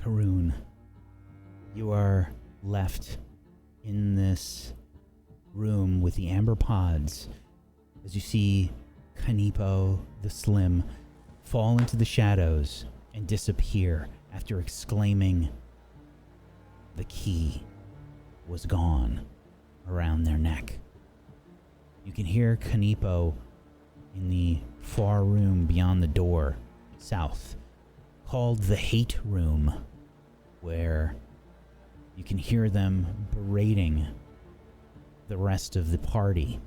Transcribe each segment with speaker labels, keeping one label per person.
Speaker 1: Haroon, you are left in this room with the amber pods as you see Kaneepo the Slim fall into the shadows and disappear after exclaiming the key was gone around their neck. You can hear Kaneepo in the far room beyond the door, south, called the Hate Room, where you can hear them berating the rest of the party.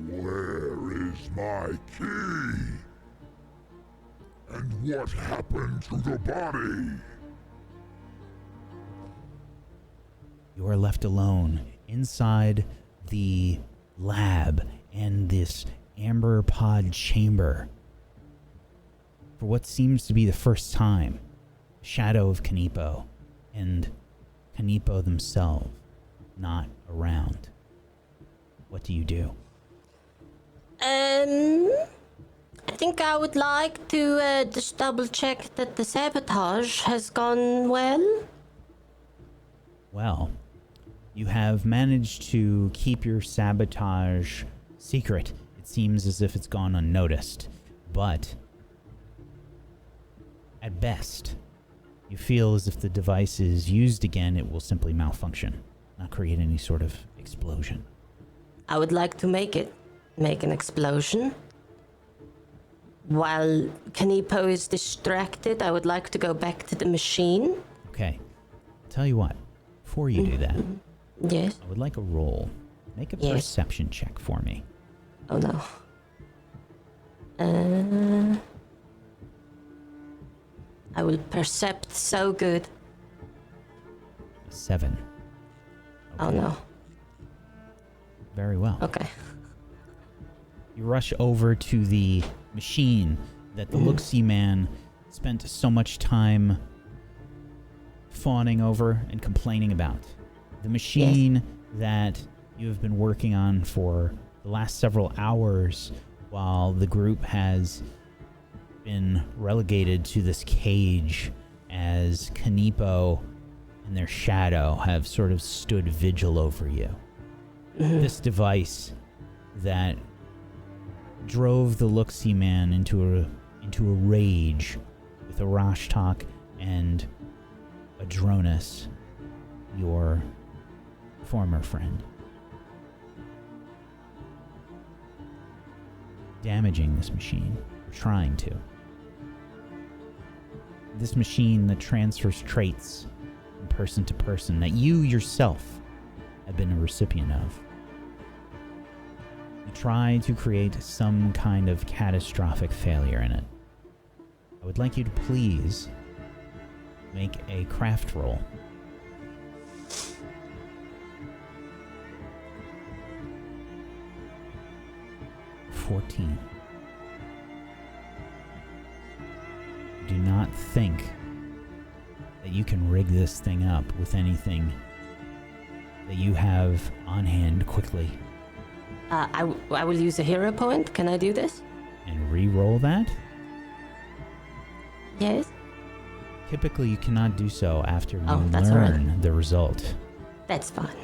Speaker 2: Where is my key? And what happened to the body?
Speaker 1: You are left alone inside the lab and this amber pod chamber. For what seems to be the first time, the shadow of Kaneepo and Kaneepo themselves not around. What do you do?
Speaker 3: I think I would like to just double check that the sabotage has gone well.
Speaker 1: Well, you have managed to keep your sabotage secret. It seems as if it's gone unnoticed, but at best, you feel as if the device is used again, it will simply malfunction, not create any sort of explosion.
Speaker 3: I would like to make an explosion. While Kaneepo is distracted, I would like to go back to the machine.
Speaker 1: Okay, tell you what, before you do that,
Speaker 3: Yes.
Speaker 1: I would like a roll. Make a perception check for me.
Speaker 3: Oh no. I will percept so good.
Speaker 1: 7.
Speaker 3: Oh no.
Speaker 1: Very well.
Speaker 3: Okay.
Speaker 1: You rush over to the machine that the look-see man spent so much time fawning over and complaining about. The machine that you have been working on for the last several hours while the group has been relegated to this cage as Kaneepo and their shadow have sort of stood vigil over you. This device that drove the look-see man into a rage with Arashtak and Adronis, your former friend. Damaging this machine, or trying to. This machine that transfers traits from person to person that you yourself have been a recipient of. You try to create some kind of catastrophic failure in it. I would like you to please make a craft roll. Do not think that you can rig this thing up with anything that you have on hand quickly.
Speaker 3: I will use a hero point. Can I do this?
Speaker 1: And re-roll that?
Speaker 3: Yes.
Speaker 1: Typically you cannot do so after you
Speaker 3: that's
Speaker 1: learn
Speaker 3: right.
Speaker 1: the result.
Speaker 3: That's fine.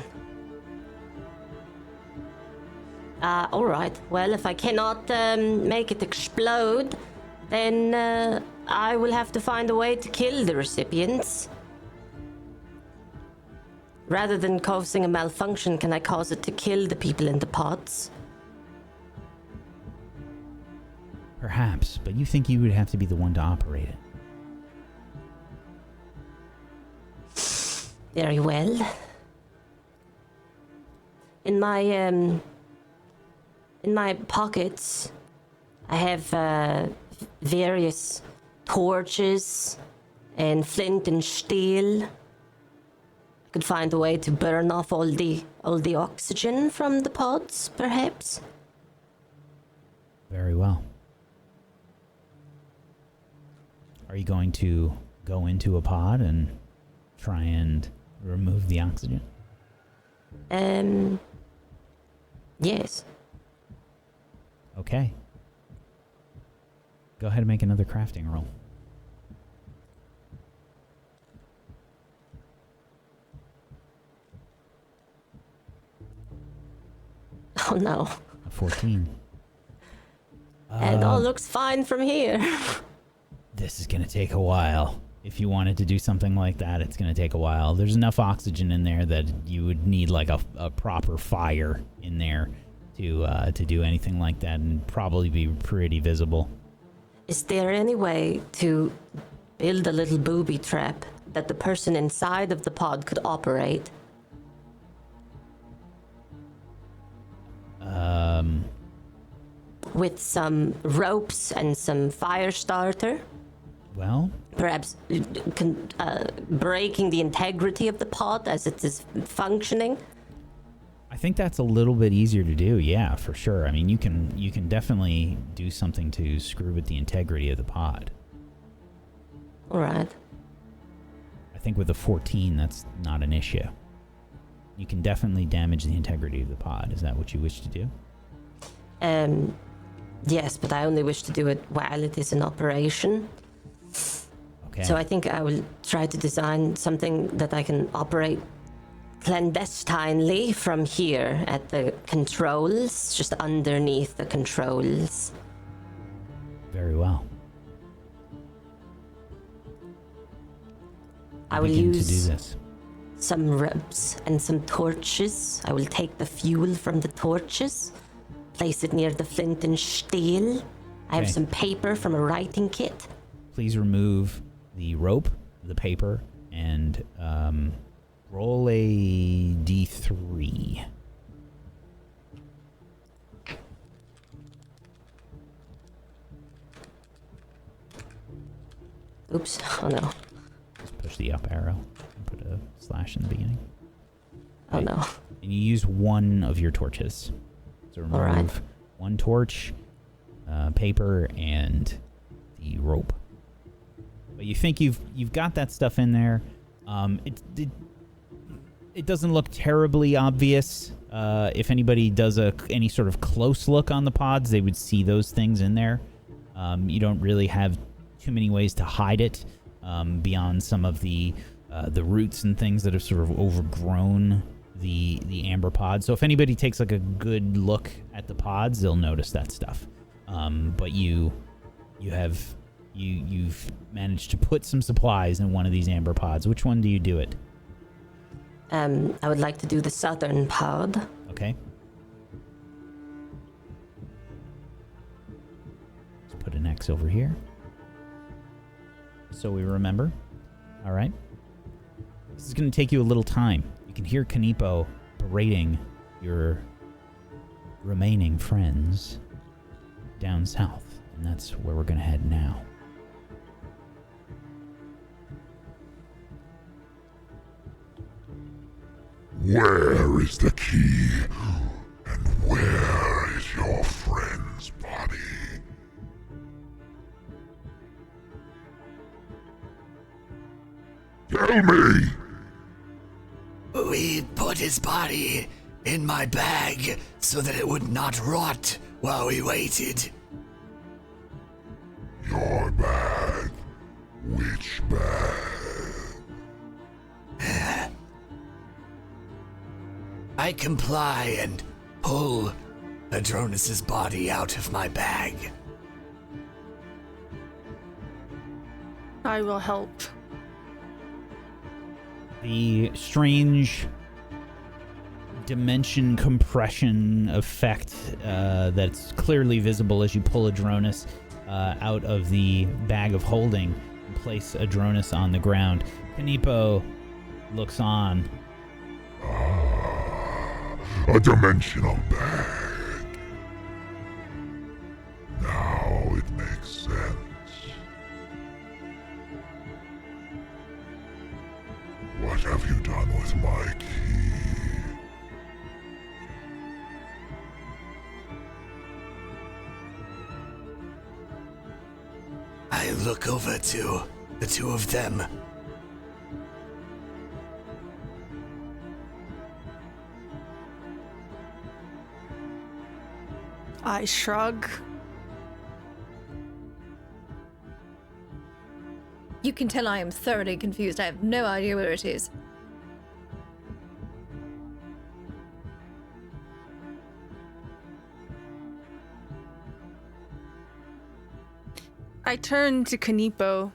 Speaker 3: Alright. Well, if I cannot make it explode, then I will have to find a way to kill the recipients. Rather than causing a malfunction, can I cause it to kill the people in the pods?
Speaker 1: Perhaps, but you think you would have to be the one to operate it.
Speaker 3: Very well. In my pockets, I have various torches and flint and steel. I could find a way to burn off all the oxygen from the pods, perhaps.
Speaker 1: Very well. Are you going to go into a pod and try and remove the oxygen?
Speaker 3: Yes.
Speaker 1: Okay. Go ahead and make another crafting roll.
Speaker 3: Oh no.
Speaker 1: A 14.
Speaker 3: And all looks fine from here.
Speaker 1: This is going to take a while. If you wanted to do something like that, it's going to take a while. There's enough oxygen in there that you would need like a proper fire in there to do anything like that, and probably be pretty visible.
Speaker 3: Is there any way to build a little booby trap that the person inside of the pod could operate? With some ropes and some fire starter?
Speaker 1: Well,
Speaker 3: Perhaps breaking the integrity of the pod as it is functioning?
Speaker 1: I think that's a little bit easier to do. Yeah, for sure. I mean, you can definitely do something to screw with the integrity of the pod.
Speaker 3: All right.
Speaker 1: I think with a 14, that's not an issue. You can definitely damage the integrity of the pod. Is that what you wish to do?
Speaker 3: Yes, but I only wish to do it while it is in operation.
Speaker 1: Okay.
Speaker 3: So I think I will try to design something that I can operate clandestinely from here at the controls, just underneath the controls.
Speaker 1: Very well.
Speaker 3: I will
Speaker 1: Begin
Speaker 3: use
Speaker 1: to do this.
Speaker 3: some ropes and some torches. I will take the fuel from the torches, place it near the flint and steel. I have
Speaker 1: Okay.
Speaker 3: some paper from a writing kit.
Speaker 1: Please remove the rope, the paper, and roll a d3.
Speaker 3: Oops, oh no,
Speaker 1: Just push the up arrow and put a slash in the beginning.
Speaker 3: oh no.
Speaker 1: And you use one of your torches. So remove
Speaker 3: Alright.
Speaker 1: one torch, paper, and the rope. But you think you've got that stuff in there. It doesn't look terribly obvious. If anybody does any sort of close look on the pods, they would see those things in there. You don't really have too many ways to hide it beyond some of the roots and things that have sort of overgrown the amber pod. So if anybody takes like a good look at the pods, they'll notice that stuff. But you've managed to put some supplies in one of these amber pods. Which one do you do it?
Speaker 3: I would like to do the southern pod.
Speaker 1: Okay. Let's put an X over here, so we remember. All right. This is going to take you a little time. You can hear Kaneepo berating your remaining friends down south, and that's where we're going to head now.
Speaker 2: Where is the key? And where is your friend's body? Tell me!
Speaker 4: We put his body in my bag so that it would not rot while we waited.
Speaker 2: Your bag? Which bag?
Speaker 4: I comply and pull Adronus's body out of my bag.
Speaker 5: I will help.
Speaker 1: The strange dimension compression effect that's clearly visible as you pull Adronus out of the bag of holding and place Adronus on the ground. Kaneepo looks on.
Speaker 2: A dimensional bag. Now it makes sense. What have you done with my key?
Speaker 4: I look over to the two of them.
Speaker 5: I shrug. You can tell I am thoroughly confused. I have no idea where it is.
Speaker 6: I turn to Kaneepo.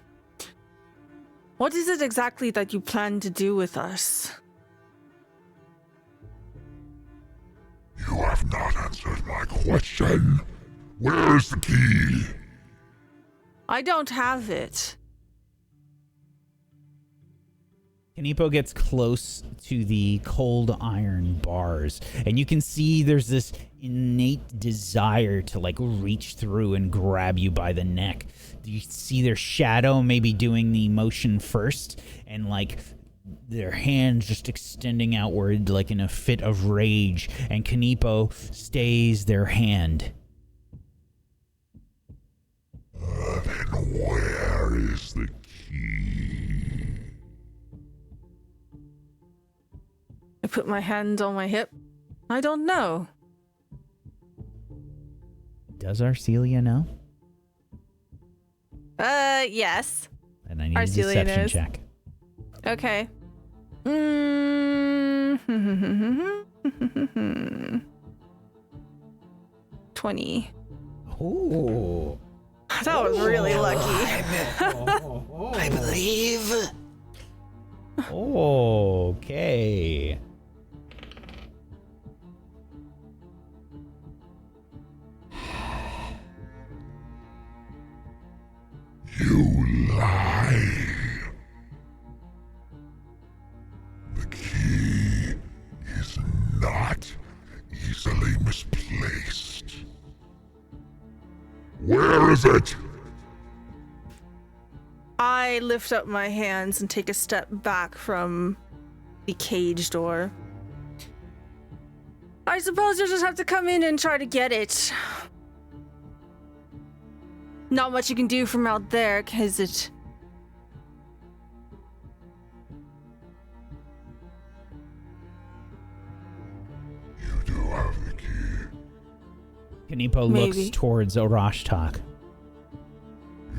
Speaker 6: What is it exactly that you plan to do with us?
Speaker 2: You have not answered my question. Where is the key?
Speaker 6: I don't have it.
Speaker 1: Kaneepo gets close to the cold iron bars, and you can see there's this innate desire to like reach through and grab you by the neck. You see their shadow maybe doing the motion first, and like their hands just extending outward like in a fit of rage, and Kaneepo stays their hand.
Speaker 2: Then where is the key?
Speaker 6: I put my hand on my hip. I don't know.
Speaker 1: Does Arcelia know?
Speaker 6: Yes.
Speaker 1: And I need a
Speaker 6: Arcelia
Speaker 1: deception
Speaker 6: knows.
Speaker 1: check.
Speaker 6: Okay. 20.
Speaker 1: Oh.
Speaker 6: That was really lucky.
Speaker 4: I believe.
Speaker 1: Okay.
Speaker 2: You lie. The key is not easily misplaced. Where is it?
Speaker 6: I lift up my hands and take a step back from the cage door. I suppose you'll just have to come in and try to get it. Not much you can do from out there, cause it...
Speaker 2: You do have the key.
Speaker 1: Kaneepo
Speaker 6: Maybe.
Speaker 1: looks towards Orashtak.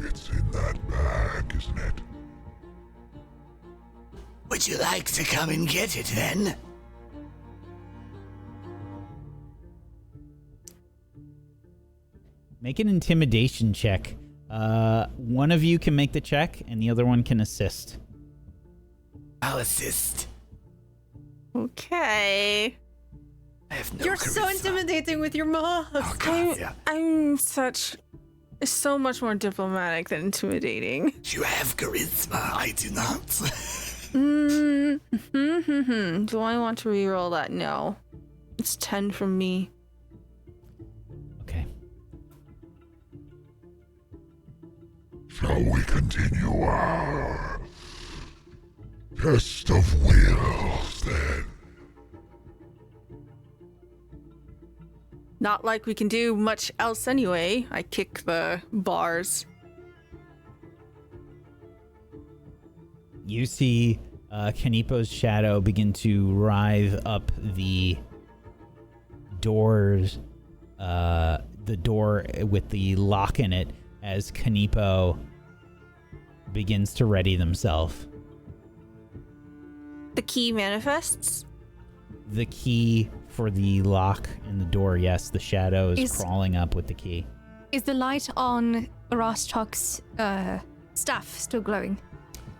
Speaker 2: It's in that bag, isn't it?
Speaker 4: Would you like to come and get it then?
Speaker 1: Make an intimidation check. One of you can make the check, and the other one can assist.
Speaker 4: I'll assist.
Speaker 6: Okay.
Speaker 4: I have no
Speaker 5: You're so
Speaker 4: charisma.
Speaker 5: intimidating with your mask.
Speaker 4: Oh, God, yeah.
Speaker 6: I'm so much more diplomatic than intimidating.
Speaker 4: You have charisma. I do not.
Speaker 6: Do I want to reroll that? No. It's 10 from me.
Speaker 1: Okay.
Speaker 2: Shall we continue our test of wills then?
Speaker 6: Not like we can do much else anyway. I kick the bars.
Speaker 1: You see Kaneepo's shadow begin to writhe up the doors, the door with the lock in it, as Kaneepo begins to ready themselves.
Speaker 6: The key manifests.
Speaker 1: The key for the lock in the door, yes, the shadow is crawling up with the key.
Speaker 5: Is the light on Rostak's staff still glowing?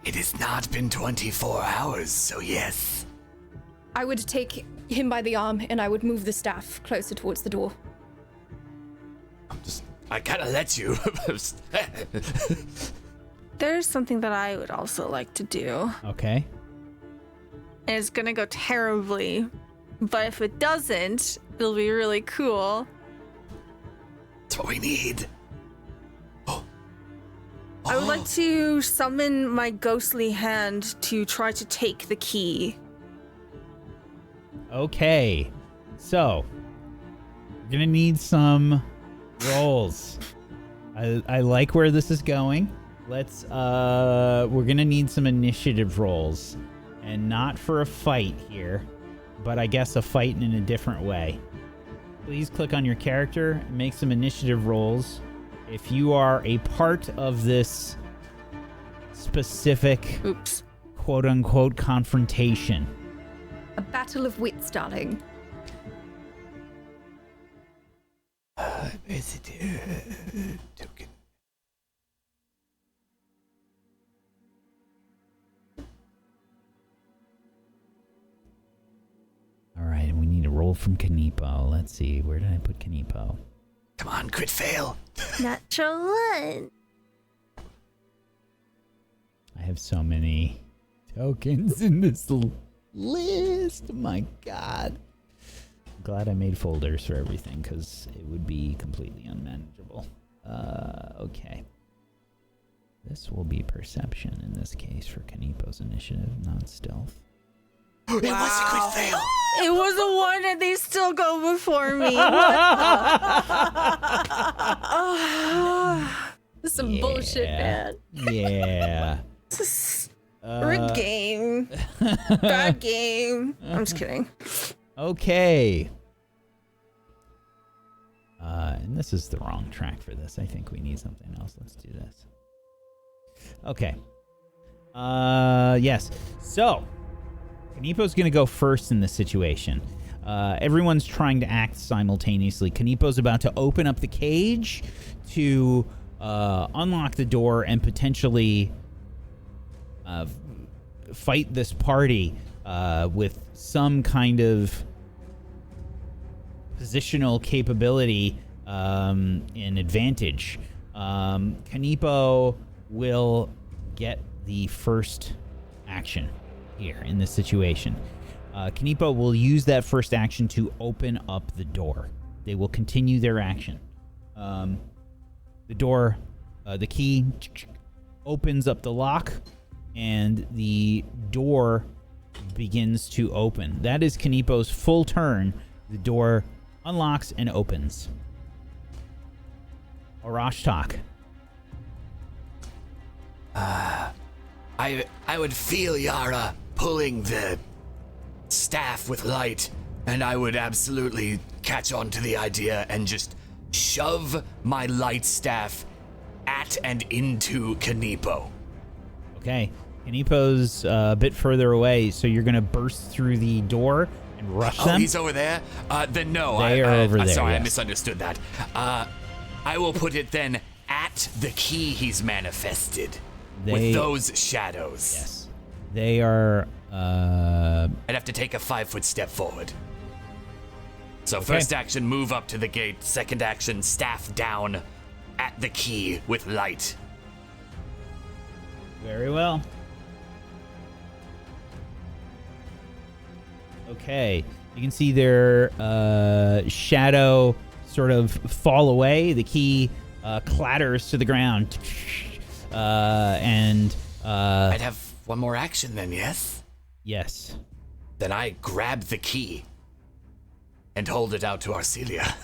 Speaker 4: It has not been 24 hours, so yes.
Speaker 5: I would take him by the arm and I would move the staff closer towards the door.
Speaker 4: I kind of let you.
Speaker 6: There's something that I would also like to do.
Speaker 1: Okay.
Speaker 6: And it's gonna go terribly. But if it doesn't, it'll be really cool.
Speaker 4: That's what we need.
Speaker 6: I would like to summon my ghostly hand to try to take the key.
Speaker 1: Okay. So, we're going to need some rolls. I like where this is going. Let's, we're going to need some initiative rolls. And not for a fight here, but I guess a fight in a different way. Please click on your character and make some initiative rolls. If you are a part of this specific,
Speaker 6: Oops.
Speaker 1: quote-unquote, confrontation.
Speaker 5: A battle of wits, darling.
Speaker 4: Where's it? Token.
Speaker 1: All right, and we need a roll from Kaneepo. Let's see, where did I put Kaneepo?
Speaker 4: Come on, crit fail.
Speaker 6: Natural one.
Speaker 1: I have so many tokens in this list. My God. I'm glad I made folders for everything because it would be completely unmanageable. Okay. This will be perception in this case for Kaneepo's initiative, not stealth.
Speaker 4: It was a crit fail.
Speaker 6: It was a 1 and they still go before me.
Speaker 5: This is some bullshit, man.
Speaker 1: Yeah.
Speaker 6: Rigged game. Bad game. I'm just kidding.
Speaker 1: Okay. And this is the wrong track for this. I think we need something else. Let's do this. Okay. Yes. So, Kaneepo's going to go first in this situation. Everyone's trying to act simultaneously. Kaneepo's about to open up the cage to unlock the door and potentially fight this party with some kind of positional capability in advantage. Kaneepo will get the first action here in this situation. Kaneepo will use that first action to open up the door. They will continue their action. The door, the key opens up the lock, and the door begins to open. That is Kaneepo's full turn. The door unlocks and opens. Arashtak.
Speaker 4: I would feel Yara pulling the staff with light, and I would absolutely catch on to the idea and just shove my light staff at and into Kaneepo.
Speaker 1: Okay. Kaneepo's a bit further away, so you're going to burst through the door and rush them?
Speaker 4: Oh, he's over there? Then no.
Speaker 1: They are over there,
Speaker 4: Sorry,
Speaker 1: yes.
Speaker 4: I misunderstood that. I will put it then at the key he's manifested with those shadows.
Speaker 1: Yes. They are...
Speaker 4: I'd have to take a 5-foot step forward. So first action, move up to the gate. Second action, staff down at the key with light.
Speaker 1: Very well. Okay. You can see their shadow sort of fall away. The key clatters to the ground. And...
Speaker 4: I'd have one more action then, yes?
Speaker 1: Yes.
Speaker 4: Then I grab the key and hold it out to Arcelia.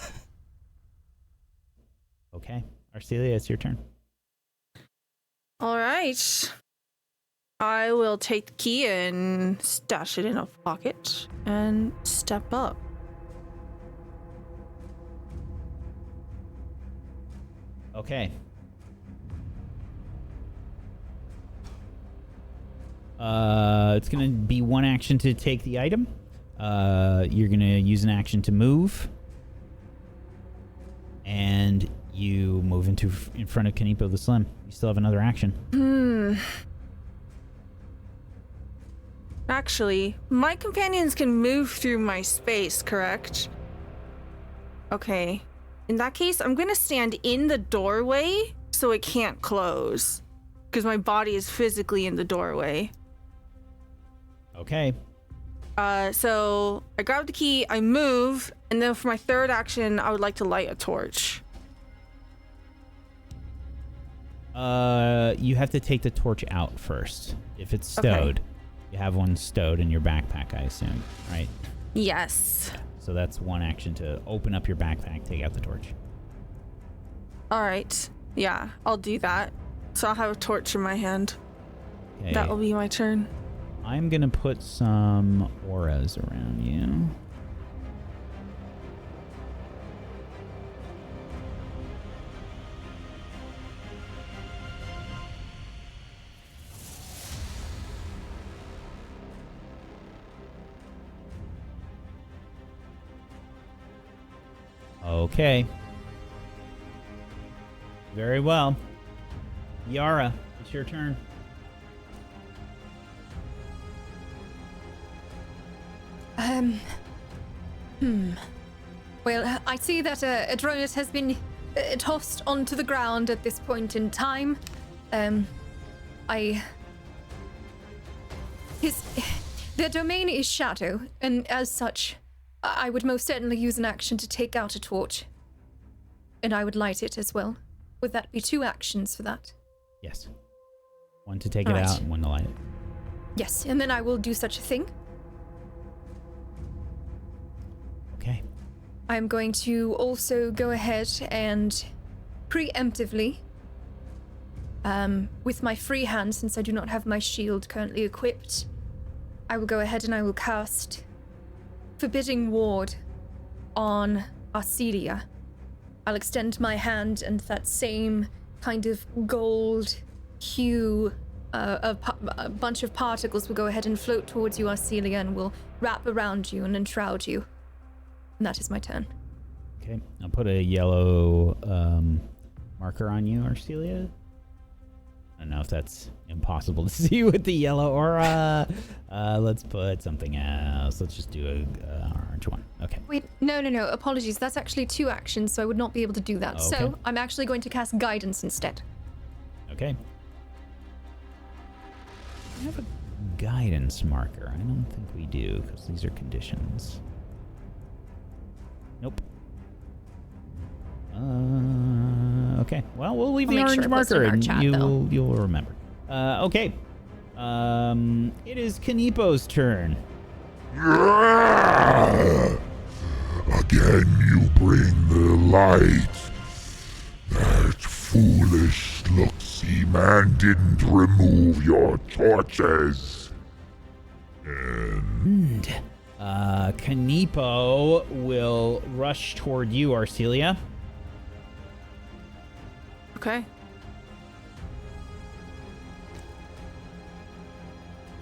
Speaker 1: Okay. Arcelia, it's your turn.
Speaker 6: All right. I will take the key and stash it in a pocket and step up.
Speaker 1: Okay. It's going to be one action to take the item. You're going to use an action to move. And you move in front of Kaneepo the Slim. You still have another action.
Speaker 6: Actually, my companions can move through my space, correct? Okay. In that case, I'm going to stand in the doorway so it can't close. Because my body is physically in the doorway.
Speaker 1: Okay.
Speaker 6: So I grab the key, I move, and then for my third action, I would like to light a torch.
Speaker 1: You have to take the torch out first. If it's stowed.
Speaker 6: Okay.
Speaker 1: You have one stowed in your backpack, I assume, right?
Speaker 6: Yes.
Speaker 1: So that's one action to open up your backpack, take out the torch.
Speaker 6: All right. Yeah, I'll do that. So I'll have a torch in my hand.
Speaker 1: Okay.
Speaker 6: That will be my turn.
Speaker 1: I'm going to put some auras around you. Okay. Very well. Yara, it's your turn.
Speaker 5: Well, I see that Adronis has been tossed onto the ground at this point in time. Their domain is shadow, and as such, I would most certainly use an action to take out a torch. And I would light it as well. Would that be 2 actions for that?
Speaker 1: Yes. One to take it
Speaker 5: Alright.
Speaker 1: out and one to light it.
Speaker 5: Yes, and then I will do such a thing.
Speaker 1: Okay.
Speaker 5: I'm going to also go ahead and preemptively, with my free hand, since I do not have my shield currently equipped, I will go ahead and I will cast Forbidding Ward on Arcelia. I'll extend my hand, and that same kind of gold hue, a bunch of particles will go ahead and float towards you, Arcelia, and will wrap around you and enshroud you. And that is my turn.
Speaker 1: Okay. I'll put a yellow marker on you, Arcelia. I don't know if that's impossible to see with the yellow aura. Let's put something else. Let's just do a orange one. Okay.
Speaker 5: Wait, no. Apologies. That's actually 2 actions, so I would not be able to do that.
Speaker 1: Okay.
Speaker 5: So I'm actually going to cast Guidance instead.
Speaker 1: Okay. I have a guidance marker. I don't think we do, because these are conditions. Nope. Okay. Well, we'll leave
Speaker 5: I'll
Speaker 1: the
Speaker 5: make
Speaker 1: orange
Speaker 5: sure it was in
Speaker 1: marker,
Speaker 5: our
Speaker 1: and
Speaker 5: chat,
Speaker 1: you'll remember. Okay. It is Kaneepo's turn.
Speaker 2: Yeah! Again you bring the light. That foolish look-see man didn't remove your torches.
Speaker 1: And Kaneepo will rush toward you, Arcelia.
Speaker 6: Okay.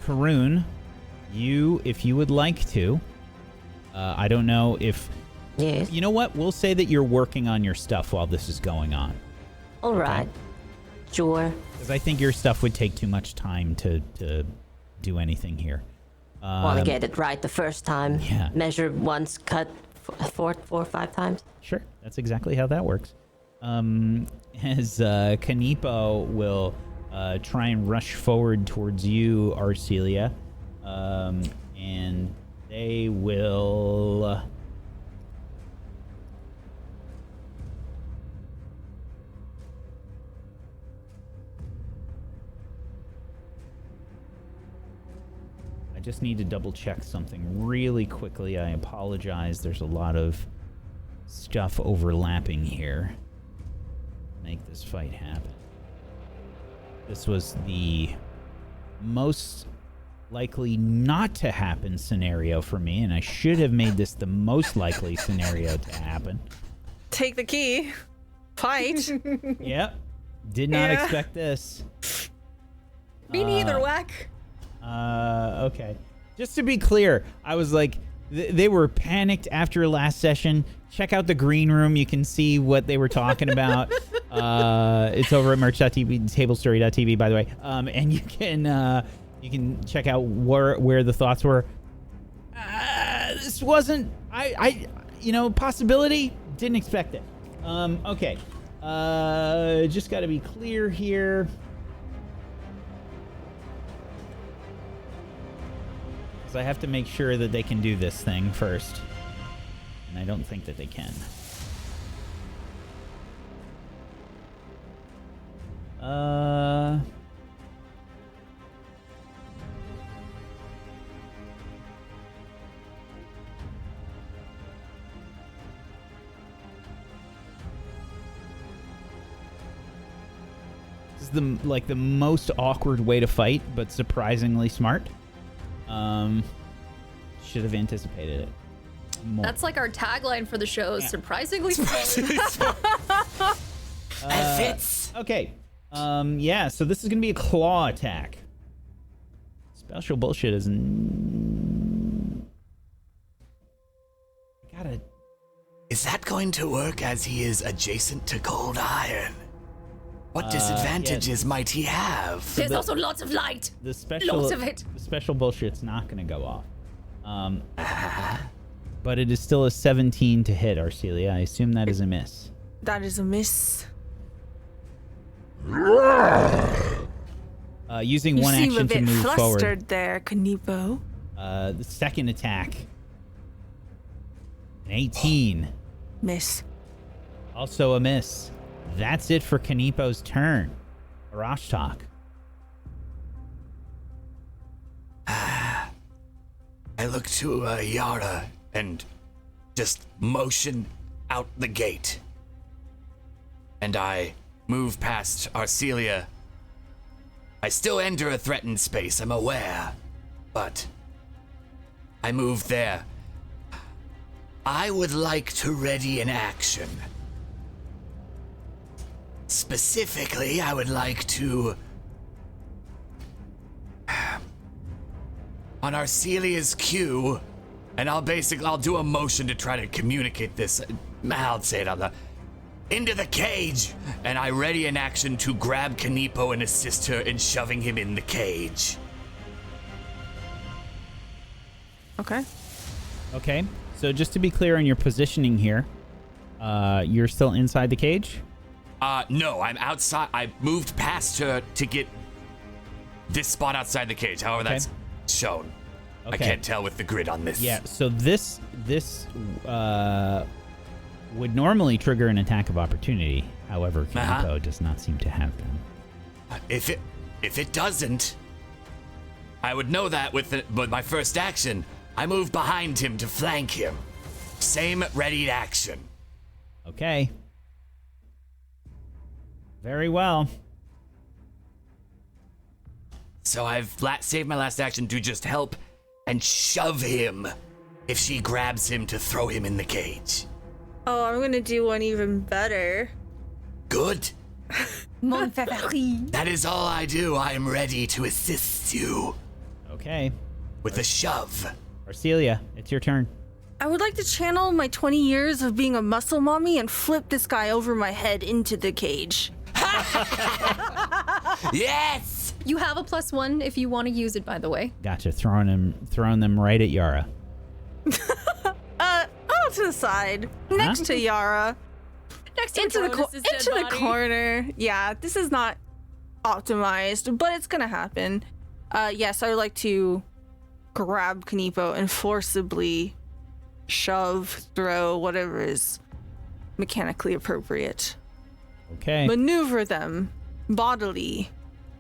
Speaker 1: Karun, if you would like to, I don't know if...
Speaker 3: Yes.
Speaker 1: You know what? We'll say that you're working on your stuff while this is going on.
Speaker 3: All right. Sure.
Speaker 1: Because I think your stuff would take too much time to do anything here.
Speaker 3: Want to get it right the first time.
Speaker 1: Yeah.
Speaker 3: Measure once, cut 4 or 5 times.
Speaker 1: Sure, that's exactly how that works. As Kaneepo will try and rush forward towards you, Arcelia, and they will... I just need to double check something really quickly. I apologize. There's a lot of stuff overlapping here. Make this fight happen. This was the most likely not to happen scenario for me, and I should have made this the most likely scenario to happen.
Speaker 6: Take the key. Fight.
Speaker 1: Yep. Did not
Speaker 6: Yeah.
Speaker 1: expect this.
Speaker 5: Me neither, Whack.
Speaker 1: Okay. Just to be clear, I was like, they were panicked after last session. Check out the green room. You can see what they were talking about. It's over at merch.tv, tablestory.tv, by the way. And you can check out where the thoughts were. This wasn't, possibility. Didn't expect it. Okay. Just got to be clear here. So I have to make sure that they can do this thing first. And I don't think that they can. This is the most awkward way to fight, but surprisingly smart. Should have anticipated it more.
Speaker 5: That's like our tagline for the show.
Speaker 1: Yeah.
Speaker 5: Surprisingly smart.
Speaker 4: Fits.
Speaker 1: Okay. Yeah, so this is going to be a claw attack. Special bullshit is...
Speaker 4: Is that going to work as he is adjacent to cold iron? What disadvantages might he have?
Speaker 5: There's also lots of light.
Speaker 1: The special,
Speaker 5: Lots of it.
Speaker 1: The special bullshit's not going to go off. But it is still a 17 to hit, Arcelia. I assume that is a miss.
Speaker 6: That is a miss.
Speaker 1: Using
Speaker 6: You
Speaker 1: one
Speaker 6: seem
Speaker 1: action
Speaker 6: a bit
Speaker 1: to move
Speaker 6: flustered
Speaker 1: forward.
Speaker 6: there, Kaneepo.
Speaker 1: The second attack. An 18.
Speaker 6: Miss.
Speaker 1: Also a miss. That's it for Kaneepo's turn. Arashtak.
Speaker 4: I look to Yara and just motion out the gate. And I move past Arcelia. I still enter a threatened space, I'm aware. But I move there. I would like to ready an action. Specifically, I would like to... on Arcelia's cue, and I'll do a motion to try to communicate this. I'll say it out loud. Into the cage! And I ready an action to grab Kaneepo and assist her in shoving him in the cage.
Speaker 6: Okay.
Speaker 1: Okay. So just to be clear on your positioning here, you're still inside the cage?
Speaker 4: No, I'm outside. I moved past her to get this spot outside the cage. However, that's shown. I
Speaker 1: Okay.
Speaker 4: can't tell with the grid on this.
Speaker 1: Yeah, so this would normally trigger an attack of opportunity. However, Kaneepo does not seem to have them.
Speaker 4: If it doesn't, I would know that with my first action. I move behind him to flank him. Same readied action.
Speaker 1: Okay. Very well.
Speaker 4: So I've saved my last action to just help and shove him if she grabs him to throw him in the cage.
Speaker 6: Oh, I'm gonna do one even better.
Speaker 4: Good.
Speaker 5: Mon favori.
Speaker 4: That is all I do. I am ready to assist you
Speaker 1: Okay.
Speaker 4: with a shove.
Speaker 1: Arcelia, it's your turn.
Speaker 6: I would like to channel my 20 years of being a muscle mommy and flip this guy over my head into the cage.
Speaker 4: Yes!
Speaker 5: You have a +1 if you want to use it, by the way.
Speaker 1: Gotcha. Throwing them right at Yara.
Speaker 6: Off to the side, next to Yara,
Speaker 5: Next to
Speaker 6: into the corner. Yeah, this is not optimized, but it's gonna happen. Yes, I would like to grab Kaneepo and forcibly shove, throw, whatever is mechanically appropriate.
Speaker 1: Okay.
Speaker 6: Maneuver them bodily,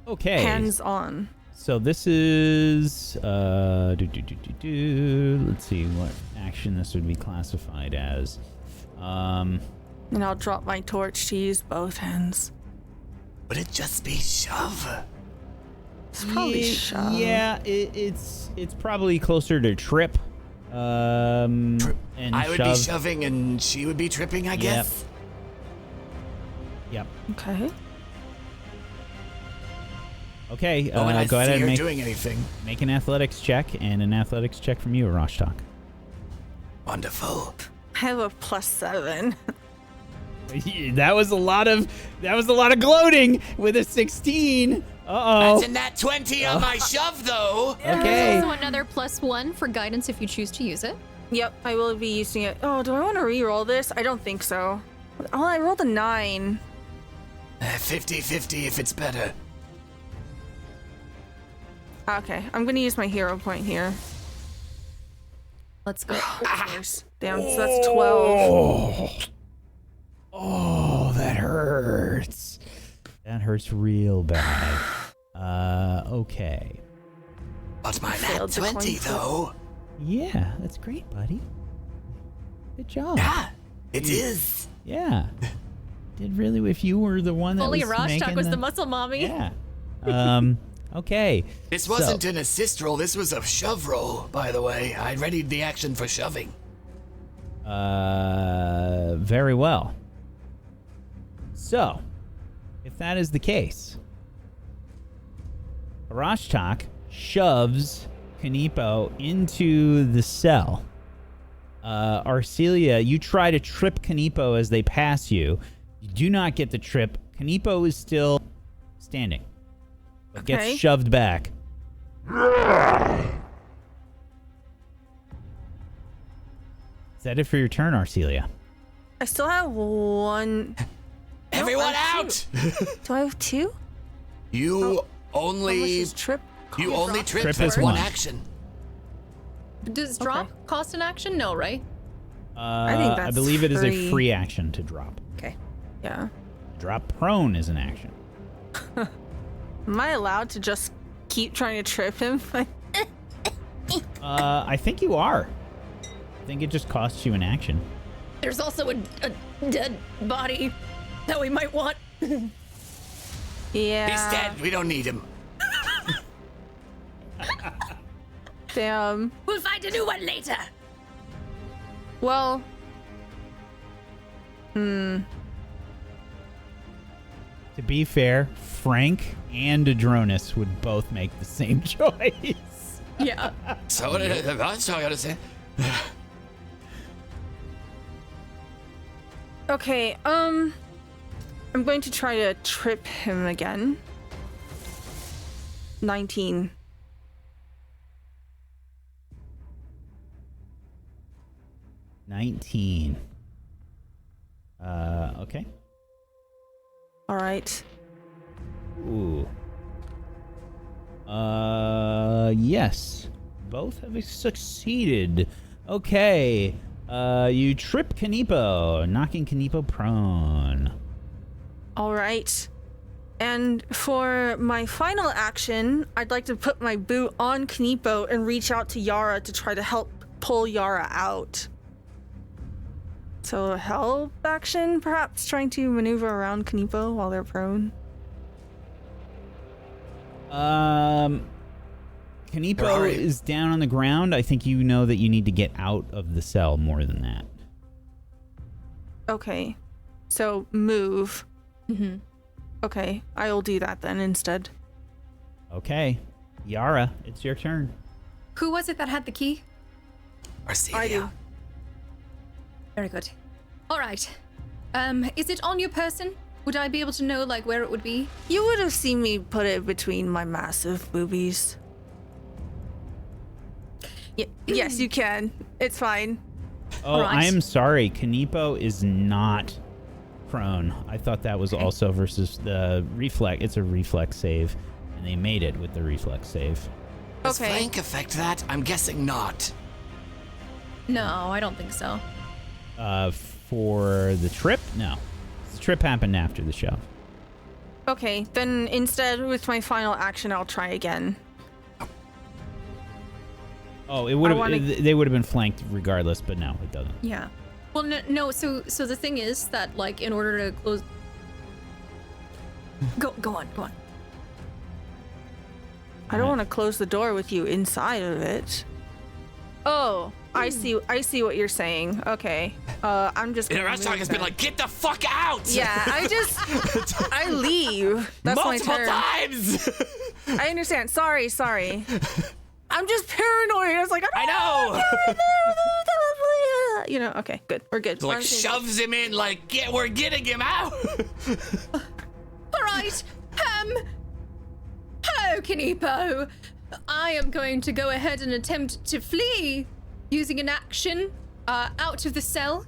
Speaker 1: Okay.
Speaker 6: hands on.
Speaker 1: So this is let's see what action this would be classified as.
Speaker 6: And I'll drop my torch to use both hands.
Speaker 4: Would it just be shove?
Speaker 6: It's probably shove.
Speaker 1: Yeah, it's probably closer to trip. And
Speaker 4: I would
Speaker 1: shove.
Speaker 4: be shoving and she would be tripping, I guess.
Speaker 1: Yep.
Speaker 6: Okay.
Speaker 1: Okay.
Speaker 4: Oh, and I
Speaker 1: go ahead
Speaker 4: see
Speaker 1: and
Speaker 4: her doing anything.
Speaker 1: make an athletics check, and an athletics check from you, Arashtak.
Speaker 4: Wonderful.
Speaker 6: I have a +7.
Speaker 1: That was a lot of gloating with a 16. Uh-oh.
Speaker 4: That's a nat 20 on my shove, though.
Speaker 1: Okay.
Speaker 5: Also another +1 for guidance if you choose to use it.
Speaker 6: Yep, I will be using it. Oh, do I want to re-roll this? I don't think so. Oh, I rolled a 9.
Speaker 4: 50-50 if it's better.
Speaker 6: Okay, I'm gonna use my hero point here.
Speaker 5: Let's go.
Speaker 6: Damn, so that's 12.
Speaker 1: Oh, that hurts. That hurts real bad. Okay.
Speaker 4: But my nat
Speaker 6: Failed the
Speaker 4: 20,
Speaker 6: coin flip.
Speaker 4: though.
Speaker 1: Yeah, that's great, buddy. Good job.
Speaker 4: Yeah, it is.
Speaker 1: Yeah. Did really, if you were the one that
Speaker 5: Fully
Speaker 1: was
Speaker 5: Rashtak
Speaker 1: making
Speaker 5: was the muscle mommy.
Speaker 1: Yeah. Okay.
Speaker 4: This wasn't an assist roll. This was a shove roll, by the way. I readied the action for shoving.
Speaker 1: Very well. So, if that is the case, Arashtak shoves Kaneepo into the cell. Arcelia, you try to trip Kaneepo as they pass you. You do not get the trip. Kaneepo is still standing, but gets shoved back. Is that it for your turn, Arcelia?
Speaker 6: I still have one.
Speaker 4: Everyone out!
Speaker 6: Do I have two?
Speaker 4: You
Speaker 6: How much
Speaker 4: only
Speaker 6: is trip?
Speaker 4: trip.
Speaker 1: Trip
Speaker 4: That's
Speaker 1: is
Speaker 4: one
Speaker 1: one.
Speaker 4: action.
Speaker 5: Does drop cost an action? No, right?
Speaker 6: think
Speaker 1: I
Speaker 6: that's
Speaker 1: believe it is a
Speaker 6: free.
Speaker 1: free action to drop.
Speaker 5: Okay.
Speaker 6: Yeah.
Speaker 1: Drop prone is an action.
Speaker 6: Am I allowed to just keep trying to trip him?
Speaker 1: I think you are. I think it just costs you an action.
Speaker 5: There's also a dead body that we might want.
Speaker 6: Yeah.
Speaker 4: He's dead. We don't need him.
Speaker 6: Damn.
Speaker 5: We'll find a new one later.
Speaker 6: Well.
Speaker 1: To be fair, Frank and Adronis would both make the same choice.
Speaker 5: Yeah.
Speaker 4: So that's all I gotta say.
Speaker 6: Okay, I'm going to try to trip him again. 19.
Speaker 1: Okay.
Speaker 6: All right.
Speaker 1: Ooh. Yes. Both have succeeded. Okay. You trip Kaneepo, knocking Kaneepo prone.
Speaker 6: All right. And for my final action, I'd like to put my boot on Kaneepo and reach out to Yara to try to help pull Yara out. So a help action, perhaps trying to maneuver around Kaneepo while they're prone.
Speaker 1: Kaneepo is down on the ground. I think you know that you need to get out of the cell more than that.
Speaker 6: Okay. So move.
Speaker 5: Mm-hmm.
Speaker 6: Okay, I'll do that then instead.
Speaker 1: Okay. Yara, it's your turn.
Speaker 5: Who was it that had the key?
Speaker 4: Arcelia.
Speaker 6: I do.
Speaker 5: Very good. All right. Is it on your person? Would I be able to know, like, where it would be?
Speaker 6: You would have seen me put it between my massive boobies. Yes, you can. It's fine.
Speaker 1: Oh,
Speaker 5: Right.
Speaker 1: I am sorry. Kaneepo is not prone. I thought that was also versus the reflex. It's a reflex save, and they made it with the reflex save.
Speaker 4: Does
Speaker 6: Okay.
Speaker 4: flank affect that? I'm guessing not.
Speaker 5: No, I don't think so.
Speaker 1: For the trip, no. The trip happened after the shove.
Speaker 6: Okay, then instead with my final action, I'll try again.
Speaker 1: Oh, it would
Speaker 6: I
Speaker 1: have.
Speaker 6: wanna-
Speaker 1: They would have been flanked regardless, but no, it doesn't.
Speaker 5: Yeah. Well, no. So the thing is that, like, in order to close. Go on.
Speaker 6: I don't want to close the door with you inside of it. Oh, I see what you're saying. Okay. I'm just gonna
Speaker 4: Interactalk
Speaker 6: move
Speaker 4: has been
Speaker 6: then.
Speaker 4: like, get the fuck out!
Speaker 6: Yeah, I leave. That's
Speaker 4: multiple
Speaker 6: my turn.
Speaker 4: times.
Speaker 6: I understand. Sorry. I'm just paranoid. I was like,
Speaker 4: I know.
Speaker 6: You know. Okay, good. We're good.
Speaker 4: Like shoves him in. Like, we're getting him out.
Speaker 5: All right. Hello, Kaneepo. I am going to go ahead and attempt to flee using an action out of the cell.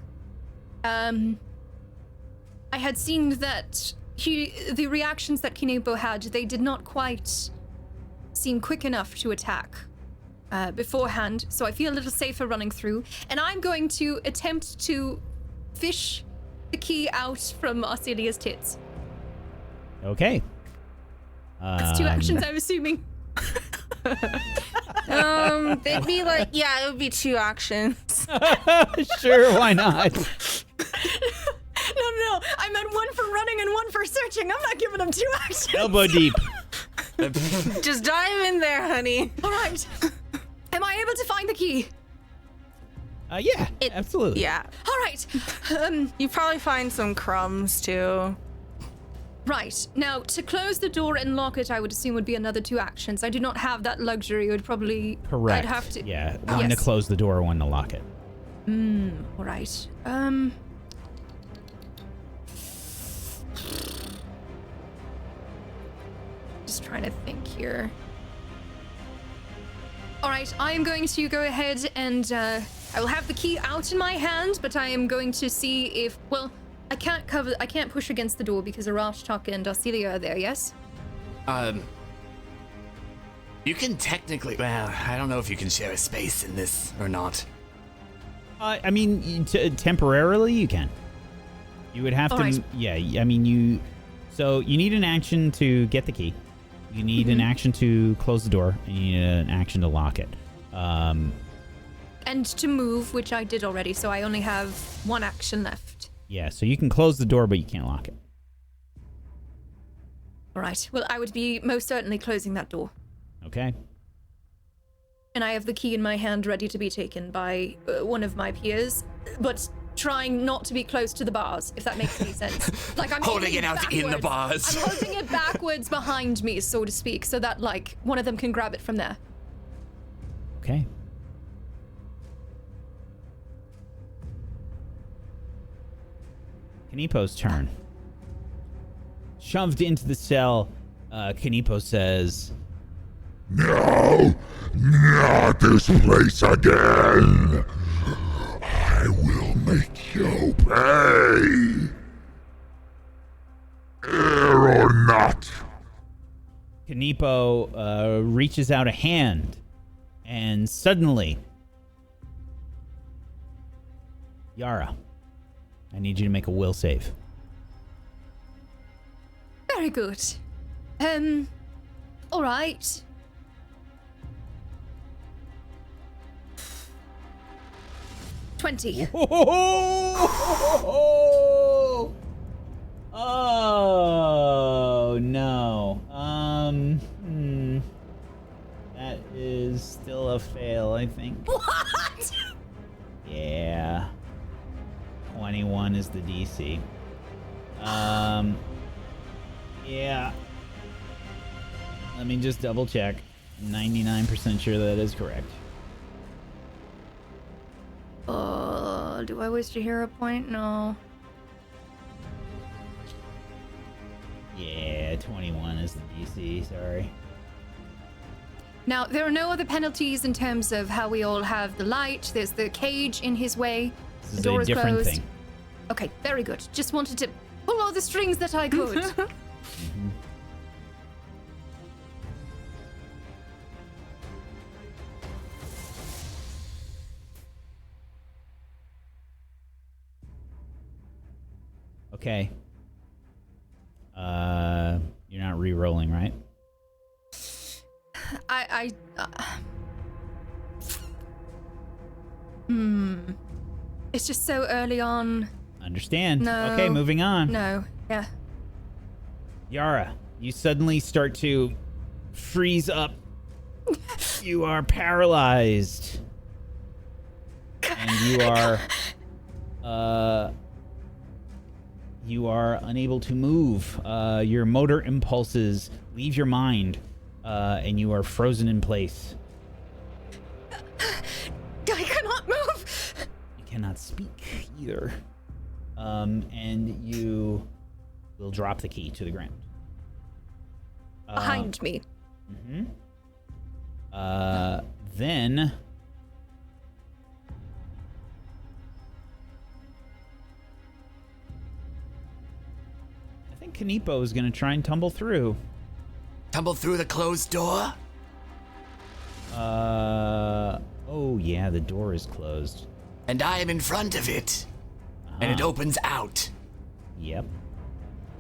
Speaker 5: I had seen that the reactions that Kaneepo had, they did not quite seem quick enough to attack beforehand, so I feel a little safer running through. And I'm going to attempt to fish the key out from Arcelia's tits.
Speaker 1: Okay.
Speaker 5: That's two actions, I'm assuming.
Speaker 6: They'd be like, yeah, it would be 2 actions.
Speaker 1: Sure, why not?
Speaker 5: No. I meant one for running and one for searching. I'm not giving them 2 actions.
Speaker 1: Elbow deep.
Speaker 6: Just dive in there, honey.
Speaker 5: All right. Am I able to find the key?
Speaker 1: Yeah, absolutely.
Speaker 6: Yeah.
Speaker 5: All right.
Speaker 6: You probably find some crumbs too.
Speaker 5: Right. Now, to close the door and lock it, I would assume would be another 2 actions. I do not have that luxury. It would probably...
Speaker 1: Correct.
Speaker 5: I'd have to...
Speaker 1: Yeah, one to
Speaker 5: Yes.
Speaker 1: close the door, one to lock it.
Speaker 5: All right. Just trying to think here. All right, I am going to go ahead and I will have the key out in my hand, but I am going to see if, well, I can't push against the door because Arashtak and Arcelia are there, yes?
Speaker 4: You can technically, well, I don't know if you can share a space in this or not.
Speaker 1: I mean, temporarily you can. You would have to,
Speaker 5: Alright.
Speaker 1: yeah. I mean, so you need an action to get the key. You need an action to close the door, and you need an action to lock it.
Speaker 5: And to move, which I did already, so I only have one action left.
Speaker 1: Yeah, so you can close the door, but you can't lock it.
Speaker 5: All right. Well, I would be most certainly closing that door.
Speaker 1: Okay.
Speaker 5: And I have the key in my hand ready to be taken by one of my peers, but trying not to be close to the bars, if that makes any sense. Like I'm
Speaker 4: Holding it out in the bars.
Speaker 5: I'm holding it backwards behind me, so to speak, so that like one of them can grab it from there.
Speaker 1: Okay. Kaneepo's turn. Shoved into the cell, Kaneepo says,
Speaker 2: No, not this place again. I will make you pay. Heir or not.
Speaker 1: Kaneepo reaches out a hand, and suddenly, Yara, I need you to make a will save.
Speaker 5: Very good. All right. $20.
Speaker 1: Oh no. That is still a fail, I think.
Speaker 5: What?
Speaker 1: Yeah. 21 is the DC. Yeah. Let me just double check. 99% sure that is correct.
Speaker 5: Do I wish to hear a point? No.
Speaker 1: Yeah, 21 is the DC, sorry.
Speaker 5: Now, there are no other penalties in terms of how we all have the light. There's the cage in his way.
Speaker 1: This
Speaker 5: The
Speaker 1: is
Speaker 5: door
Speaker 1: a
Speaker 5: is
Speaker 1: different
Speaker 5: closed.
Speaker 1: thing.
Speaker 5: Okay, very good. Just wanted to pull all the strings that I could.
Speaker 1: Okay. You're not re-rolling, right?
Speaker 5: It's just so early on.
Speaker 1: Understand.
Speaker 5: No.
Speaker 1: Okay, moving on.
Speaker 5: No, yeah.
Speaker 1: Yara, you suddenly start to freeze up. You are paralyzed. And you are unable to move. Your motor impulses leave your mind, and you are frozen in place.
Speaker 5: I cannot move.
Speaker 1: You cannot speak either. And you will drop the key to the ground.
Speaker 5: Behind me.
Speaker 1: Then I think Kaneepo is going to try and tumble through.
Speaker 4: Tumble through the closed door?
Speaker 1: Oh yeah, the door is closed.
Speaker 4: And I am in front of it. And it opens out.
Speaker 1: Yep.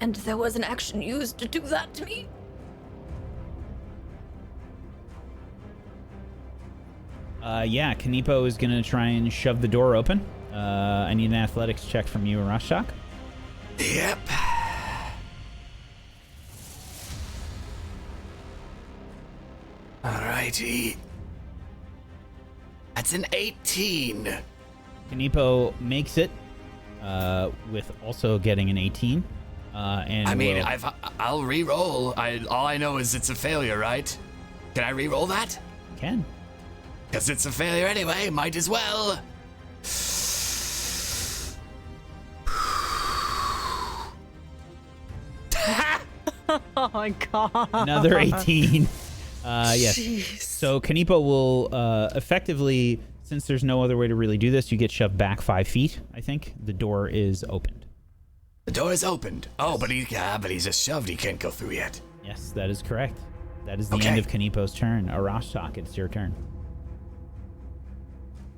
Speaker 5: And there was an action used to do that to me.
Speaker 1: Yeah, Kaneepo is going to try and shove the door open. I need an athletics check from you, Rashak.
Speaker 4: Yep. Alrighty. That's an 18.
Speaker 1: Kaneepo makes it, with also getting an 18. And
Speaker 4: I mean,
Speaker 1: will-
Speaker 4: I'll re-roll. All I know is it's a failure, right? Can I re-roll that?
Speaker 1: can.
Speaker 4: Because it's a failure anyway, might as well.
Speaker 6: Oh my god.
Speaker 1: Another 18. Yes.
Speaker 6: Jeez.
Speaker 1: So Kaneepo will effectively, since there's no other way to really do this, you get shoved back 5 feet, I think. The door is opened.
Speaker 4: The door is opened. Oh, but he's just shoved. He can't go through yet.
Speaker 1: Yes, that is correct. That is the
Speaker 4: Okay.
Speaker 1: end of Kaneepo's turn. Arashtak, it's your turn.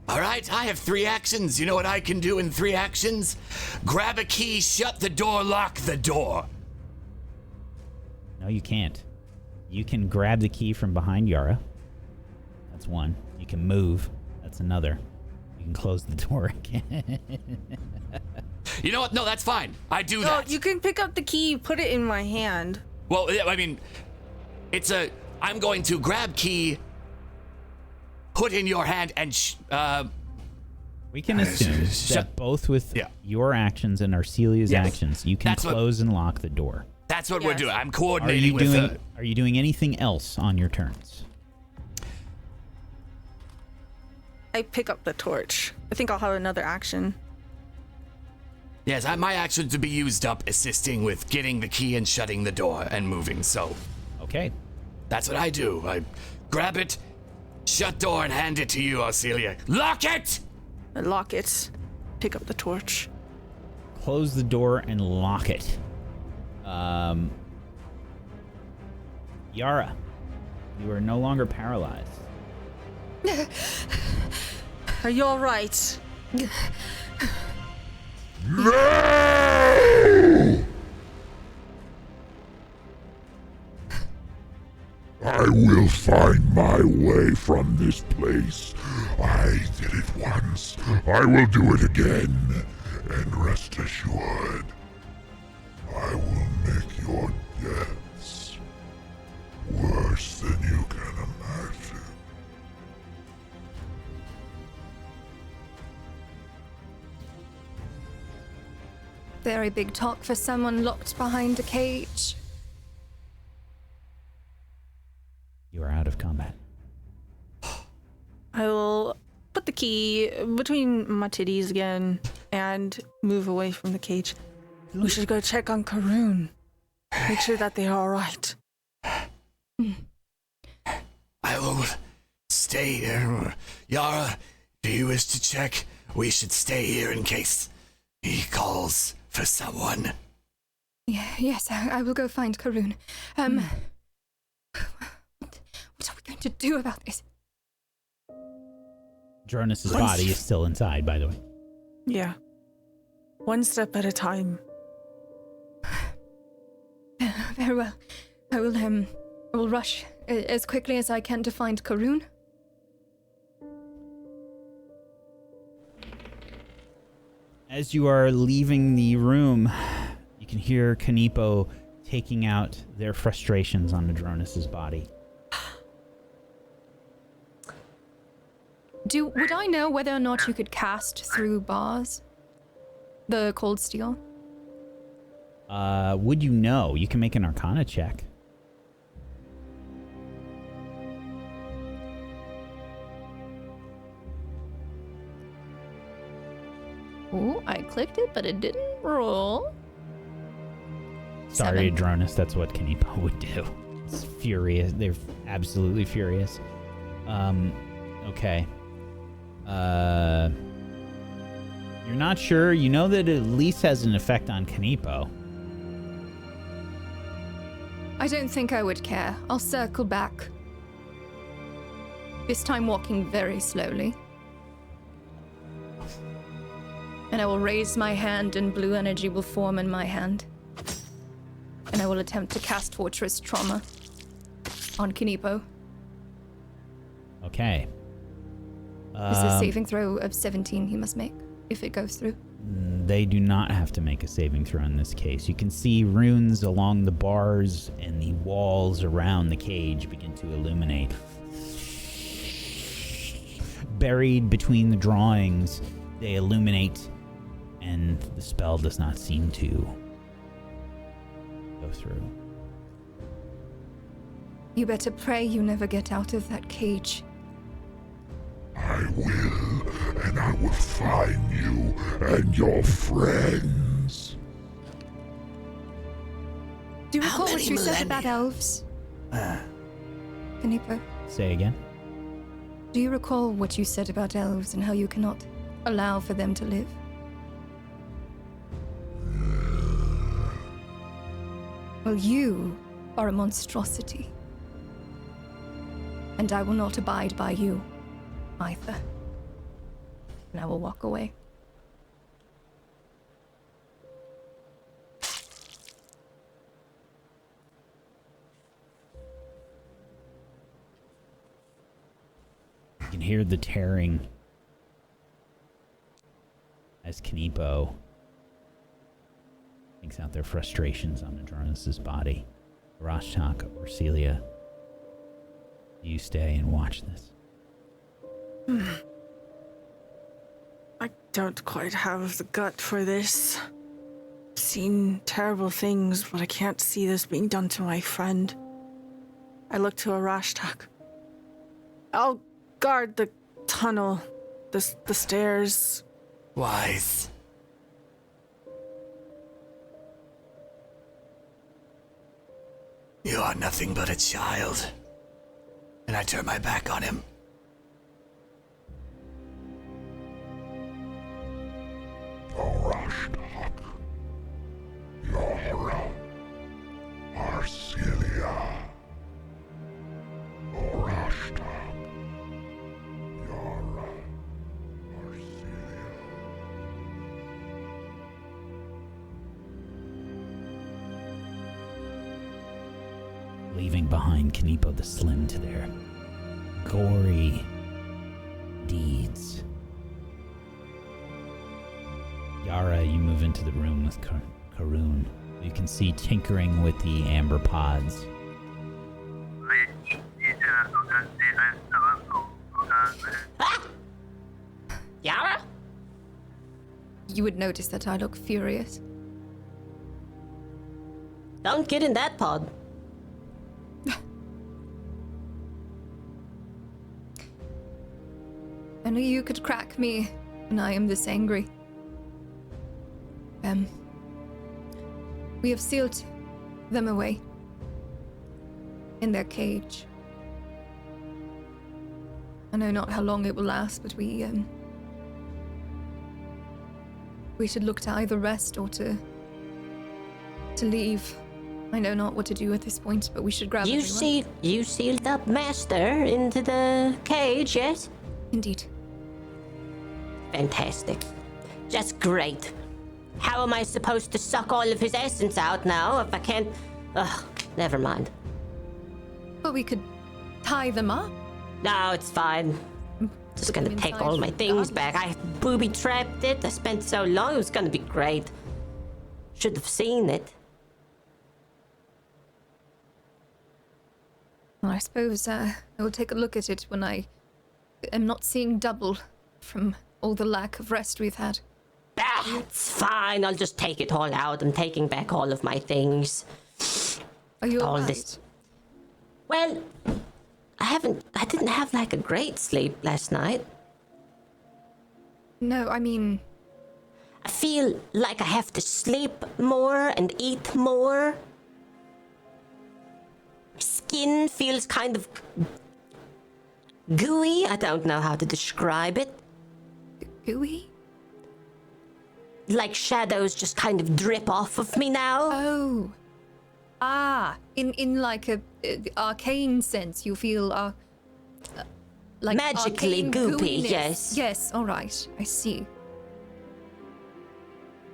Speaker 4: All right, I have 3 actions. You know what I can do in 3 actions? Grab a key, shut the door, lock the door.
Speaker 1: No, you can't. You can grab the key from behind Yara. That's one. You can move. That's another. You can close the door again.
Speaker 4: You know what? No, that's fine. I do
Speaker 6: No,
Speaker 4: that.
Speaker 6: you can pick up the key, put it in my hand.
Speaker 4: Well, I mean, I'm going to grab key, put in your hand, and
Speaker 1: We can assume that both with your actions and Arcelia's actions, you can close and lock the door.
Speaker 4: That's what we're doing. I'm
Speaker 1: Are
Speaker 4: coordinating
Speaker 1: you
Speaker 4: with
Speaker 1: doing? Are you doing anything else on your turns?
Speaker 6: I pick up the torch. I think I'll have another action.
Speaker 4: Yes, my action to be used up assisting with getting the key and shutting the door and moving, so
Speaker 1: Okay.
Speaker 4: that's what I do. I grab it, shut door, and hand it to you, Arcelia. Lock it!
Speaker 6: I lock it. Pick up the torch.
Speaker 1: Close the door and lock it. Yara, you are no longer paralyzed.
Speaker 6: Are you alright?
Speaker 2: No! I will find my way from this place. I did it once. I will do it again. And rest assured, I will make your deaths worse than you can imagine.
Speaker 5: Very big talk for someone locked behind a cage.
Speaker 1: You are out of combat.
Speaker 6: I will put the key between my titties again and move away from the cage. We should go check on Karun. Make sure that they are alright.
Speaker 4: I will stay here. Yara, do you wish to check? We should stay here in case he calls for someone.
Speaker 5: Yes, I will go find Karun. What are we going to do about this?
Speaker 1: Dronus' body is still inside, by the way.
Speaker 6: Yeah. One step at a time.
Speaker 5: Very well. I will rush as quickly as I can to find Karun.
Speaker 1: As you are leaving the room, you can hear Kaneepo taking out their frustrations on Dronus' body.
Speaker 5: Would I know whether or not you could cast through bars? The cold steel?
Speaker 1: Would you know? You can make an Arcana check.
Speaker 5: Oh, I clicked it, but it didn't roll.
Speaker 1: Sorry,
Speaker 5: 7.
Speaker 1: Dronus, that's what Kaneepo would do. It's furious. They're absolutely furious. Okay. You're not sure. You know that it at least has an effect on Kaneepo.
Speaker 5: I don't think I would care. I'll circle back. This time walking very slowly. And I will raise my hand and blue energy will form in my hand. And I will attempt to cast Fortress Trauma on Kaneepo.
Speaker 1: Okay.
Speaker 5: It's a saving throw of 17 he must make if it goes through.
Speaker 1: They do not have to make a saving throw in this case. You can see runes along the bars and the walls around the cage begin to illuminate. Buried between the drawings, they illuminate, and the spell does not seem to go through.
Speaker 5: You better pray you never get out of that cage.
Speaker 2: I will, and I will find you and your friends.
Speaker 5: Do you
Speaker 4: How
Speaker 5: recall what
Speaker 4: many
Speaker 5: you said about
Speaker 4: millennia?
Speaker 5: elves? Kaneepo,
Speaker 1: Say again.
Speaker 5: do you recall what you said about elves and how you cannot allow for them to live? Well, you are a monstrosity. And I will not abide by you either. And I will walk away.
Speaker 1: You can hear the tearing as Kaneepo thinks out their frustrations on Adranus' body. Rashtak or Celia, you stay and watch this.
Speaker 6: I don't quite have the gut for this. I've seen terrible things, but I can't see this being done to my friend. I look to Arashtak. I'll guard the tunnel, the stairs.
Speaker 4: Wise. You are nothing but a child. And I turn my back on him.
Speaker 2: Orashtak, Yara, Arcelia, Orashtak, Yara, Arcelia.
Speaker 1: Leaving behind Kaneepo the Slim to their gory deeds. Yara, you move into the room with Karun. You can see tinkering with the amber pods.
Speaker 3: Yara?
Speaker 5: You would notice that I look furious.
Speaker 3: Don't get in that pod.
Speaker 5: Only you could crack me, and I am this angry. We have sealed them away in their cage. I know not how long it will last, but we should look to either rest or to leave. I know not what to do at this point, but we should grab everyone.
Speaker 3: You sealed up Master into the cage, yes?
Speaker 5: Indeed.
Speaker 3: Fantastic. Just great. How am I supposed to suck all of his essence out now if I can't... Ugh, never mind.
Speaker 5: But we could tie them up.
Speaker 3: No, it's fine. Just
Speaker 5: Put
Speaker 3: gonna
Speaker 5: them
Speaker 3: take
Speaker 5: inside
Speaker 3: all my things
Speaker 5: regardless.
Speaker 3: back. I booby-trapped it. I spent so long. It was gonna be great. Should have seen it.
Speaker 5: Well, I suppose I will take a look at it when I am not seeing double from all the lack of rest we've had.
Speaker 3: Ah, it's fine. I'll just take it all out. I'm taking back all of my things.
Speaker 5: Are you
Speaker 3: All
Speaker 5: alright?
Speaker 3: this. Well, I didn't have like a great sleep last night.
Speaker 5: No, I mean,
Speaker 3: I feel like I have to sleep more and eat more. My skin feels kind of gooey. I don't know how to describe it.
Speaker 5: gooey?
Speaker 3: Like shadows just kind of drip off of me now.
Speaker 5: Oh. Ah, in like a arcane sense, you feel like
Speaker 3: Magically
Speaker 5: arcane
Speaker 3: goopy,
Speaker 5: gooiness.
Speaker 3: yes.
Speaker 5: Yes, all right. I see.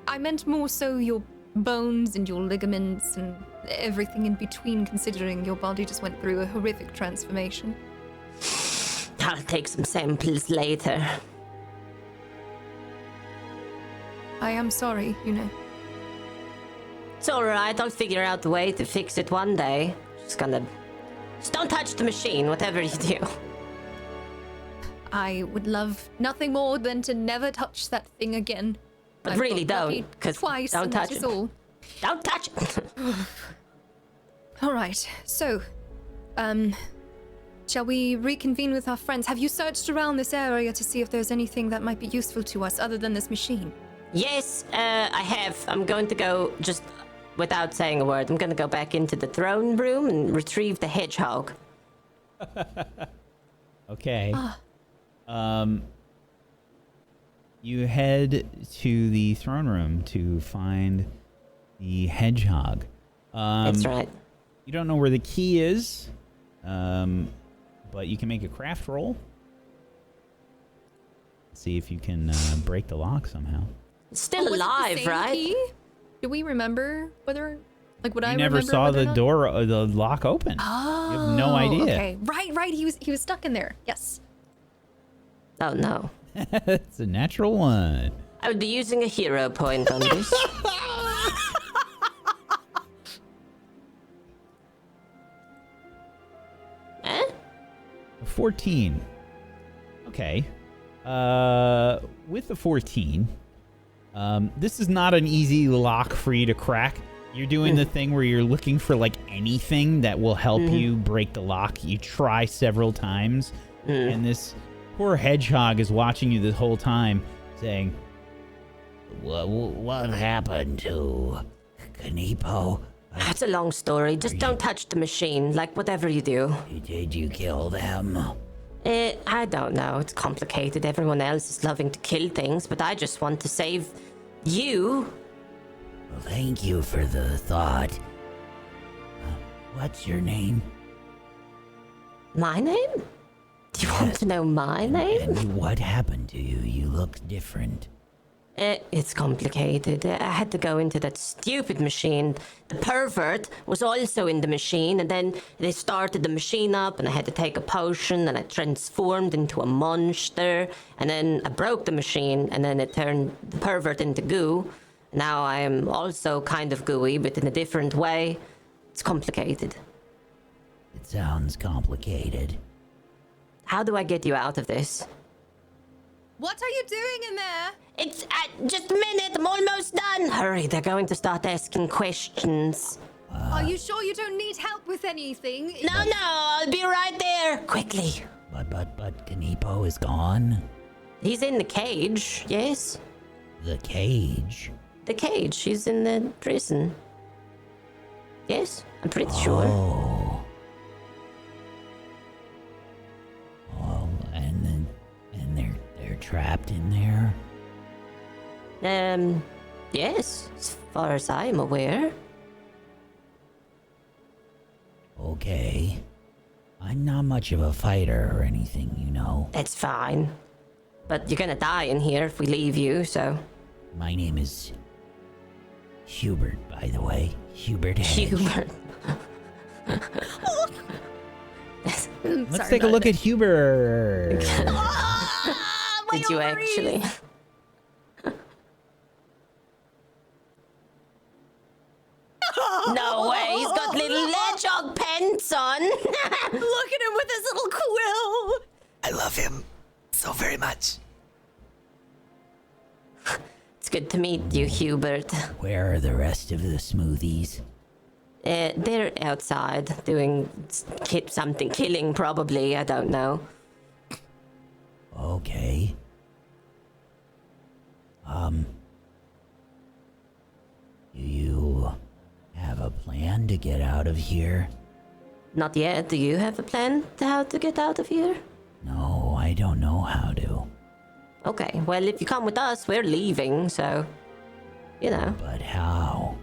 Speaker 5: I meant more so your bones and your ligaments and everything in between, considering your body just went through a horrific transformation.
Speaker 3: I'll take some samples later.
Speaker 5: I am sorry, you know.
Speaker 3: It's alright, I'll figure out the way to fix it one day. Just don't touch the machine, whatever you do.
Speaker 5: I would love nothing more than to never touch that thing again.
Speaker 3: But
Speaker 5: I've
Speaker 3: really
Speaker 5: got lucky
Speaker 3: don't, because
Speaker 5: twice,
Speaker 3: don't
Speaker 5: and
Speaker 3: touch
Speaker 5: that is
Speaker 3: it.
Speaker 5: all.
Speaker 3: Don't touch it!
Speaker 5: All right, so, shall we reconvene with our friends? Have you searched around this area to see if there's anything that might be useful to us other than this machine?
Speaker 3: Yes, I have. I'm going to go just without saying a word, I'm gonna go back into the throne room and retrieve the hedgehog.
Speaker 1: Okay. You head to the throne room to find the hedgehog.
Speaker 3: That's right.
Speaker 1: You don't know where the key is, but you can make a craft roll. See if you can break the lock somehow.
Speaker 3: It's still
Speaker 5: Was it the
Speaker 3: alive,
Speaker 5: same
Speaker 3: right?
Speaker 5: key? Do we remember whether, like, would I
Speaker 1: You never
Speaker 5: remember
Speaker 1: saw
Speaker 5: whether or
Speaker 1: the
Speaker 5: not-
Speaker 1: door, the lock open.
Speaker 5: Oh,
Speaker 1: You have no idea.
Speaker 5: Okay, right. He was stuck in there. Yes.
Speaker 3: Oh no.
Speaker 1: It's a natural one.
Speaker 3: I would be using a hero point on this. Eh?
Speaker 1: 14. Okay. With the 14, this is not an easy lock for you to crack. You're doing the thing where you're looking for like anything that will help you break the lock. You try several times, and this poor hedgehog is watching you the whole time, saying,
Speaker 7: What happened to Kaneepo?
Speaker 3: That's a long story. Just don't touch the machine, like whatever you do.
Speaker 7: Did you kill them?
Speaker 3: I don't know. It's complicated. Everyone else is loving to kill things, but I just want to save you.
Speaker 7: Well, thank you for the thought. What's your name?
Speaker 3: My name? Do you want to know my name?
Speaker 7: And what happened to you? You look different.
Speaker 3: It's complicated. I had to go into that stupid machine. The pervert was also in the machine, and then they started the machine up, and I had to take a potion, and I transformed into a monster, and then I broke the machine, and then it turned the pervert into goo. Now I am also kind of gooey, but in a different way. It's complicated.
Speaker 7: It sounds complicated.
Speaker 3: How do I get you out of this?
Speaker 5: What are you doing in there?
Speaker 3: It's just a minute. I'm almost done. Hurry, they're going to start asking questions.
Speaker 5: Are you sure you don't need help with anything?
Speaker 3: No, I'll be right there. Quickly.
Speaker 7: But Kaneepo is gone?
Speaker 3: He's in the cage, yes?
Speaker 7: The cage?
Speaker 3: The cage. She's in the prison. Yes, I'm pretty sure.
Speaker 7: Oh, and they're trapped in there?
Speaker 3: Yes, as far as I'm aware.
Speaker 7: Okay. I'm not much of a fighter or anything, you know.
Speaker 3: That's fine. But you're gonna die in here if we leave you, so...
Speaker 7: My name is Hubert, by the way. Hubert Hedge.
Speaker 3: Hubert.
Speaker 1: let's take a look at Hubert.
Speaker 3: Did you actually? No way, he's got little hedgehog pants on.
Speaker 5: Look at him with his little quill.
Speaker 4: I love him so very much.
Speaker 3: It's good to meet you, Hubert.
Speaker 7: Where are the rest of the smoothies?
Speaker 3: They're outside doing something, killing probably, I don't know.
Speaker 7: Okay. Do you have a plan to get out of here?
Speaker 3: Not yet. Do you have a plan to how to get out of here?
Speaker 7: No, I don't know how to.
Speaker 3: Okay, well, if you come with us, we're leaving, so... You know.
Speaker 7: But how?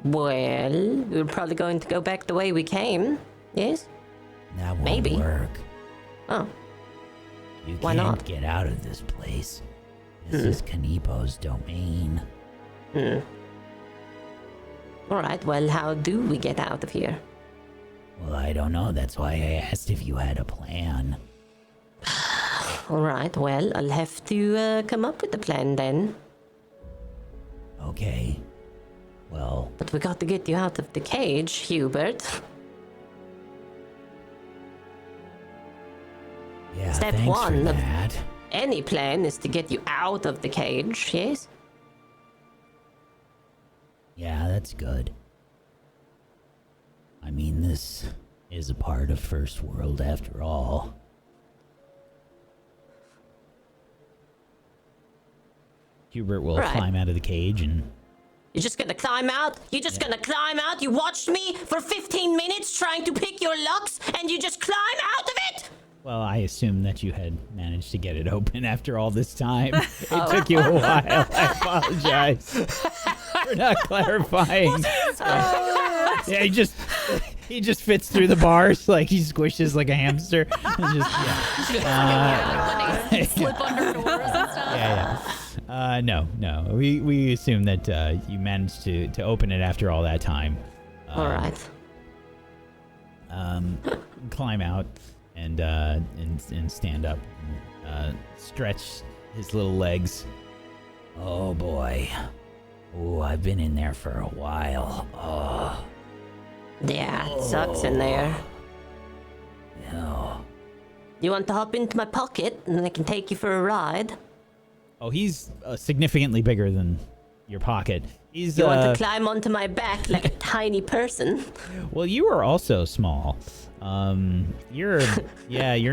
Speaker 3: Well, we're probably going to go back the way we came. Yes?
Speaker 7: That won't
Speaker 3: Maybe.
Speaker 7: work.
Speaker 3: Oh,
Speaker 7: You
Speaker 3: Why
Speaker 7: can't
Speaker 3: not?
Speaker 7: get out of this place. This is Kaneepo's domain.
Speaker 3: alright. Well, how do we get out of here?
Speaker 7: Well, I don't know. That's why I asked if you had a plan.
Speaker 3: Alright, well, I'll have to come up with a plan then.
Speaker 7: Okay. Well,
Speaker 3: But we got to get you out of the cage, Hubert.
Speaker 7: yeah,
Speaker 3: Step
Speaker 7: thanks
Speaker 3: one
Speaker 7: for
Speaker 3: of-
Speaker 7: that.
Speaker 3: Any plan is to get you out of the cage, yes?
Speaker 7: Yeah, that's good. I mean, this is a part of First World after all.
Speaker 1: Hubert will
Speaker 3: Right.
Speaker 1: climb out of the cage and
Speaker 3: You're just gonna climb out? You're just gonna climb out? You watched me for 15 minutes trying to pick your locks, and you just climb out of it?
Speaker 1: Well, I assume that you had managed to get it open after all this time. It took you a while. I apologize for not clarifying. Yeah, he just fits through the bars like he squishes like a hamster. And just,
Speaker 5: When they slip under doors and stuff.
Speaker 1: No. We assume that you managed to open it after all that time.
Speaker 3: All right.
Speaker 1: Climb out and stand up, stretch his little legs.
Speaker 7: Oh boy. Oh, I've been in there for a while. Oh.
Speaker 3: Yeah, it sucks in there.
Speaker 7: No.
Speaker 3: You want to hop into my pocket, and I can take you for a ride?
Speaker 1: Oh, he's significantly bigger than your pocket. He's
Speaker 3: You want to climb onto my back like a tiny person?
Speaker 1: well, you are also small. You're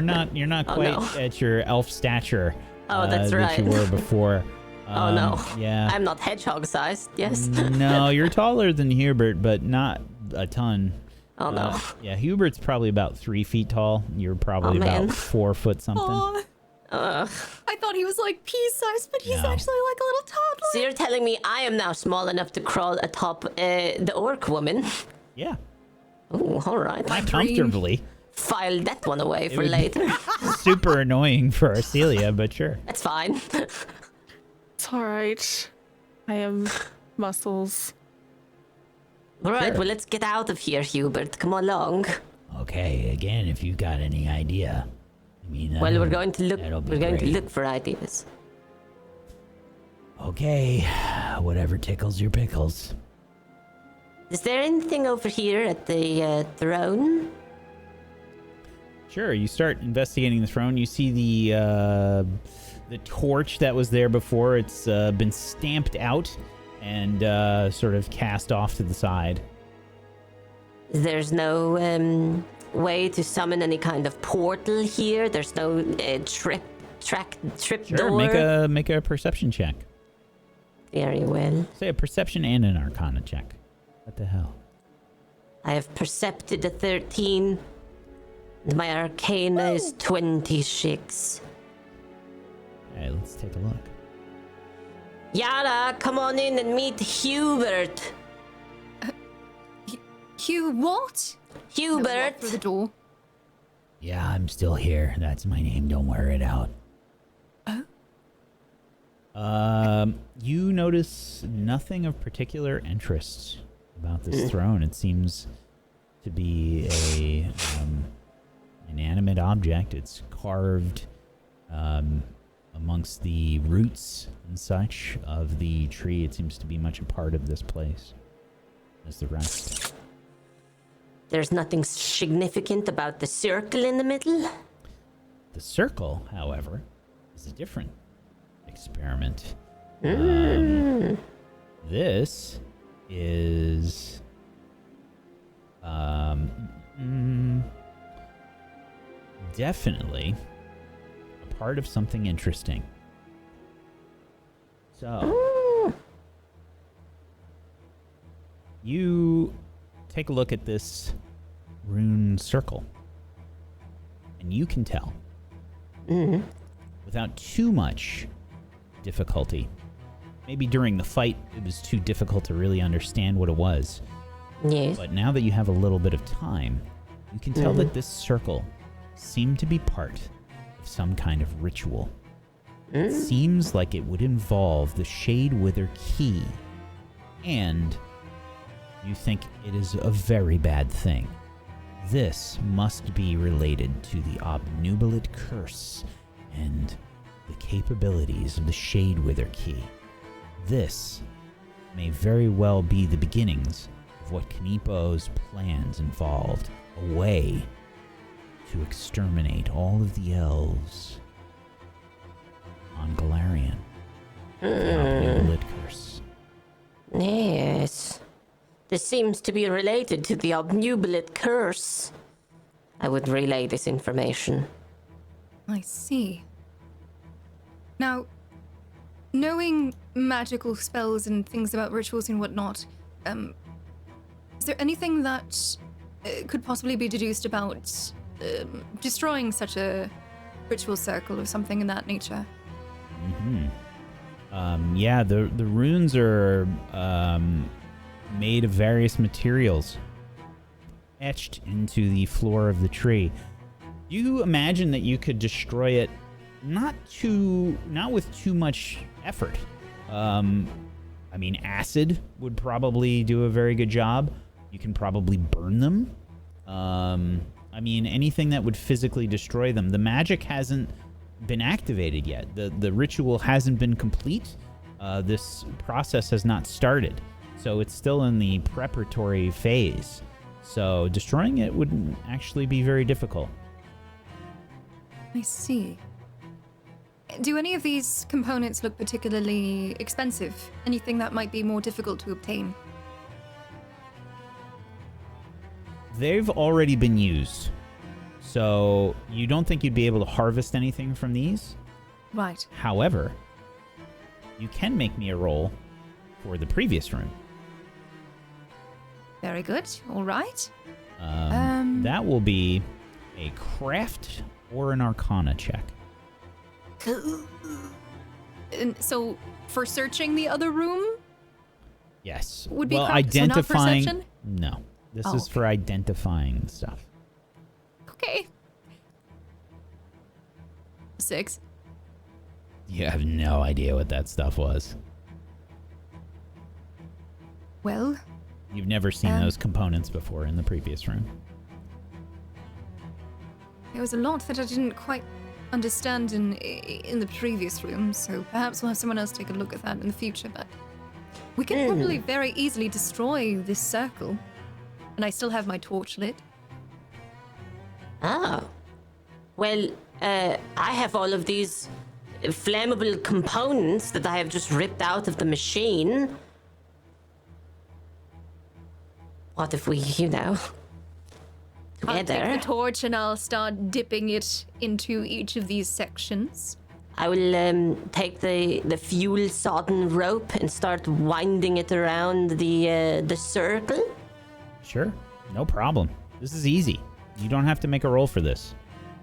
Speaker 1: not
Speaker 3: Oh,
Speaker 1: quite
Speaker 3: no.
Speaker 1: at your elf stature.
Speaker 3: Oh, that's
Speaker 1: that you
Speaker 3: right.
Speaker 1: were before.
Speaker 3: Oh no.
Speaker 1: Yeah.
Speaker 3: I'm not hedgehog-sized, yes?
Speaker 1: No, you're taller than Hubert, but not a ton.
Speaker 3: Oh no.
Speaker 1: Yeah, Hubert's probably about 3 feet tall. You're probably
Speaker 3: man.
Speaker 1: about 4 foot something.
Speaker 5: Aw,
Speaker 3: Ugh.
Speaker 5: I thought he was like pea-sized, but he's
Speaker 1: No.
Speaker 5: actually like a little toddler.
Speaker 3: So you're telling me I am now small enough to crawl atop the orc woman?
Speaker 1: Yeah,
Speaker 3: Oh, all right.
Speaker 1: not comfortably.
Speaker 3: File that one away for
Speaker 1: would be-
Speaker 3: later.
Speaker 1: Super annoying for Arcelia, but sure.
Speaker 3: That's fine.
Speaker 6: It's alright. I have muscles.
Speaker 3: All right,
Speaker 1: Sure.
Speaker 3: well, let's get out of here, Hubert. Come along.
Speaker 7: Okay, again, if you've got any idea. I mean,
Speaker 3: Well, we're going to look.
Speaker 7: that'll be
Speaker 3: We're going to
Speaker 7: great.
Speaker 3: look for ideas.
Speaker 7: Okay, whatever tickles your pickles.
Speaker 3: Is there anything over here at the throne?
Speaker 1: Sure, you start investigating the throne. You see the torch that was there before. It's been stamped out and sort of cast off to the side.
Speaker 3: There's no way to summon any kind of portal here. There's no trip
Speaker 1: Sure,
Speaker 3: door.
Speaker 1: make a perception check.
Speaker 3: Very well.
Speaker 1: Say a perception and an arcana check. What the hell?
Speaker 3: I have percepted a 13. And my arcana is 26.
Speaker 1: Okay, let's take a look.
Speaker 3: Yara, come on in and meet Hubert.
Speaker 5: Hugh, what?
Speaker 3: Hubert.
Speaker 5: Through the door.
Speaker 7: Yeah, I'm still here. That's my name. Don't wear it out.
Speaker 1: You notice nothing of particular interest about this throne. It seems to be a inanimate object. It's carved amongst the roots and such of the tree. It seems to be much a part of this place as the rest.
Speaker 3: There's nothing significant about the circle in the middle.
Speaker 1: The circle, however, is a different experiment. This is definitely a part of something interesting. So you take a look at this rune circle, and you can tell without too much difficulty. Maybe during the fight it was too difficult to really understand what it was.
Speaker 3: Yes.
Speaker 1: But now that you have a little bit of time, you can tell that this circle seemed to be part of some kind of ritual. It seems like it would involve the Shadewither Key. And you think it is a very bad thing. This must be related to the Obnubilate Curse and the capabilities of the Shadewither Key. This may very well be the beginnings of what Kaneepo's plans involved, a way to exterminate all of the elves on Galarian. The Obnubilate Curse.
Speaker 3: Yes. This seems to be related to the Obnubilate Curse. I would relay this information.
Speaker 5: I see. Now, knowing magical spells and things about rituals and whatnot, is there anything that could possibly be deduced about destroying such a ritual circle or something in that nature?
Speaker 1: Yeah, the runes are made of various materials etched into the floor of the tree. You imagine that you could destroy it not with too much effort. I mean, acid would probably do a very good job. You can probably burn them. I mean, anything that would physically destroy them. The magic hasn't been activated yet. The ritual hasn't been complete. This process has not started. So it's still in the preparatory phase. So destroying it wouldn't actually be very difficult.
Speaker 5: I see. Do any of these components look particularly expensive? Anything that might be more difficult to obtain?
Speaker 1: They've already been used. So you don't think you'd be able to harvest anything from these?
Speaker 5: Right.
Speaker 1: However, you can make me a roll for the previous room.
Speaker 5: Very good. All right.
Speaker 1: That will be a craft or an arcana check.
Speaker 5: And so, for searching the other room?
Speaker 1: Yes.
Speaker 5: Would be
Speaker 1: well,
Speaker 5: craft, so not
Speaker 1: identifying.
Speaker 5: perception?
Speaker 1: No. This
Speaker 5: Oh,
Speaker 1: is for identifying stuff.
Speaker 5: Okay. 6.
Speaker 1: You have no idea what that stuff was.
Speaker 5: Well,
Speaker 1: You've never seen those components before in the previous room.
Speaker 5: there was a lot that I didn't quite understand in the previous room, so perhaps we'll have someone else take a look at that in the future, but we can probably very easily destroy this circle. And I still have my torch lit.
Speaker 3: Oh. Well, I have all of these flammable components that I have just ripped out of the machine. What if we,
Speaker 5: I'll take
Speaker 3: together?
Speaker 5: the torch and I'll start dipping it into each of these sections.
Speaker 3: I will take the fuel-sodden rope and start winding it around the circle.
Speaker 1: Sure. No problem. This is easy. You don't have to make a roll for this.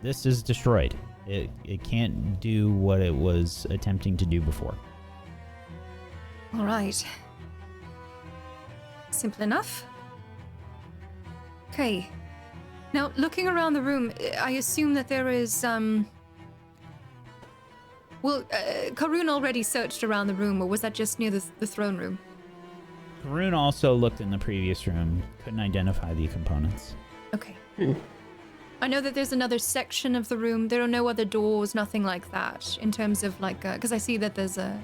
Speaker 1: This is destroyed. It can't do what it was attempting to do before.
Speaker 5: All right. Simple enough. Okay. Now, looking around the room, I assume that there is, Well, Karun already searched around the room, or was that just near the throne room?
Speaker 1: Karun also looked in the previous room. Couldn't identify the components.
Speaker 5: Okay. I know that there's another section of the room. There are no other doors, nothing like that, in terms of, like, because I see that there's a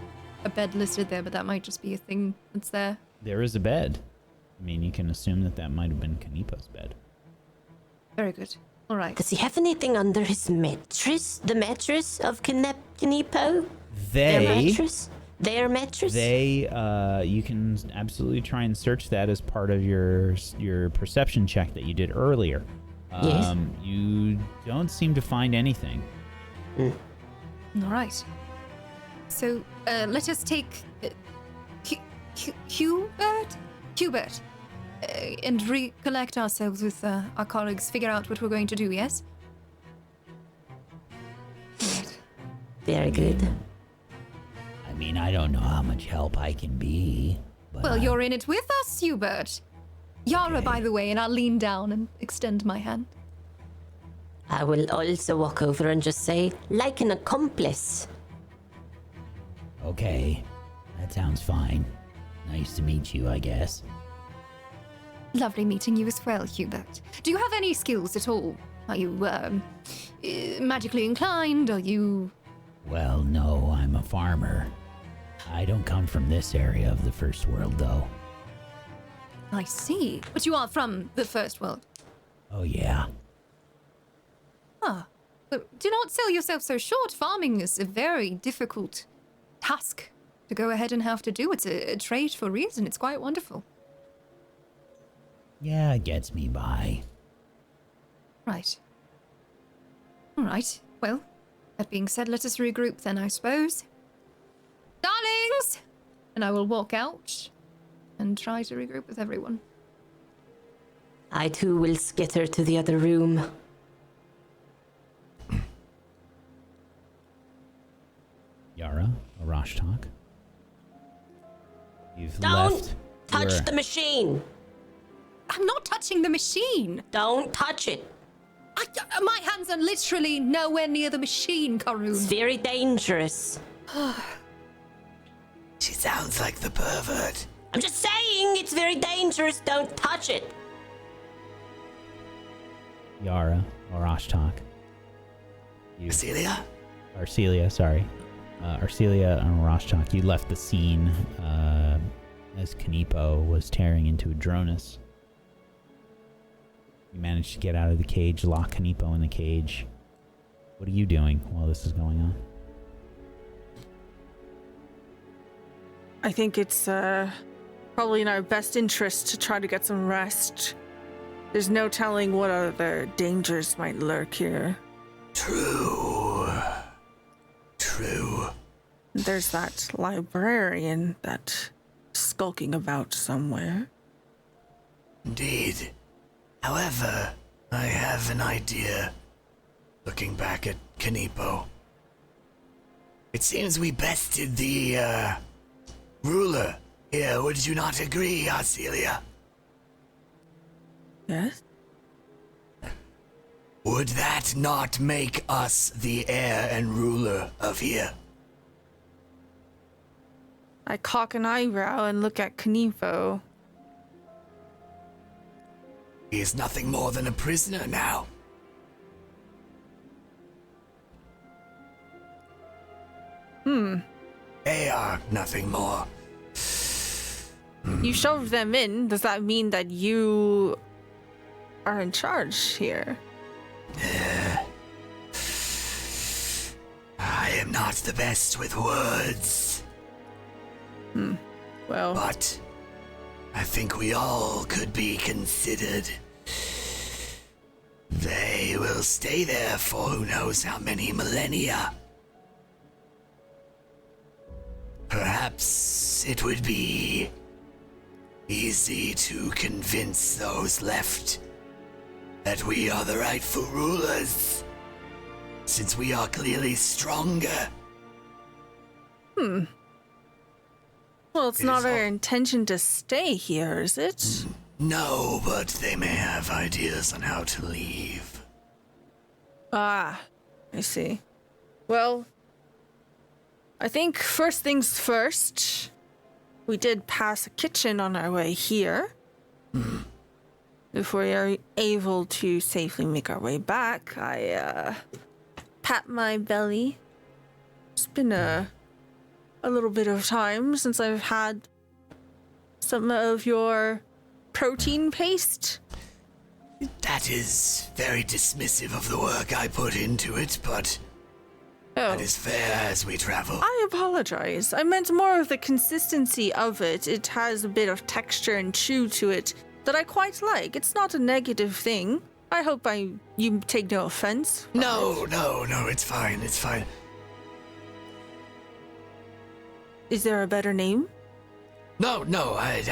Speaker 5: bed listed there, but that might just be a thing that's there.
Speaker 1: There is a bed. I mean, you can assume that might have been Kaneepo's bed.
Speaker 5: Very good. All right.
Speaker 3: Does he have anything under his mattress? The mattress of Kaneepo? Their mattress? Their mattress?
Speaker 1: You can absolutely try and search that as part of your perception check that you did earlier.
Speaker 3: Yes.
Speaker 1: You don't seem to find anything.
Speaker 5: All right. So let us take Hubert, and recollect ourselves with our colleagues, figure out what we're going to do, yes? Right.
Speaker 3: Very good.
Speaker 7: I mean, I don't know how much help I can be. But
Speaker 5: Well, you're in it with us, Hubert. Yara, by the way, and I'll lean down and extend my hand.
Speaker 3: I will also walk over and just say, like an accomplice.
Speaker 7: Okay, that sounds fine. Nice to meet you, I guess.
Speaker 5: Lovely meeting you as well, Hubert. Do you have any skills at all? Are you, magically inclined? Are you...
Speaker 7: Well, no, I'm a farmer. I don't come from this area of the First World, though.
Speaker 5: I see. But you are from the First World.
Speaker 7: Oh, yeah.
Speaker 5: Ah. But do not sell yourself so short. Farming is a very difficult task to go ahead and have to do. It's a trade for reason. It's quite wonderful.
Speaker 7: Yeah, it gets me by.
Speaker 5: Right. All right. Well, that being said, let us regroup then, I suppose. toodles! And I will walk out and try to regroup with everyone.
Speaker 3: I too will skitter to the other room.
Speaker 1: Yara, Arashtak. You've
Speaker 3: Don't
Speaker 1: left.
Speaker 3: touch
Speaker 1: your-
Speaker 3: the machine!
Speaker 5: I'm not touching the machine!
Speaker 3: Don't touch it!
Speaker 5: My hands are literally nowhere near the machine,
Speaker 3: It's
Speaker 5: Karun.
Speaker 3: very dangerous.
Speaker 4: She sounds like the pervert.
Speaker 3: I'm just saying, it's very dangerous. Don't touch it.
Speaker 1: Yara, Arashtak. You,
Speaker 4: Celia?
Speaker 1: Arcelia, sorry. Arcelia and Arashtak, you left the scene as Kaneepo was tearing into Adronis. You managed to get out of the cage, lock Kaneepo in the cage. What are you doing while this is going on?
Speaker 6: I think it's probably in our best interest to try to get some rest. There's no telling what other dangers might lurk here.
Speaker 4: True.
Speaker 6: There's that librarian that's skulking about somewhere.
Speaker 4: Indeed. However, I have an idea. Looking back at Kaneepo. It seems we bested the, ruler here. Would you not agree, Arcelia?
Speaker 6: Yes?
Speaker 4: Would that not make us the heir and ruler of here?
Speaker 6: I cock an eyebrow and look at Kaneepo.
Speaker 4: He is nothing more than a prisoner now. They are nothing more.
Speaker 6: You shoved them in. Does that mean that you are in charge here?
Speaker 4: I am not the best with words,
Speaker 6: Well,
Speaker 4: but I think we all could be considered. They will stay there for who knows how many millennia. Perhaps it would be easy to convince those left that we are the rightful rulers, since we are clearly stronger.
Speaker 6: well, it's
Speaker 4: It
Speaker 6: not
Speaker 4: is
Speaker 6: our
Speaker 4: all-
Speaker 6: intention to stay here, is it?
Speaker 4: No, but they may have ideas on how to leave.
Speaker 6: Ah, I see. Well, I think first things first, we did pass a kitchen on our way here. If we are able to safely make our way back, I pat my belly. It's been a little bit of time since I've had some of your protein paste.
Speaker 4: That is very dismissive of the work I put into it, but
Speaker 6: Oh,
Speaker 4: that is fair as we travel.
Speaker 6: I apologize. I meant more of the consistency of it. It has a bit of texture and chew to it that I quite like. It's not a negative thing. I hope you take no offense.
Speaker 4: No, it's fine, it's fine.
Speaker 6: Is there a better name?
Speaker 4: No, I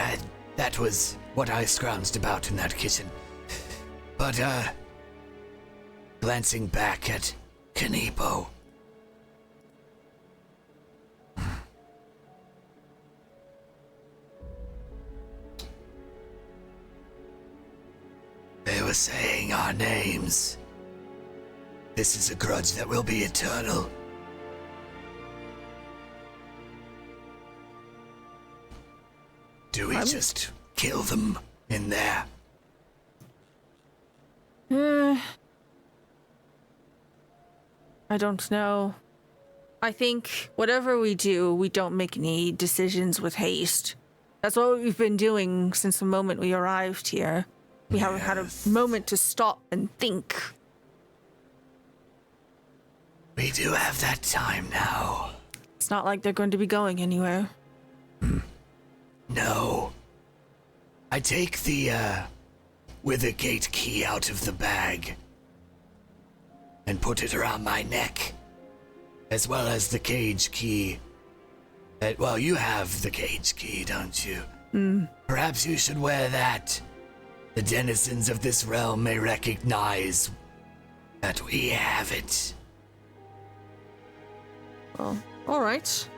Speaker 4: that was what I scrounged about in that kitchen. But, glancing back at Kaneepo. They were saying our names. This is a grudge that will be eternal. Do we just kill them in there?
Speaker 6: I don't know. I think whatever we do, we don't make any decisions with haste. That's what we've been doing since the moment we arrived here. We haven't had a moment to stop and think.
Speaker 4: We do have that time now.
Speaker 6: It's not like they're going to be going anywhere.
Speaker 4: No. I take the, Wither Gate key out of the bag and put it around my neck, as well as the cage key Well, you have the cage key, don't you?
Speaker 6: Hmm.
Speaker 4: Perhaps you should wear that. The denizens of this realm may recognize that we have it.
Speaker 6: Well, alright.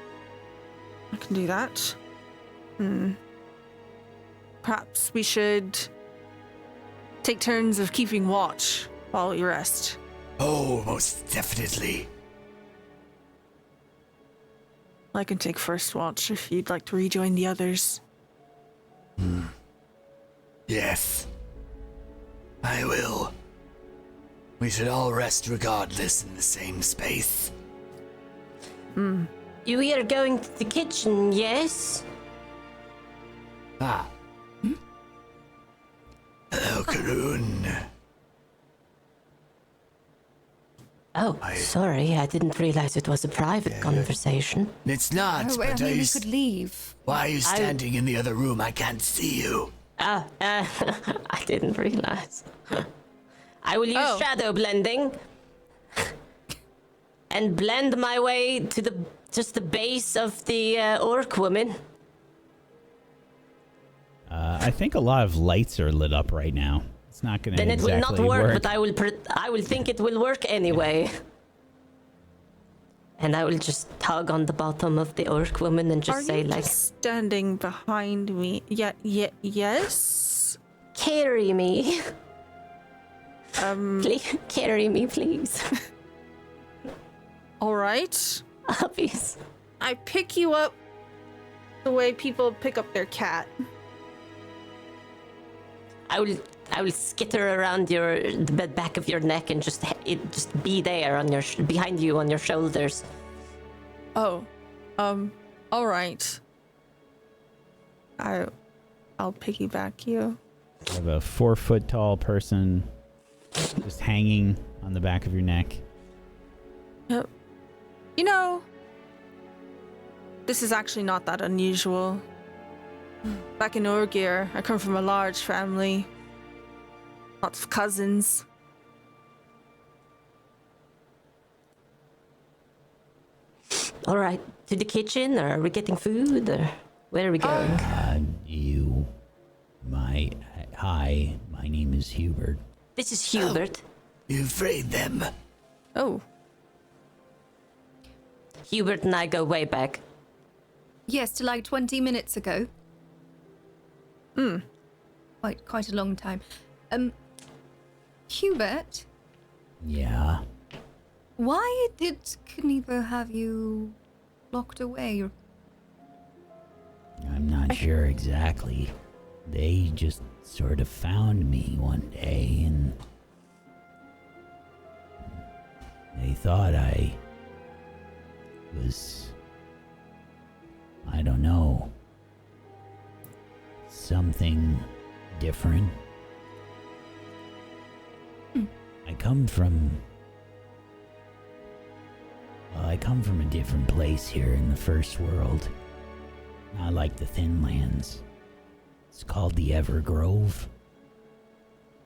Speaker 6: I can do that. Perhaps we should take turns of keeping watch while we rest.
Speaker 4: Oh, most definitely.
Speaker 6: I can take first watch if you'd like to rejoin the others.
Speaker 4: Yes. I will. We should all rest regardless in the same space.
Speaker 3: You are going to the kitchen, yes?
Speaker 4: Ah. Hello, Karun.
Speaker 3: Oh, sorry, I didn't realize it was a private conversation.
Speaker 4: It's not,
Speaker 5: Oh,
Speaker 4: but
Speaker 5: we could leave.
Speaker 4: why are you standing in the other room? I can't see you.
Speaker 3: I didn't realize. I will use shadow blending and blend my way to the base of the orc woman.
Speaker 1: I think a lot of lights are lit up right now. It's not going to
Speaker 3: Then it
Speaker 1: exactly
Speaker 3: will not work, but I will think it will work anyway. And I will just tug on the bottom of the orc woman and just say, like,
Speaker 6: standing behind me? Yes?
Speaker 3: carry me. Please, carry me, please.
Speaker 6: Alright.
Speaker 3: Obvious.
Speaker 6: I pick you up the way people pick up their cat.
Speaker 3: I will skitter around the back of your neck and just be there on behind you on your shoulders.
Speaker 6: Oh. Alright. I'll piggyback you.
Speaker 1: I have a 4-foot tall person just hanging on the back of your neck.
Speaker 6: Yep. You know, this is actually not that unusual. Back in Orgir, I come from a large family. Lots of cousins.
Speaker 3: All right, to the kitchen, or are we getting food, or where are we going?
Speaker 7: Hi, my name is Hubert.
Speaker 3: This is Hubert.
Speaker 4: You freed them.
Speaker 6: Oh.
Speaker 3: Hubert and I go way back.
Speaker 5: Yes, to like 20 minutes ago. Quite a long time. Hubert,
Speaker 7: Yeah.
Speaker 5: why did Kaneepo have you locked away?
Speaker 7: I'm not sure exactly. They just sort of found me one day and they thought I was, I don't know, something different. I come from a different place here in the First World. Not like the Thin Lands. It's called the Evergrove.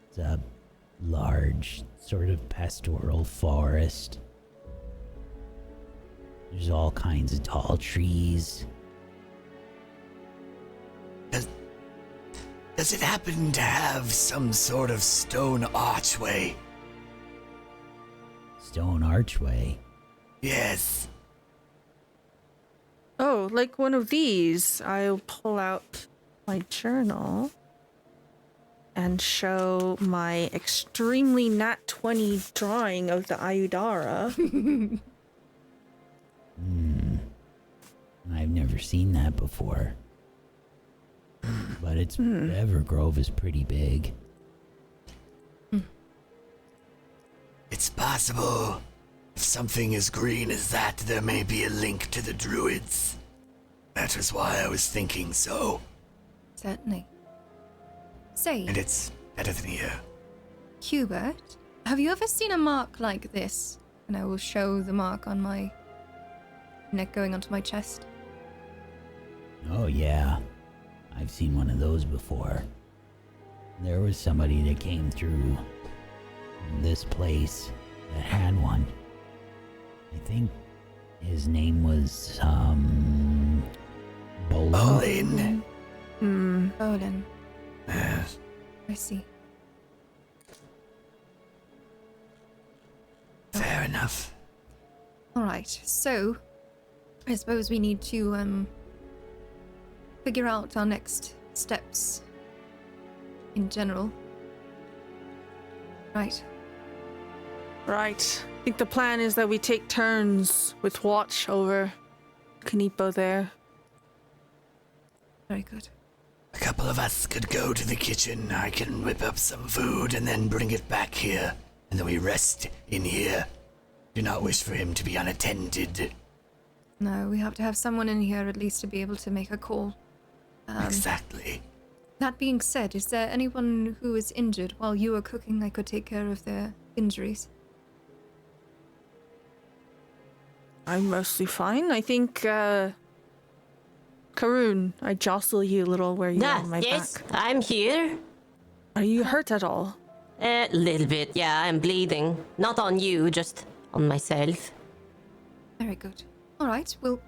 Speaker 7: It's a large, sort of pastoral forest. There's all kinds of tall trees.
Speaker 4: Does it happen to have some sort of stone archway?
Speaker 7: Stone archway.
Speaker 4: Yes.
Speaker 6: Oh, like one of these. I'll pull out my journal and show my extremely nat 20 drawing of the Ayudara.
Speaker 7: I've never seen that before. But it's Evergrove is pretty big.
Speaker 4: It's possible. If something as green as that, there may be a link to the druids. That was why I was thinking so.
Speaker 5: Certainly. Say,
Speaker 4: And it's better than here.
Speaker 5: Hubert, have you ever seen a mark like this? And I will show the mark on my neck going onto my chest.
Speaker 7: Oh yeah. I've seen one of those before. There was somebody that came through this place that had one. I think his name was
Speaker 4: Olin.
Speaker 5: Olin.
Speaker 4: Yes.
Speaker 5: I see.
Speaker 4: Fair enough.
Speaker 5: All right. So, I suppose we need to figure out our next steps in general. Right.
Speaker 6: Right. I think the plan is that we take turns with watch over Kaneepo there.
Speaker 5: Very good.
Speaker 4: A couple of us could go to the kitchen. I can whip up some food and then bring it back here. And then we rest in here. Do not wish for him to be unattended.
Speaker 5: No, we have to have someone in here at least to be able to make a call.
Speaker 4: Exactly.
Speaker 5: That being said, is there anyone who is injured while you are cooking? I could take care of their injuries.
Speaker 6: I'm mostly fine. I think, Karun, I jostle you a little where you're on my
Speaker 3: Yes,
Speaker 6: back.
Speaker 3: I'm here.
Speaker 6: Are you hurt at all?
Speaker 3: A little bit, yeah, I'm bleeding. Not on you, just on myself.
Speaker 5: Very good. All right, well,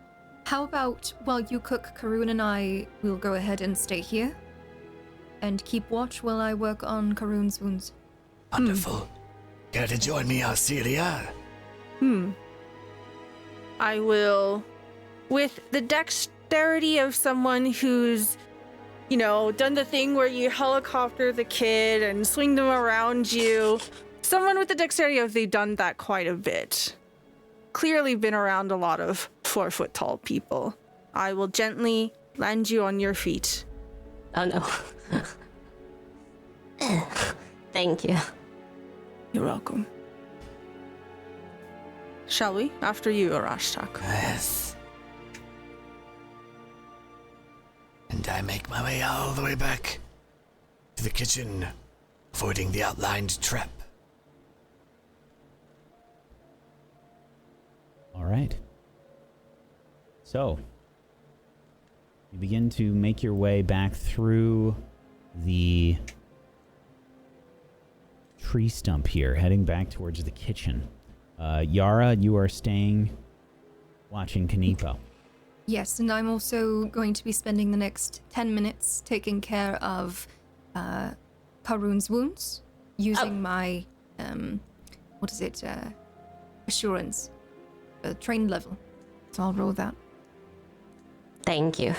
Speaker 5: how about while you cook, Karun and I will go ahead and stay here and keep watch while I work on Karun's wounds.
Speaker 4: Wonderful. Care to join me, Arcelia?
Speaker 6: I will, with the dexterity of someone who's, you know, done the thing where you helicopter the kid and swing them around you. Someone with the dexterity of they've done that quite a bit. Clearly been around a lot of 4-foot tall people. I will gently land you on your feet.
Speaker 3: Oh no. Thank you.
Speaker 6: You're welcome. Shall we? After you, Arashtak.
Speaker 4: Yes. And I make my way all the way back to the kitchen, avoiding the outlined trap.
Speaker 1: All right. So, you begin to make your way back through the tree stump here, heading back towards the kitchen. Yara, you are staying, watching Kaneepo.
Speaker 5: Yes, and I'm also going to be spending the next 10 minutes taking care of Karun's wounds using my, assurance, train level. So I'll roll that.
Speaker 3: Thank you.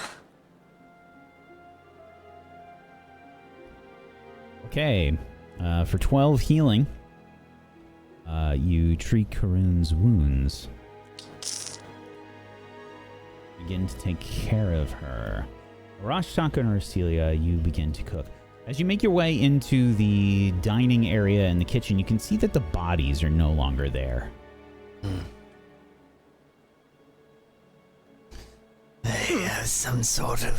Speaker 1: Okay, for 12 healing, you treat Karun's wounds. Begin to take care of her. Arashtak and Arcelia, you begin to cook. As you make your way into the dining area and the kitchen, you can see that the bodies are no longer there.
Speaker 4: They have some sort of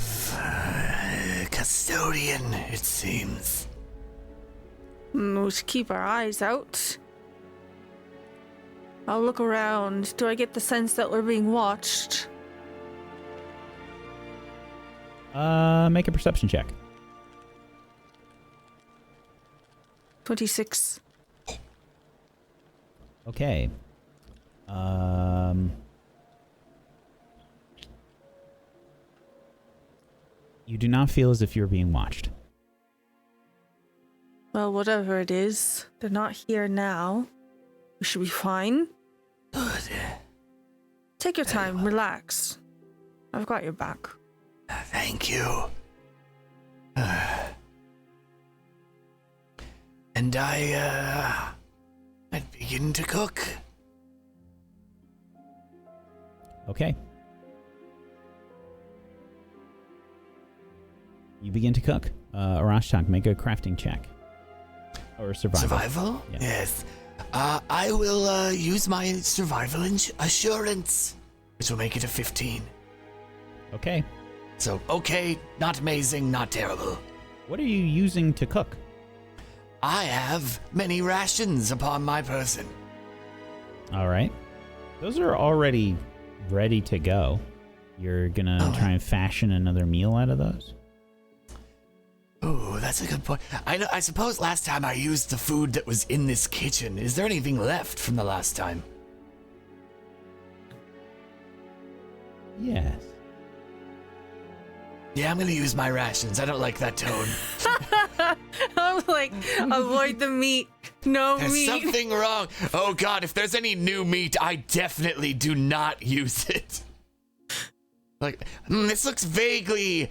Speaker 4: custodian, it seems.
Speaker 6: We should keep our eyes out. I'll look around. Do I get the sense that we're being watched?
Speaker 1: Make a perception check.
Speaker 6: 26.
Speaker 1: Okay. You do not feel as if you're being watched.
Speaker 6: Well, whatever it is, they're not here now. We should be fine.
Speaker 4: Good.
Speaker 6: Take your time, relax. I've got your back.
Speaker 4: Thank you. And I'd begin to cook.
Speaker 1: Okay. You begin to cook. Arashtak, make a crafting check. Or survival.
Speaker 4: Survival?
Speaker 1: Yeah.
Speaker 4: Yes. I will use my survival assurance, which will make it a 15.
Speaker 1: Okay.
Speaker 4: So, okay, not amazing, not terrible.
Speaker 1: What are you using to cook?
Speaker 4: I have many rations upon my person.
Speaker 1: All right. Those are already ready to go. You're gonna try and fashion another meal out of those?
Speaker 4: Oh, that's a good point. I suppose last time I used the food that was in this kitchen. Is there anything left from the last time?
Speaker 1: Yes.
Speaker 4: Yeah, I'm gonna use my rations. I don't like that tone.
Speaker 6: I'm like, avoid the meat. No
Speaker 4: There's
Speaker 6: meat.
Speaker 4: something wrong. Oh God, if there's any new meat, I definitely do not use it. Like, this looks vaguely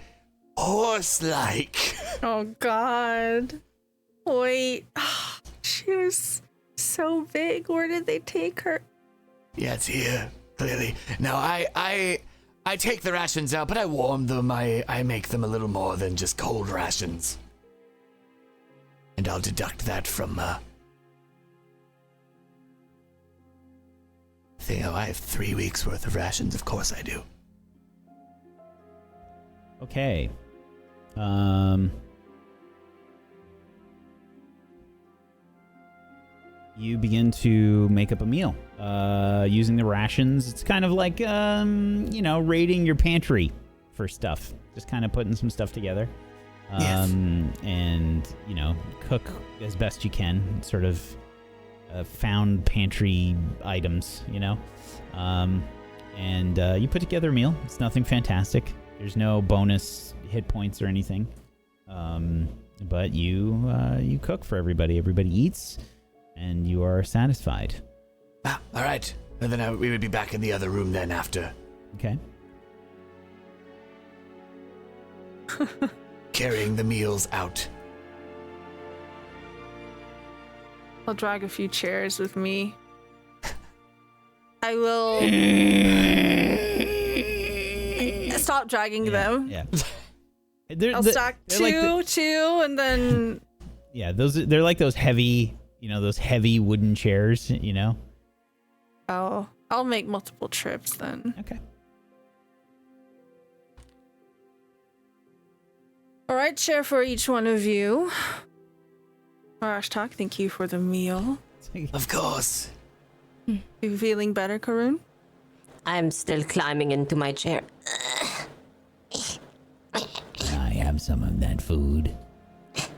Speaker 4: horse-like.
Speaker 6: Oh God. Wait. She was so big. Where did they take her?
Speaker 4: Yeah, it's here, clearly. Now, I take the rations out, but I warm them. I make them a little more than just cold rations. And I'll deduct that from, I have 3 weeks worth of rations. Of course I do.
Speaker 1: Okay. You begin to make up a meal using the rations. It's kind of like, raiding your pantry for stuff. Just kind of putting some stuff together.
Speaker 4: Yes.
Speaker 1: And, cook as best you can. Sort of found pantry items, And you put together a meal. It's nothing fantastic. There's no bonus hit points or anything. But you cook for everybody. Everybody eats. And you are satisfied.
Speaker 4: Ah, all right. And then we would be back in the other room then after.
Speaker 1: Okay.
Speaker 4: Carrying the meals out.
Speaker 6: I'll drag a few chairs with me. I will stop dragging them.
Speaker 1: Yeah.
Speaker 6: I'll stack two, and then.
Speaker 1: Yeah, they're like those heavy. Those heavy wooden chairs,
Speaker 6: Oh, I'll make multiple trips then.
Speaker 1: Okay.
Speaker 6: All right, chair for each one of you. Arashtak, thank you for the meal.
Speaker 4: Of course.
Speaker 6: You feeling better, Karun?
Speaker 3: I'm still climbing into my chair.
Speaker 7: I have some of that food.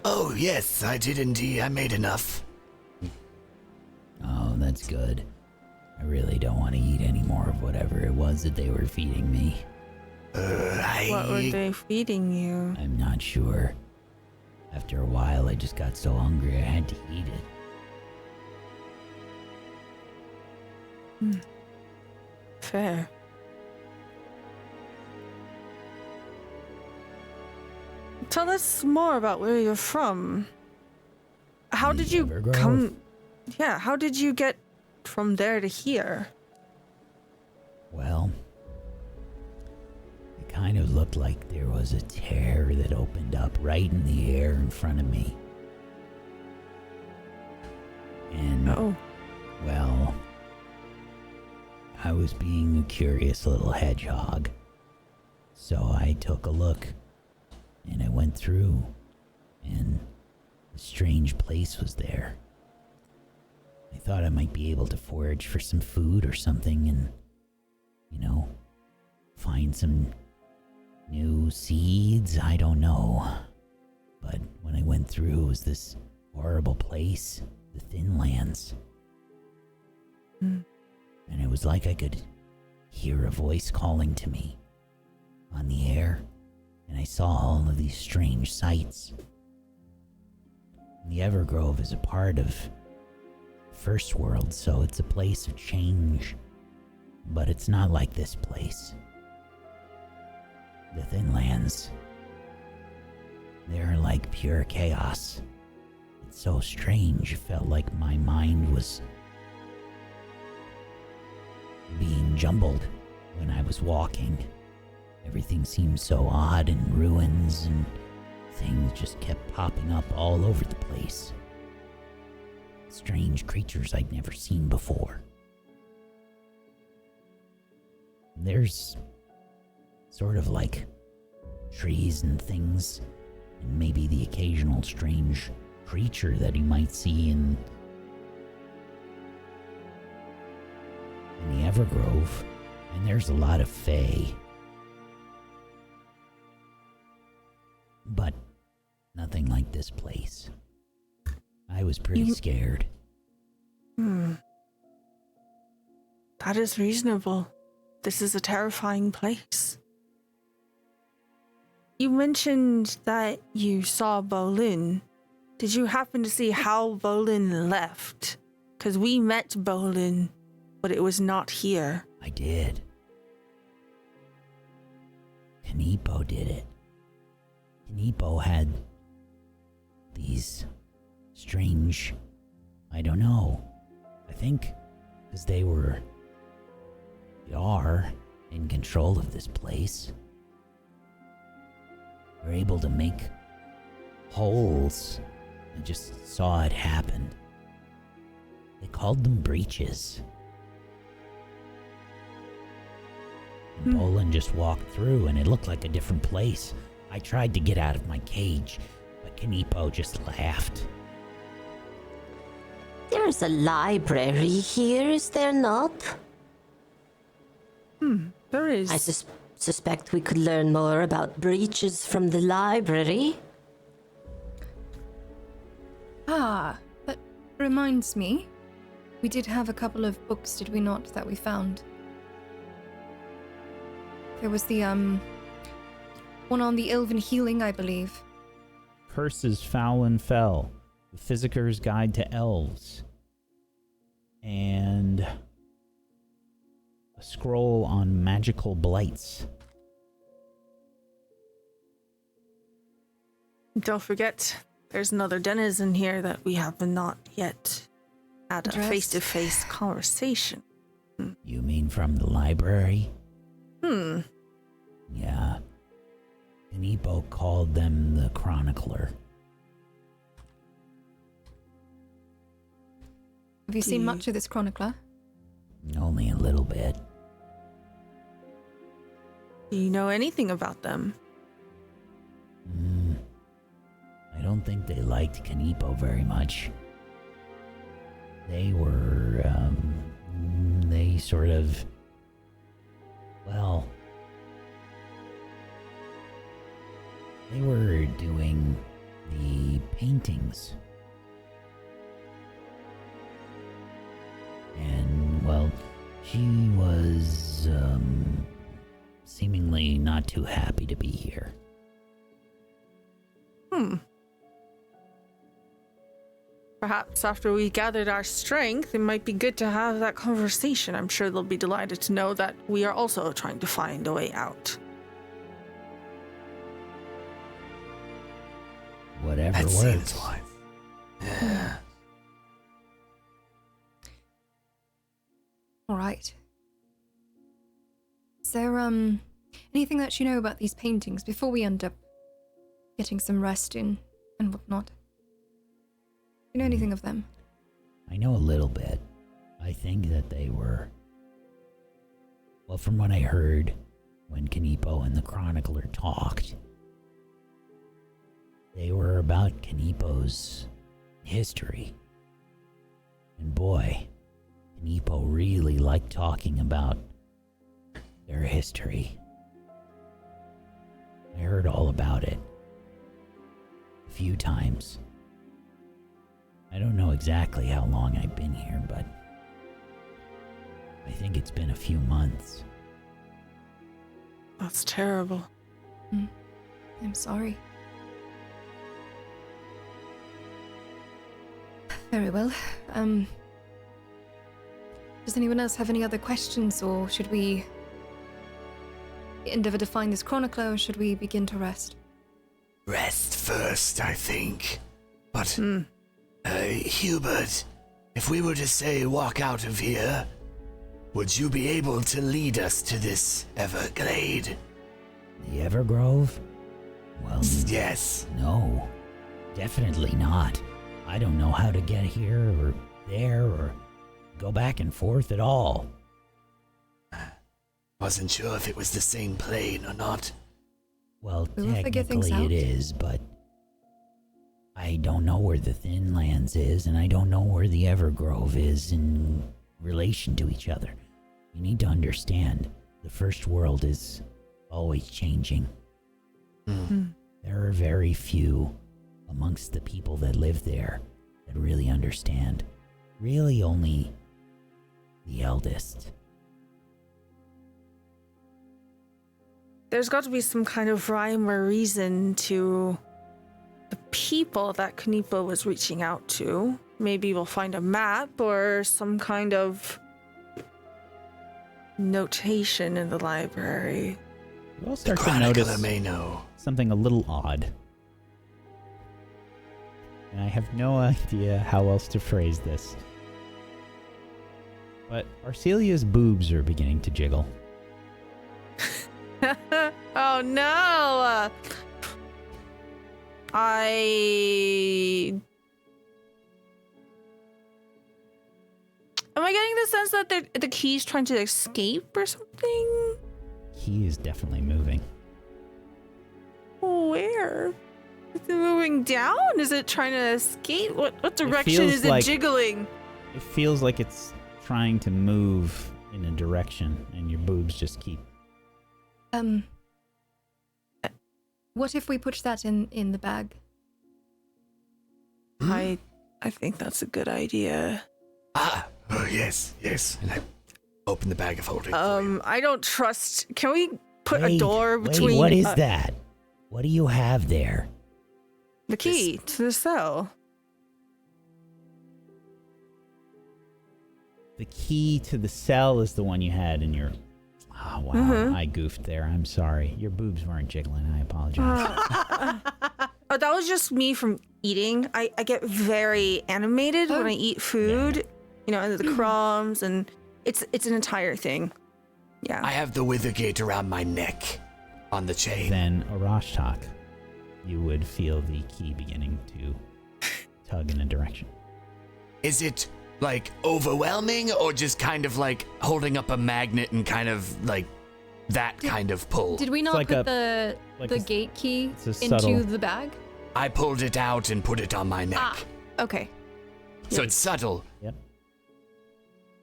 Speaker 4: Oh, yes, I did indeed. I made enough.
Speaker 7: Oh, that's good. I really don't want to eat any more of whatever it was that they were feeding me.
Speaker 6: What were they feeding you?
Speaker 7: I'm not sure. After a while, I just got so hungry I had to eat it.
Speaker 6: Fair. Tell us more about where you're from. How did you
Speaker 7: Evergrove.
Speaker 6: come? Yeah, how did you get from there to here?
Speaker 7: Well, it kind of looked like there was a tear that opened up right in the air in front of me. And, well, I was being a curious little hedgehog. So I took a look, and I went through, and a strange place was there. I thought I might be able to forage for some food or something and, find some new seeds. I don't know. But when I went through, it was this horrible place, the Thin Lands. And it was like I could hear a voice calling to me on the air, and I saw all of these strange sights. And the Evergrove is a part of First World, so it's a place of change. But it's not like this place. The Thin Lands, they're like pure chaos. It's so strange, it felt like my mind was being jumbled when I was walking. Everything seemed so odd, and ruins and things just kept popping up all over the place. Strange creatures I'd never seen before. There's sort of like trees and things, and maybe the occasional strange creature that you might see in the Evergrove, and there's a lot of fae. But nothing like this place. I was pretty scared.
Speaker 6: That is reasonable. This is a terrifying place. You mentioned that you saw Bolin. Did you happen to see how Bolin left? Because we met Bolin, but it was not here.
Speaker 7: I did. Kaneepo did it. Kaneepo had these strange, I don't know, I think because they are in control of this place. They're able to make holes. I just saw it happen. They called them breaches. And Bolin just walked through and it looked like a different place. I tried to get out of my cage, but Kaneepo just laughed.
Speaker 3: There's a library here, is there not?
Speaker 6: There is.
Speaker 3: I suspect we could learn more about breaches from the library.
Speaker 5: Ah, that reminds me. We did have a couple of books, did we not, that we found? There was the, one on the Elven Healing, I believe.
Speaker 1: Curses Foul and Fell, The Physiker's Guide to Elves, and a scroll on magical blights.
Speaker 6: Don't forget, there's another denizen here that we have not yet had a
Speaker 5: Addressed.
Speaker 6: face-to-face conversation.
Speaker 7: You mean from the library? Yeah. Kaneepo called them the Chronicler.
Speaker 5: Have you seen much of this chronicler?
Speaker 7: Only a little bit.
Speaker 6: Do you know anything about them?
Speaker 7: I don't think they liked Kaneepo very much. They were, they sort of, well, they were doing the paintings. And, well, she was, seemingly not too happy to be here.
Speaker 6: Perhaps after we gathered our strength, it might be good to have that conversation. I'm sure they'll be delighted to know that we are also trying to find a way out.
Speaker 7: Whatever
Speaker 4: That
Speaker 7: works.
Speaker 4: seems wise. Yeah.
Speaker 5: All right. Is there, anything that you know about these paintings before we end up getting some rest in and whatnot? You know anything of them?
Speaker 7: I know a little bit. I think that they were... Well, from what I heard when Kaneepo and the Chronicler talked, they were about Kaneepo's history. And boy, Kaneepo really liked talking about their history. I heard all about it a few times. I don't know exactly how long I've been here, but I think it's been a few months.
Speaker 6: That's terrible.
Speaker 5: I'm sorry. Very well. Does anyone else have any other questions, or should we endeavor to find this chronicler, or should we begin to rest?
Speaker 4: Rest first, I think. But, Hubert, if we were to say walk out of here, would you be able to lead us to this Everglade?
Speaker 7: The Evergrove? Well,
Speaker 4: Yes.
Speaker 7: no. Definitely not. I don't know how to get here or there or go back and forth at all.
Speaker 4: Wasn't sure if it was the same plane or not.
Speaker 7: Well,
Speaker 5: We will figure things
Speaker 7: technically it
Speaker 5: out.
Speaker 7: is, but I don't know where the Thin Lands is, and I don't know where the Evergrove is in relation to each other. You need to understand, the First World is always changing. There are very few amongst the people that live there that really understand. Really only the eldest.
Speaker 6: there's got to be some kind of rhyme or reason to the people that Kaneepo was reaching out to. Maybe we'll find a map or some kind of notation in the library.
Speaker 1: You all start to notice
Speaker 4: may know.
Speaker 1: something a little odd. And I have no idea how else to phrase this. But Arcelia's boobs are beginning to jiggle.
Speaker 6: Oh no! Am I getting the sense that the key's trying to escape or something?
Speaker 1: Key is definitely moving.
Speaker 6: Where? Is it moving down? Is it trying to escape? What direction
Speaker 1: feels
Speaker 6: is it
Speaker 1: like-
Speaker 6: jiggling?
Speaker 1: It feels like it's trying to move in a direction, and your boobs just keep...
Speaker 5: What if we push that in the bag?
Speaker 6: I think that's a good idea.
Speaker 4: Ah, oh, yes. And I open the bag of holding for you.
Speaker 6: I don't trust. Can we put a
Speaker 7: Wait,
Speaker 6: door
Speaker 7: wait,
Speaker 6: between?
Speaker 7: what is that? What do you have there?
Speaker 6: The key to the cell.
Speaker 1: The key to the cell is the one you had in your... Oh, wow.
Speaker 6: Mhm.
Speaker 1: I goofed there. I'm sorry. Your boobs weren't jiggling. I apologize.
Speaker 6: Oh, that was just me from eating. I get very animated when I eat food. You know, and the crumbs, and it's an entire thing. Yeah.
Speaker 4: I have the Withergate around my neck on the chain.
Speaker 1: Then Arashtak, you would feel the key beginning to tug in a direction.
Speaker 4: Is it like overwhelming or just kind of like holding up a magnet and kind of like that kind of pull?
Speaker 5: Did we not
Speaker 1: like
Speaker 5: put
Speaker 1: a-
Speaker 5: the gate key
Speaker 1: it's a
Speaker 5: into
Speaker 1: subtle-
Speaker 5: the bag?
Speaker 4: I pulled it out and put it on my neck.
Speaker 5: Ah, okay.
Speaker 4: So it's subtle.
Speaker 1: Yep.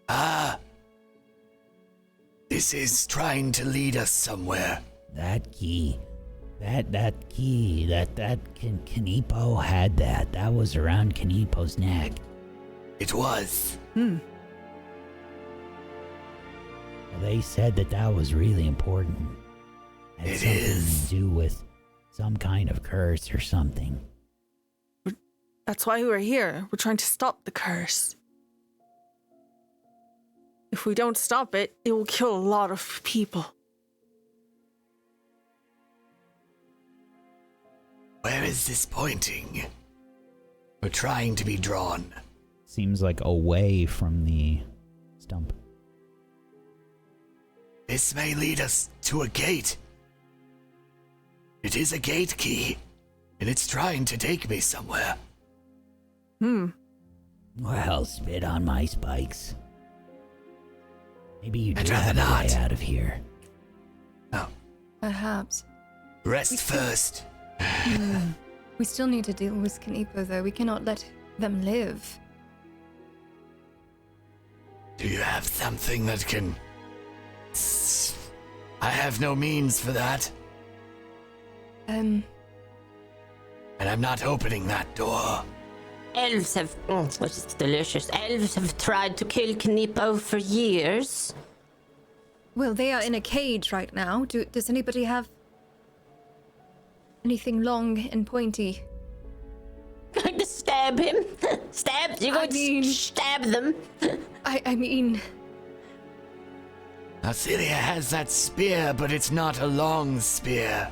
Speaker 4: Ah. This is trying to lead us somewhere.
Speaker 7: That key. That key. That Kaneepo had that. That was around Kaneepo's neck.
Speaker 4: It was.
Speaker 7: They said that was really important. Had
Speaker 4: It
Speaker 7: something
Speaker 4: is.
Speaker 7: to do with some kind of curse or something.
Speaker 6: That's why we're here. We're trying to stop the curse. If we don't stop it, it will kill a lot of people.
Speaker 4: Where is this pointing? We're trying to be drawn.
Speaker 1: Seems like away from the stump.
Speaker 4: This may lead us to a gate. It is a gate key, and it's trying to take me somewhere.
Speaker 7: Well, spit on my spikes. Maybe you
Speaker 4: I'd
Speaker 7: do
Speaker 4: rather
Speaker 7: have a way
Speaker 4: not.
Speaker 7: out of here.
Speaker 4: Oh,
Speaker 5: Perhaps.
Speaker 4: rest first.
Speaker 5: We still need to deal with Kaneepo, though. We cannot let them live.
Speaker 4: Do you have something that can... I have no means for that, and I'm not opening that door.
Speaker 3: Elves have, which is delicious. Elves have tried to kill Kaneepo for years.
Speaker 5: Well, they are in a cage right now. Does anybody have anything long and pointy?
Speaker 3: Going to stab him? Stab? You're going to stab them?
Speaker 5: I mean,
Speaker 4: Arcelia has that spear, but it's not a long spear.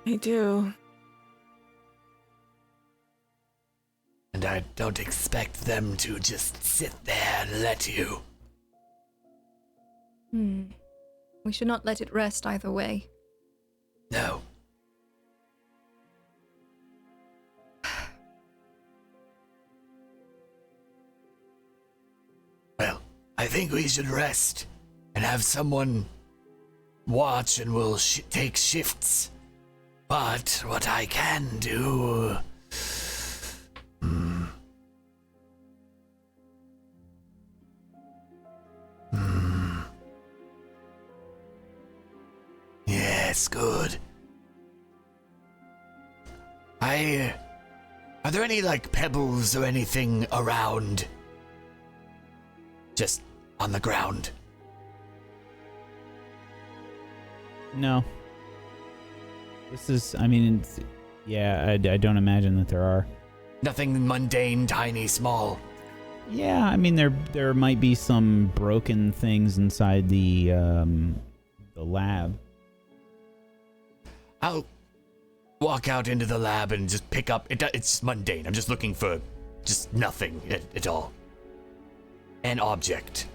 Speaker 6: I do.
Speaker 4: And I don't expect them to just sit there and let you.
Speaker 5: we should not let it rest either way.
Speaker 4: No. Well, I think we should rest and have someone watch, and we'll take shifts. But what I can do... Yes, good. Are there any, like, pebbles or anything around? Just on the ground.
Speaker 1: No. This is, I mean, I don't imagine that there are.
Speaker 4: Nothing mundane, tiny, small.
Speaker 1: Yeah, I mean, there might be some broken things inside the lab.
Speaker 4: I'll walk out into the lab and just pick up. It's mundane. I'm just looking for just nothing at all. An object.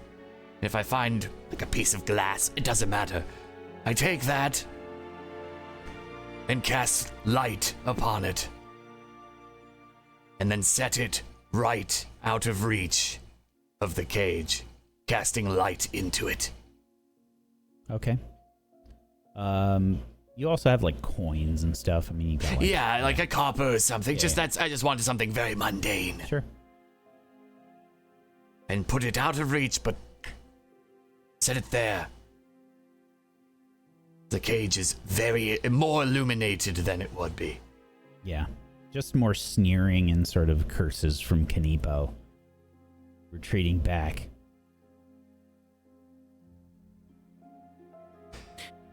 Speaker 4: If I find like a piece of glass, it doesn't matter. I take that and cast light upon it. And then set it right out of reach of the cage, casting light into it.
Speaker 1: Okay. You also have like coins and stuff. I mean, you got like,
Speaker 4: like a copper or something.
Speaker 1: Yeah.
Speaker 4: I just wanted something very mundane.
Speaker 1: Sure.
Speaker 4: And put it out of reach, but set it there. The cage is very more illuminated than it would be.
Speaker 1: Yeah. Just more sneering and sort of curses from Kaneepo. Retreating back.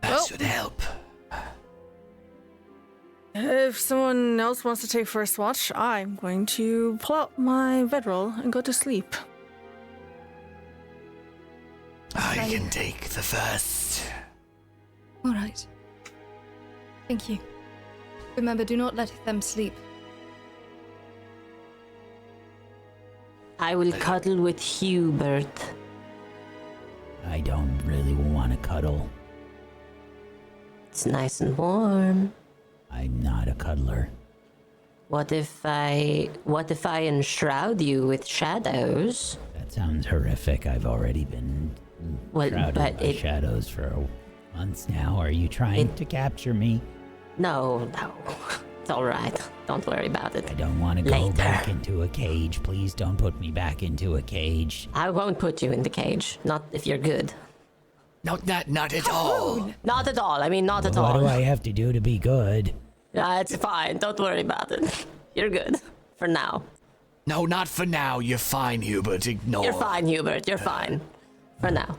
Speaker 4: That should help.
Speaker 6: If someone else wants to take first watch, I'm going to pull out my bedroll and go to sleep.
Speaker 4: I can take the first.
Speaker 5: All right. Thank you. Remember, do not let them sleep.
Speaker 3: I will cuddle with Hubert.
Speaker 7: I don't really want to cuddle.
Speaker 3: It's nice and warm.
Speaker 7: I'm not a cuddler.
Speaker 3: What if I enshroud you with shadows?
Speaker 7: That sounds horrific. I've already been
Speaker 3: Well,
Speaker 7: shrouded
Speaker 3: but
Speaker 7: by shadows for months now. Are you trying to capture me?
Speaker 3: No. It's all right. Don't worry about it.
Speaker 7: I don't want to go
Speaker 3: Later.
Speaker 7: back into a cage. Please don't put me back into a cage.
Speaker 3: I won't put you in the cage. Not if you're good.
Speaker 4: No, not at all.
Speaker 3: Not at all. I mean, not at
Speaker 7: What
Speaker 3: all.
Speaker 7: do I have to do to be good?
Speaker 3: It's fine. Don't worry about it. You're good. For now.
Speaker 4: No, not for now. You're fine, Hubert. Ignore.
Speaker 3: You're fine, Hubert. You're fine. For now.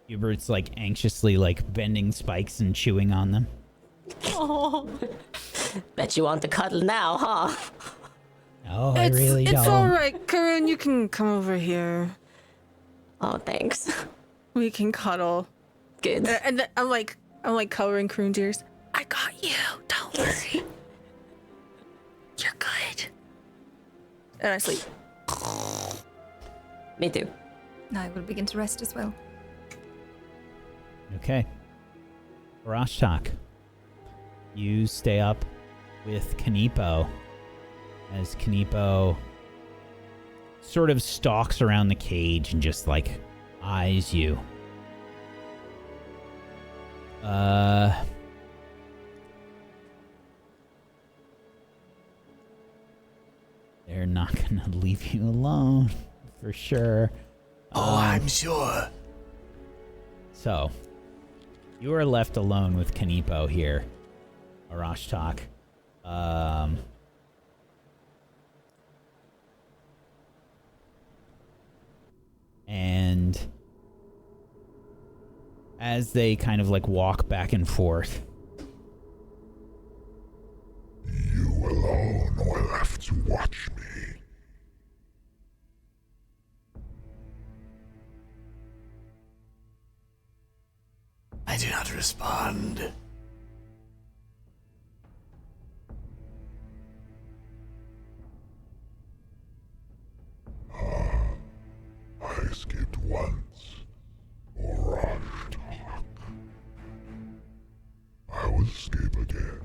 Speaker 1: Hubert's like anxiously like bending spikes and chewing on them.
Speaker 3: Oh. Bet you want to cuddle now, huh?
Speaker 7: Oh, I really don't.
Speaker 6: It's all right, Corinne. You can come over here.
Speaker 3: Oh, thanks.
Speaker 6: We can cuddle.
Speaker 3: Good.
Speaker 6: And then I'm like covering Corinne's ears. I got you. Don't worry. You're good. And I sleep.
Speaker 3: Me too.
Speaker 5: I will begin to rest as well.
Speaker 1: Okay. Rashtak, you stay up with Kaneepo as Kaneepo sort of stalks around the cage and just like eyes you. They're not gonna leave you alone for sure.
Speaker 4: Oh, I'm sure.
Speaker 1: So, you are left alone with Kaneepo here, Arashtak. And as they kind of like walk back and forth,
Speaker 2: You alone will have to watch me.
Speaker 4: I do not respond.
Speaker 2: I escaped once, or Rashtak. I will escape again.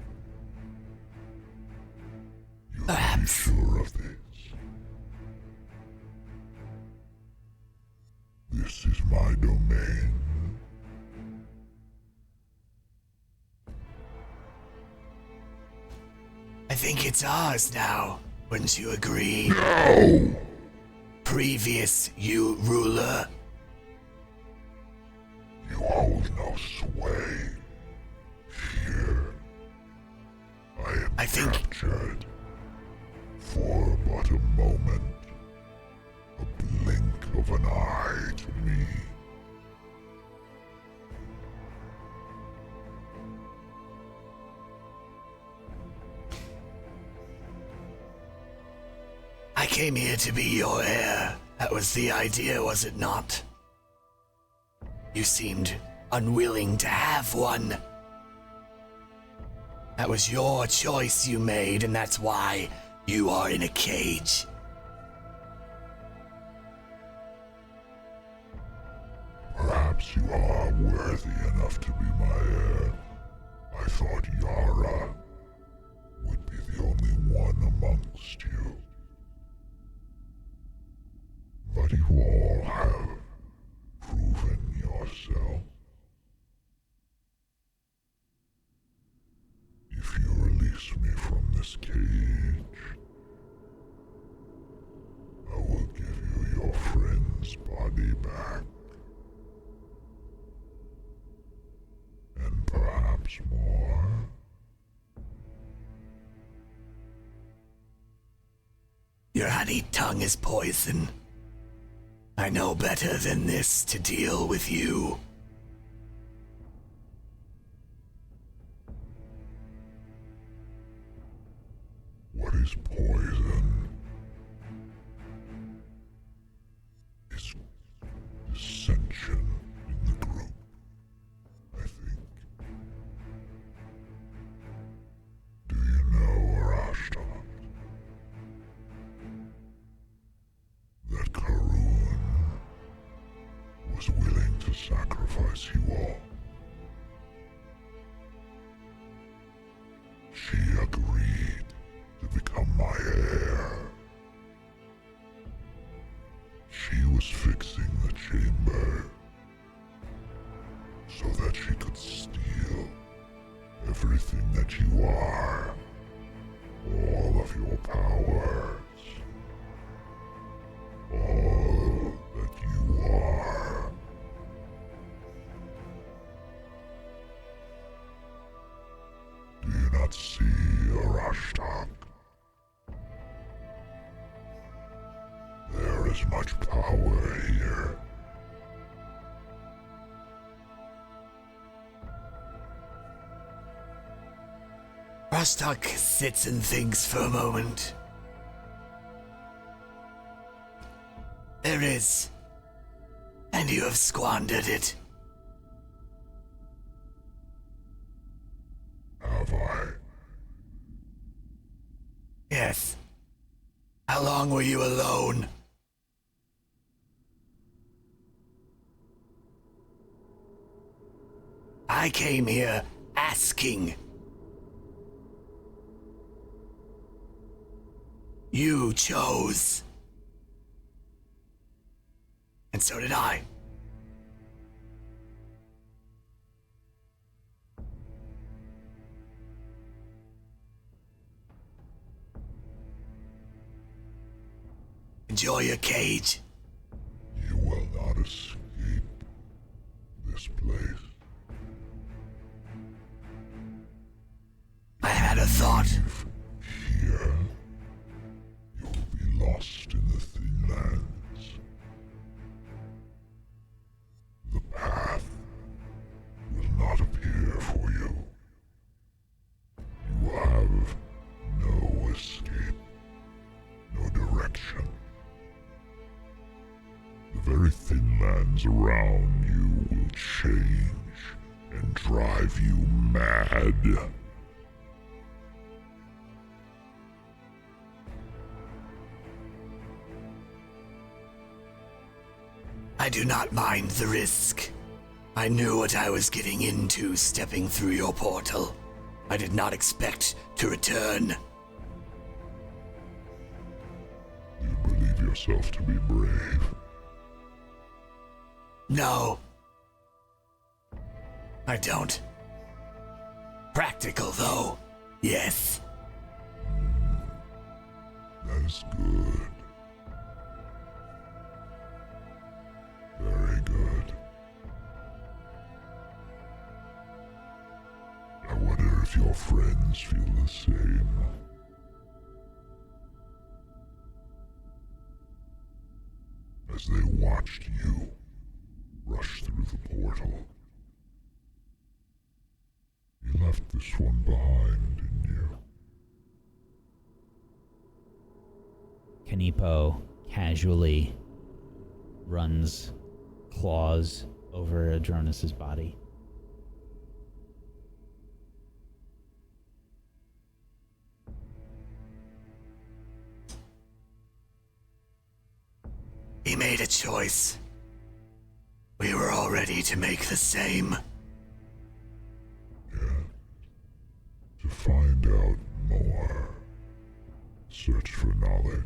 Speaker 2: You can be sure of this. This is my domain.
Speaker 4: I think it's ours now. Wouldn't you agree?
Speaker 2: No!
Speaker 4: Previous you ruler.
Speaker 2: You hold no sway. Here, I am captured. For but a moment. A blink of an eye to me.
Speaker 4: came here to be your heir. That was the idea, was it not? You seemed unwilling to have one. That was your choice you made, and that's why you are in a cage.
Speaker 2: Perhaps you are worthy enough to be my heir. I thought Yara would be the only one amongst you. But you all have proven yourself. If you release me from this cage, I will give you your friend's body back. And perhaps more.
Speaker 4: Your honey tongue is poison. I know better than this to deal with you.
Speaker 2: What is poison? Is dissension in the group, I think. Do you know, Arashta, that Karun was willing to sacrifice you all? She agreed to become my heir. She was fixing the chamber so that she could steal everything that you are, all of your powers, all that you are. Do you not see, Arashtak? There is much power here.
Speaker 4: Rostok sits and thinks for a moment. There is, and you have squandered it.
Speaker 2: Have I?
Speaker 4: Yes. How long were you alone? I came here asking. You chose. And so did I. Enjoy your cage.
Speaker 2: You will not escape this place.
Speaker 4: I had a thought.
Speaker 2: Here, you will be lost in the thin lands. The path will not appear for you. You have no escape, no direction. The very thin lands around you will change and drive you mad.
Speaker 4: I do not mind the risk. I knew what I was getting into stepping through your portal. I did not expect to return.
Speaker 2: You believe yourself to be brave.
Speaker 4: No. I don't. Practical, though. Yes.
Speaker 2: That is good. Very good. I wonder if your friends feel the same. As they watched you rush through the portal. You left this one behind, didn't you?
Speaker 1: Kaneepo casually runs claws over Adronus's body.
Speaker 4: He made a choice. We were all ready to make the same.
Speaker 2: Yeah. To find out more. Search for knowledge.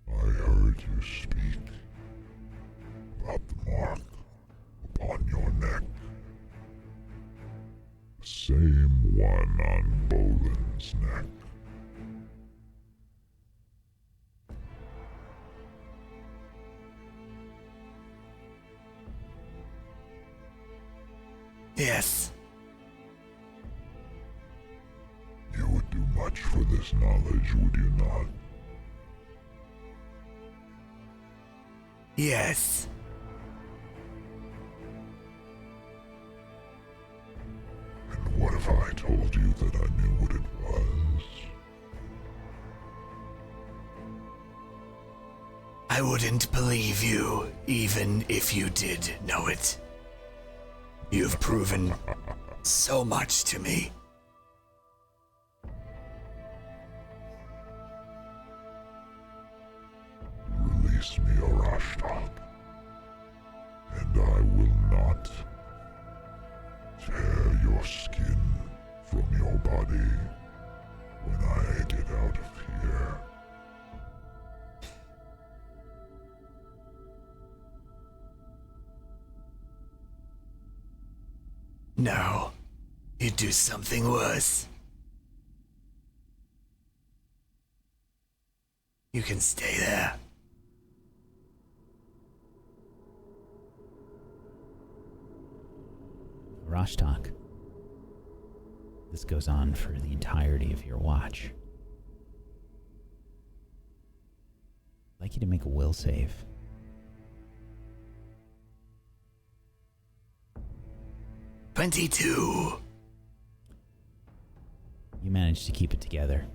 Speaker 2: I heard you speak about the mark upon your neck. The same one on Bolin's neck.
Speaker 4: Yes.
Speaker 2: You would do much for this knowledge, would you not?
Speaker 4: Yes.
Speaker 2: And what if I told you that I knew what it was?
Speaker 4: I wouldn't believe you, even if you did know it. You've proven so much to me.
Speaker 2: Release me, Arashtak, and I will not tear your skin from your body when I get out of here.
Speaker 4: No, you'd do something worse. You can stay there.
Speaker 1: Rashtak, this goes on for the entirety of your watch. I'd like you to make a will save.
Speaker 4: "22."
Speaker 1: You managed to keep it together.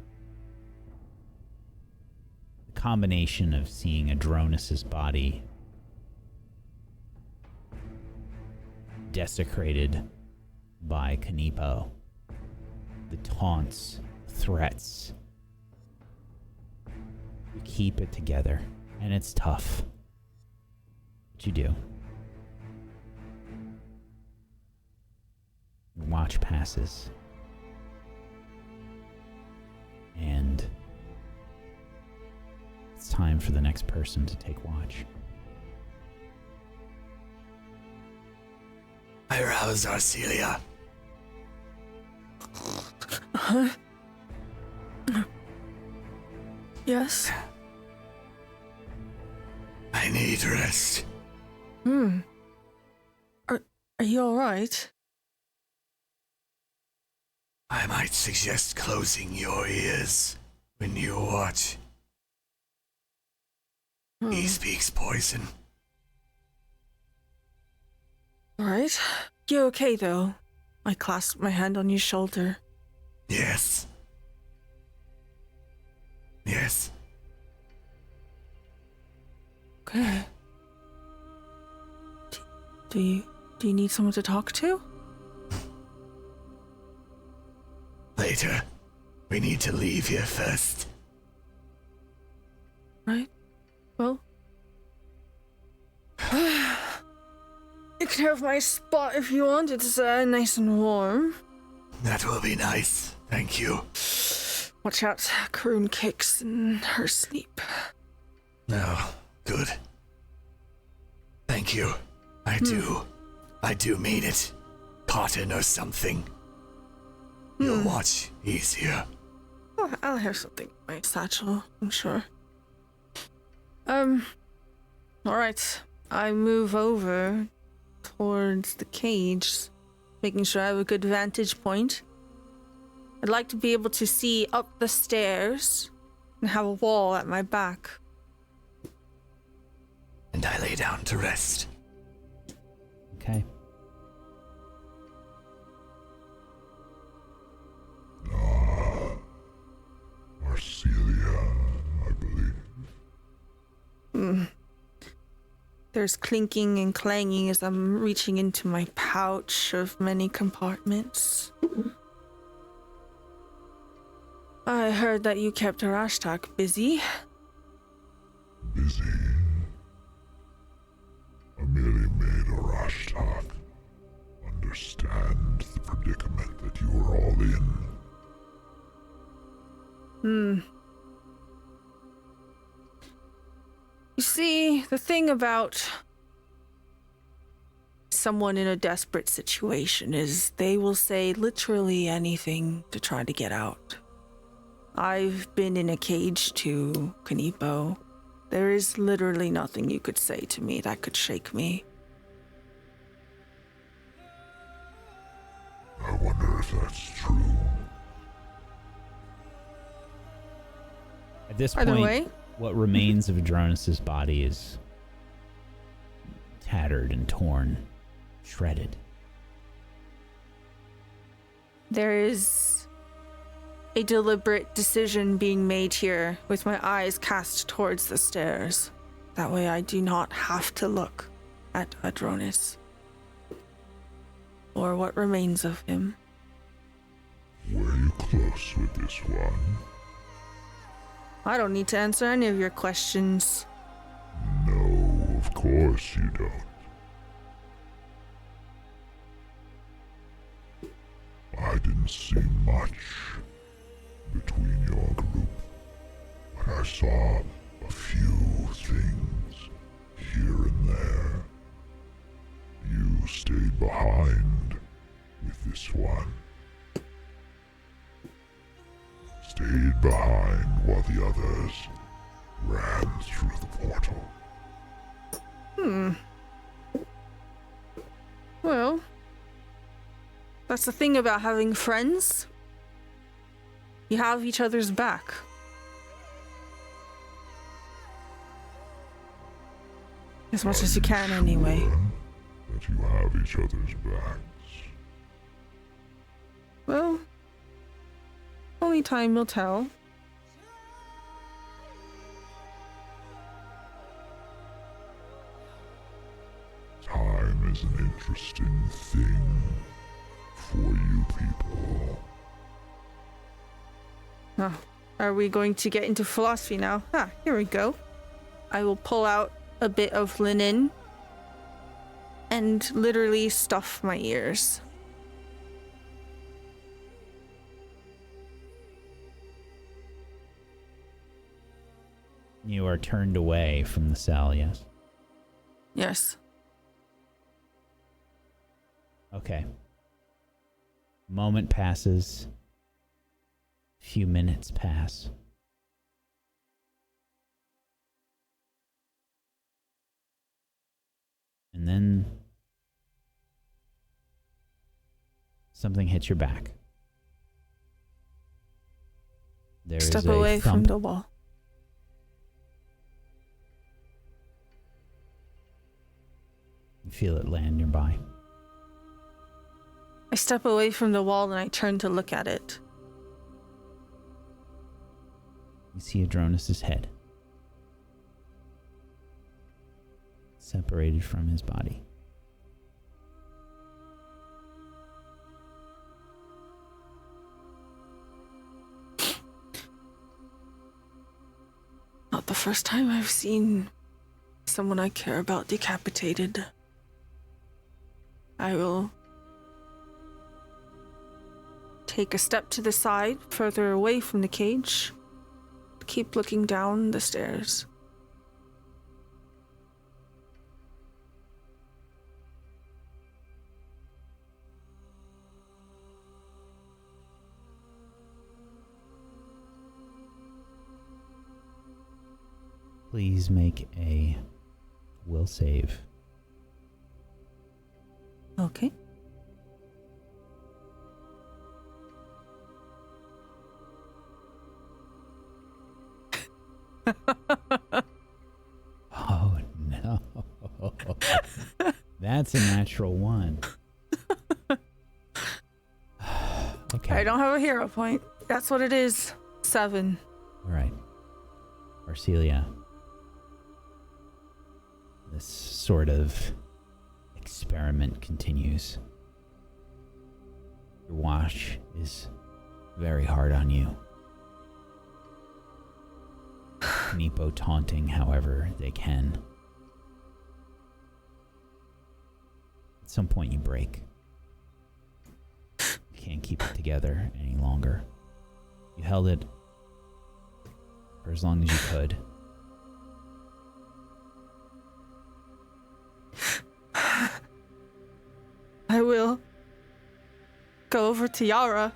Speaker 1: The combination of seeing Adronus's body desecrated by Kaneepo, the taunts, threats. You keep it together, and it's tough. But you do. Your watch passes. And it's time for the next person to take watch.
Speaker 4: I rouse Arcelia.
Speaker 6: Huh? Yes?
Speaker 4: I need rest.
Speaker 6: Are you alright?
Speaker 4: I might suggest closing your ears when you watch. He speaks poison.
Speaker 6: Alright. You okay, though? I clasp my hand on your shoulder.
Speaker 4: Yes. Yes.
Speaker 6: Okay. Do you need someone to talk to?
Speaker 4: Later. We need to leave here first.
Speaker 6: Right. Well. You can have my spot if you want. It's nice and warm.
Speaker 4: That will be nice. Thank you.
Speaker 6: Watch out. Karun kicks in her sleep.
Speaker 4: No. Good. Thank you. I do mean it. Cotton or something. You'll watch easier.
Speaker 6: Oh, I'll have something in my satchel, I'm sure. Alright. I move over towards the cage, making sure I have a good vantage point. I'd like to be able to see up the stairs and have a wall at my back.
Speaker 4: And I lay down to rest.
Speaker 1: Okay.
Speaker 6: There's clinking and clanging as I'm reaching into my pouch of many compartments. I heard that you kept Arashtak busy.
Speaker 2: Busy. I merely made Arashtak understand the predicament that you are all in.
Speaker 6: You see, the thing about someone in a desperate situation is they will say literally anything to try to get out. I've been in a cage too, Kaneepo. There is literally nothing you could say to me that could shake me.
Speaker 2: I wonder if that's true.
Speaker 1: At this
Speaker 6: Either
Speaker 1: point,
Speaker 6: way,
Speaker 1: what remains of Adronus's body is tattered and torn, shredded.
Speaker 6: there is a deliberate decision being made here with my eyes cast towards the stairs. That way I do not have to look at Adronis. Or what remains of him.
Speaker 2: Were you close with this one?
Speaker 6: I don't need to answer any of your questions.
Speaker 2: No, of course you don't. I didn't see much between your group, but I saw a few things here and there. You stayed behind with this one. Stayed behind while the others ran through the portal.
Speaker 6: Well, that's the thing about having friends. You have each other's back. As much as you can, anyway.
Speaker 2: That you have each other's backs.
Speaker 6: Well, only time will tell.
Speaker 2: Time is an interesting thing for you people.
Speaker 6: Oh, are we going to get into philosophy now? Here we go. I will pull out a bit of linen and literally stuff my ears.
Speaker 1: You are turned away from the cell, yes?
Speaker 6: Yes.
Speaker 1: Okay. Moment passes. Few minutes pass. And then something hits your back. There is
Speaker 6: Step
Speaker 1: a
Speaker 6: away from
Speaker 1: thump.
Speaker 6: the wall.
Speaker 1: You feel it land nearby.
Speaker 6: I step away from the wall and I turn to look at it.
Speaker 1: You see Adronus's head. Separated from his body.
Speaker 6: Not the first time I've seen someone I care about decapitated. I will take a step to the side, further away from the cage. Keep looking down the stairs.
Speaker 1: Please make a will save.
Speaker 6: Okay.
Speaker 1: Oh no. That's a natural one. Okay.
Speaker 6: I don't have a hero point. That's what it is. 7.
Speaker 1: All right. Arcelia. sort of experiment continues. Your watch is very hard on you. Kaneepo taunting however they can. At some point you break. You can't keep it together any longer. You held it for as long as you could.
Speaker 6: I will go over to Yara.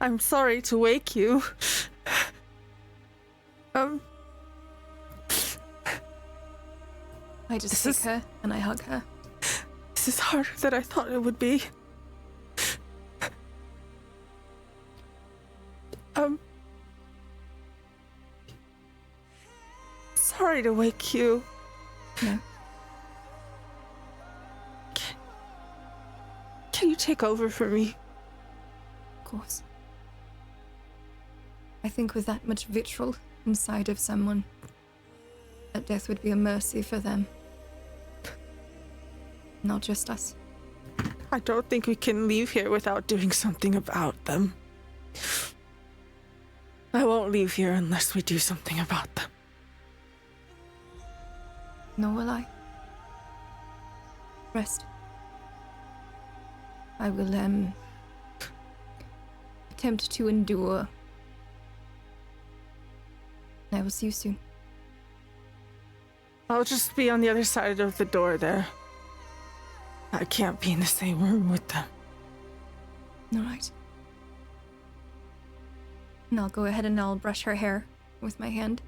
Speaker 6: I'm sorry to wake you.
Speaker 5: I just take her and I hug her.
Speaker 6: This is harder than I thought it would be. Sorry to wake you.
Speaker 5: No.
Speaker 6: Can you take over for me?
Speaker 5: Of course. I think with that much vitriol inside of someone, that death would be a mercy for them. Not just us.
Speaker 6: I don't think we can leave here without doing something about them. I won't leave here unless we do something about them.
Speaker 5: Nor will I. Rest. I will, attempt to endure. I will see you soon.
Speaker 6: I'll just be on the other side of the door there. I can't be in the same room with them.
Speaker 5: All right. And I'll go ahead and I'll brush her hair with my hand.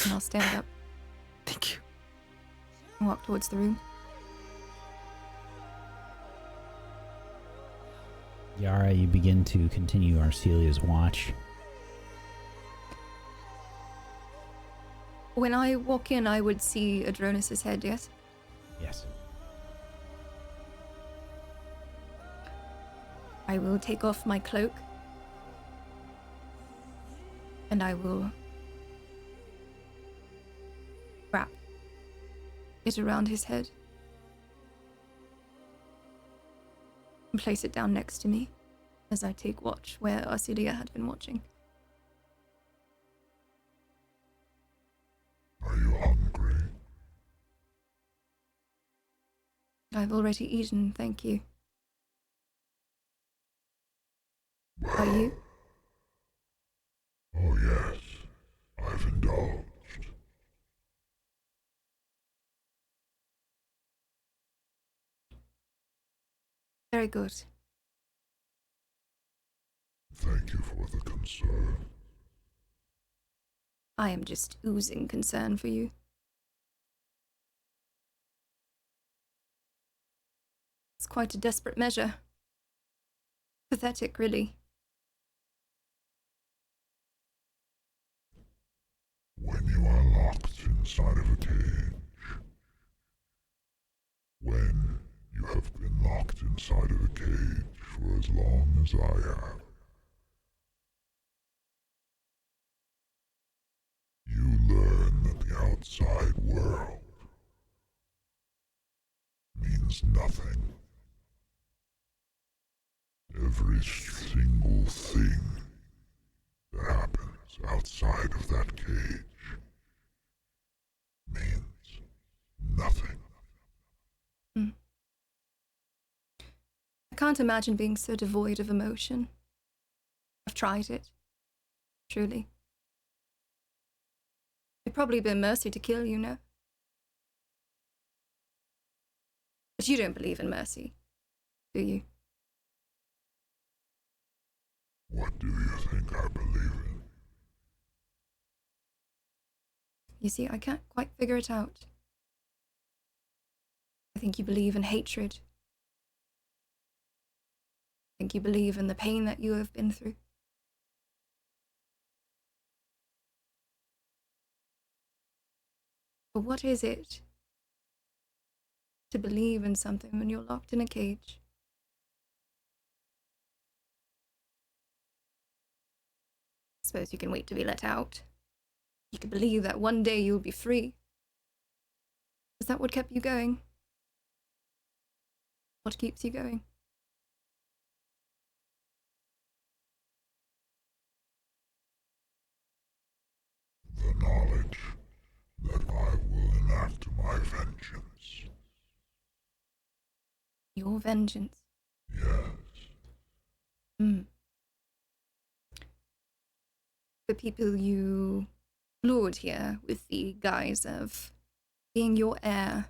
Speaker 5: And I'll stand up
Speaker 6: Thank you.
Speaker 5: and walk towards the room.
Speaker 1: Yara, you begin to continue Arcelia's watch.
Speaker 5: When I walk in, I would see Adronis's head, yes?
Speaker 1: Yes.
Speaker 5: I will take off my cloak. And I will wrap it around his head. And place it down next to me as I take watch where Arcelia had been watching.
Speaker 2: Are you hungry?
Speaker 5: I've already eaten, thank you. Are you?
Speaker 2: Oh yes, I've indulged.
Speaker 5: Very good.
Speaker 2: Thank you for the concern.
Speaker 5: I am just oozing concern for you. It's quite a desperate measure. Pathetic, really.
Speaker 2: When you are locked inside of a cage, when you have been locked inside of a cage for as long as I have, you learn that the outside world means nothing. Every single thing that happens outside of that cage means nothing.
Speaker 5: I can't imagine being so devoid of emotion. I've tried it. Truly. It'd probably be a mercy to kill you, no? But you don't believe in mercy, do you?
Speaker 2: What do you think I believe in?
Speaker 5: You see, I can't quite figure it out. I think you believe in hatred. I think you believe in the pain that you have been through. But what is it to believe in something when you're locked in a cage. Suppose you can wait to be let out. You can believe that one day you'll be free. Is that what kept you going? What keeps you going?
Speaker 2: The knowledge that I will enact my vengeance.
Speaker 5: Your vengeance.
Speaker 2: Yes.
Speaker 5: The people you lured here with the guise of being your heir.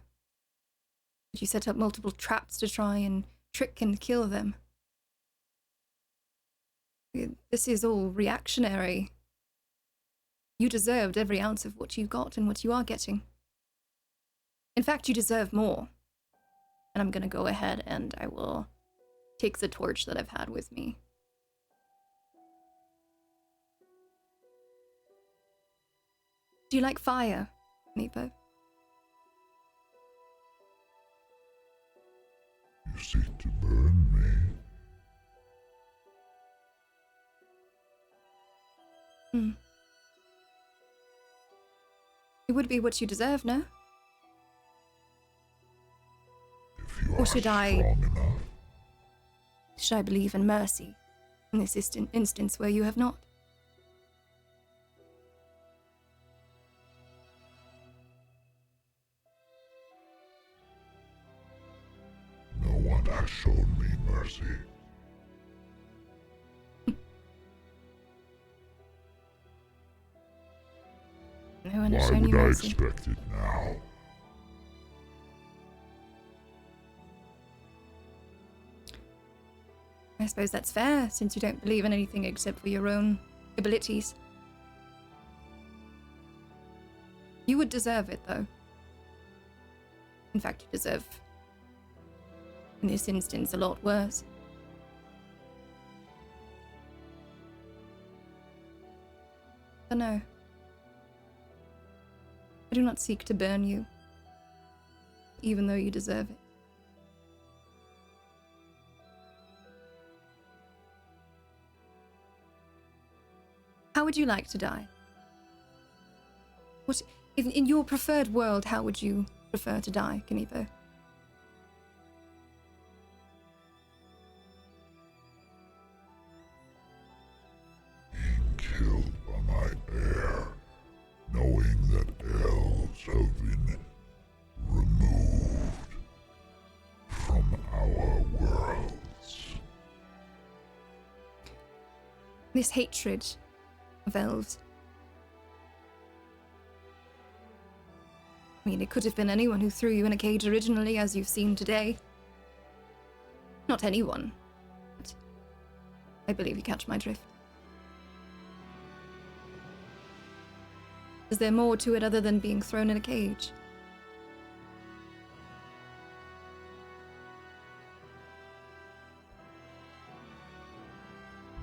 Speaker 5: Did you set up multiple traps to try and trick and kill them? This is all reactionary. You deserved every ounce of what you got and what you are getting. In fact, you deserve more. And I'm gonna go ahead and I will take the torch that I've had with me. Do you like fire, Kaneepo?
Speaker 2: You seek to burn me.
Speaker 5: It would be what you deserve, no?
Speaker 2: If you
Speaker 5: Or
Speaker 2: are
Speaker 5: should
Speaker 2: strong
Speaker 5: I-
Speaker 2: enough.
Speaker 5: Should I believe in mercy in this instance where you have not?
Speaker 2: No one has shown me mercy.
Speaker 5: No one has
Speaker 2: Why
Speaker 5: shown
Speaker 2: would
Speaker 5: you
Speaker 2: I
Speaker 5: mercy.
Speaker 2: expect it now?
Speaker 5: I suppose that's fair, since you don't believe in anything except for your own abilities. You would deserve it, though. In fact, you deserve, in this instance, a lot worse. But no. I do not seek to burn you, even though you deserve it. How would you like to die? What, in your preferred world, how would you prefer to die, Kaneepo?
Speaker 2: Being killed by my heir, knowing that elves have been removed from our worlds.
Speaker 5: This hatred of elves. I mean, it could have been anyone who threw you in a cage originally, as you've seen today. Not anyone. But I believe you catch my drift. Is there more to it other than being thrown in a cage?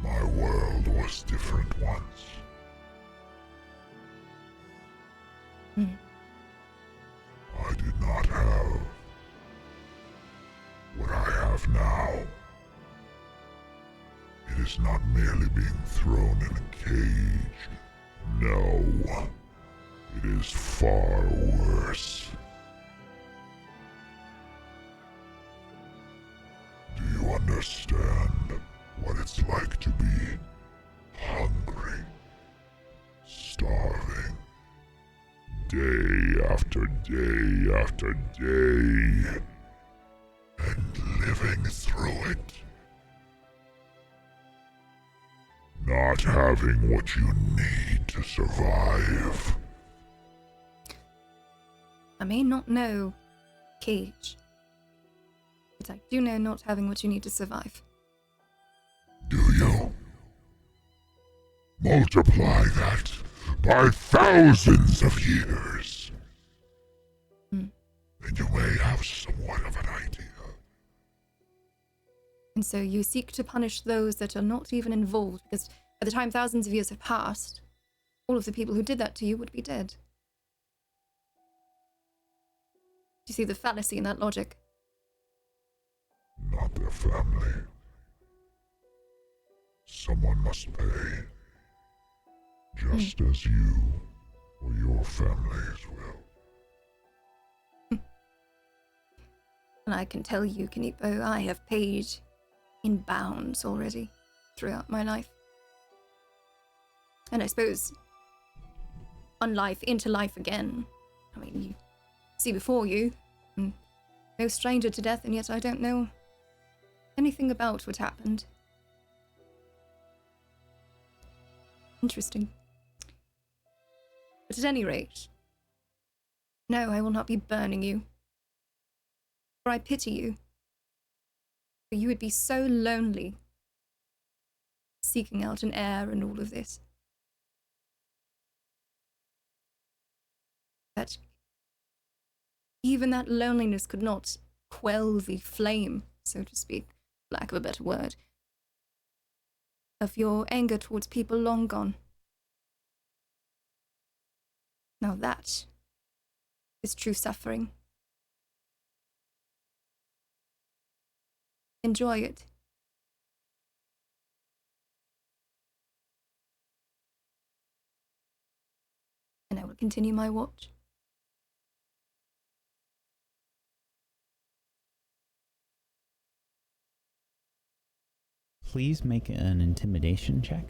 Speaker 2: My world was different once. I did not have what I have now. It is not merely being thrown in a cage. No. It is far worse. Do you understand what it's like to be hungry, starving, day after day after day, and living through it? Not having what you need to survive.
Speaker 5: I may not know cage, but I do know not having what you need to survive.
Speaker 2: Do you? Multiply that by thousands of years. And you may have somewhat of an idea.
Speaker 5: And so you seek to punish those that are not even involved, because by the time thousands of years have passed, all of the people who did that to you would be dead. you see the fallacy in that logic?
Speaker 2: Not their family. Someone must pay. Just as you or your families will.
Speaker 5: And I can tell you, Kaneepo, I have paid in bounds already throughout my life. And I suppose on life into life again. I mean, you see before you, I'm no stranger to death, and yet I don't know anything about what happened. Interesting. But at any rate, no, I will not be burning you. For I pity you. For you would be so lonely, seeking out an heir and all of this. That even that loneliness could not quell the flame, so to speak, for lack of a better word, of your anger towards people long gone. Now that is true suffering. Enjoy it. And I will continue my watch.
Speaker 1: Please make an intimidation check.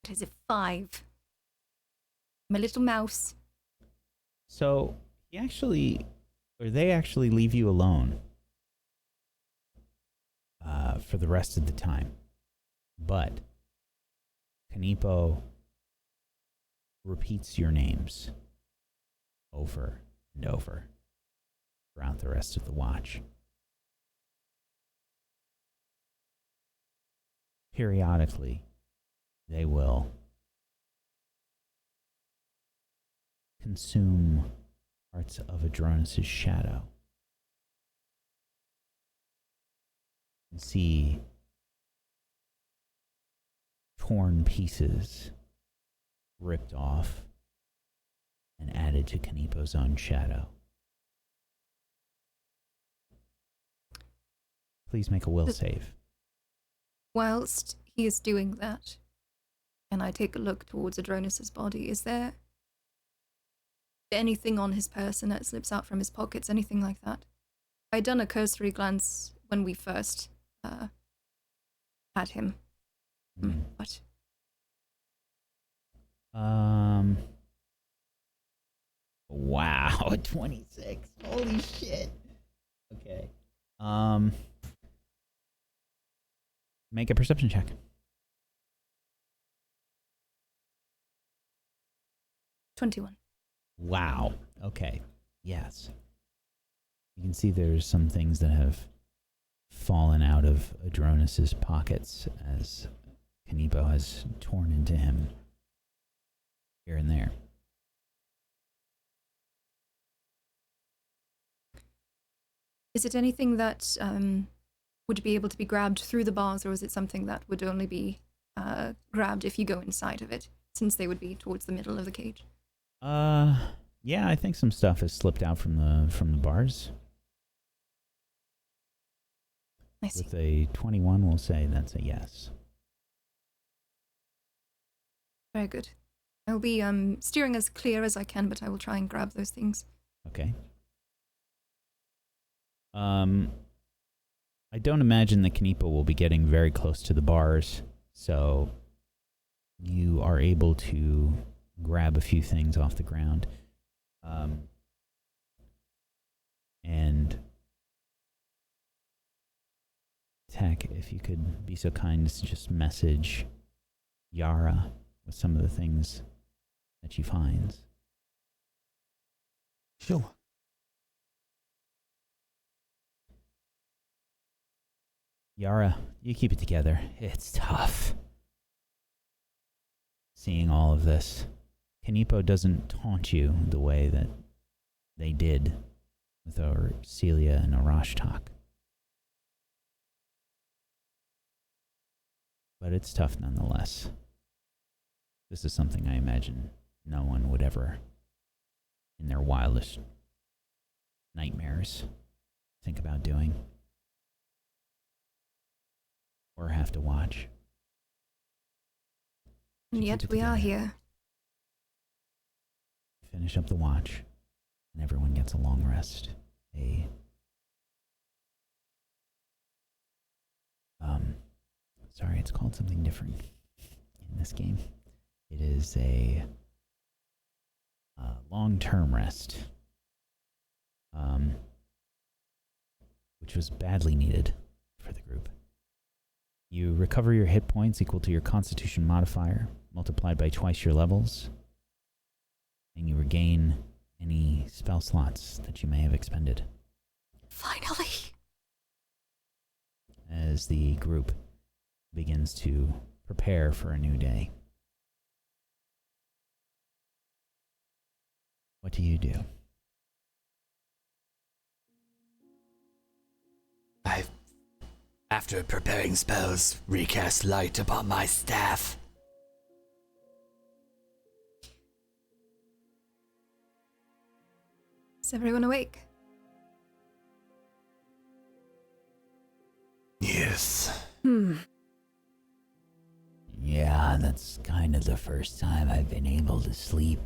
Speaker 5: It is a 5. My little mouse.
Speaker 1: So they actually leave you alone for the rest of the time. But Kaneepo repeats your names over and over throughout the rest of the watch. Periodically, they will consume parts of Adronis' shadow and see torn pieces ripped off and added to Kaneepo's own shadow. Please make a will save.
Speaker 5: Whilst he is doing that, and I take a look towards Adronis' body, is there anything on his person that slips out from his pockets, anything like that? I'd done a cursory glance when we first had him. What?
Speaker 1: Wow, 26. Holy shit. Okay. Make a perception check.
Speaker 5: 21.
Speaker 1: Wow. Okay. Yes. You can see there's some things that have fallen out of Adronis' pockets as Kaneepo has torn into him here and there.
Speaker 5: Is it anything that would be able to be grabbed through the bars, or is it something that would only be grabbed if you go inside of it, since they would be towards the middle of the cage?
Speaker 1: Yeah, I think some stuff has slipped out from the bars.
Speaker 5: I see.
Speaker 1: With a 21, we'll say that's a yes.
Speaker 5: Very good. I will be steering as clear as I can, but I will try and grab those things.
Speaker 1: Okay. I don't imagine that Kaneepo will be getting very close to the bars, so you are able to grab a few things off the ground. And Tech, if you could be so kind as to just message Yara with some of the things that she finds.
Speaker 8: Sure.
Speaker 1: Yara, you keep it together. It's tough seeing all of this. Kaneepo doesn't taunt you the way that they did with Celia and Arashtak. But it's tough nonetheless. This is something I imagine no one would ever, in their wildest nightmares, think about doing. Or have to watch.
Speaker 5: And yet we are here.
Speaker 1: Finish up the watch, and everyone gets a long rest. Sorry, it's called something different in this game. It is a long-term rest, which was badly needed for the group. You recover your hit points equal to your Constitution modifier, multiplied by twice your levels, and you regain any spell slots that you may have expended.
Speaker 5: Finally!
Speaker 1: As the group begins to prepare for a new day. What do you do?
Speaker 4: After preparing spells, recast light upon my staff.
Speaker 5: Is everyone awake?
Speaker 4: Yes.
Speaker 7: Yeah, that's kind of the first time I've been able to sleep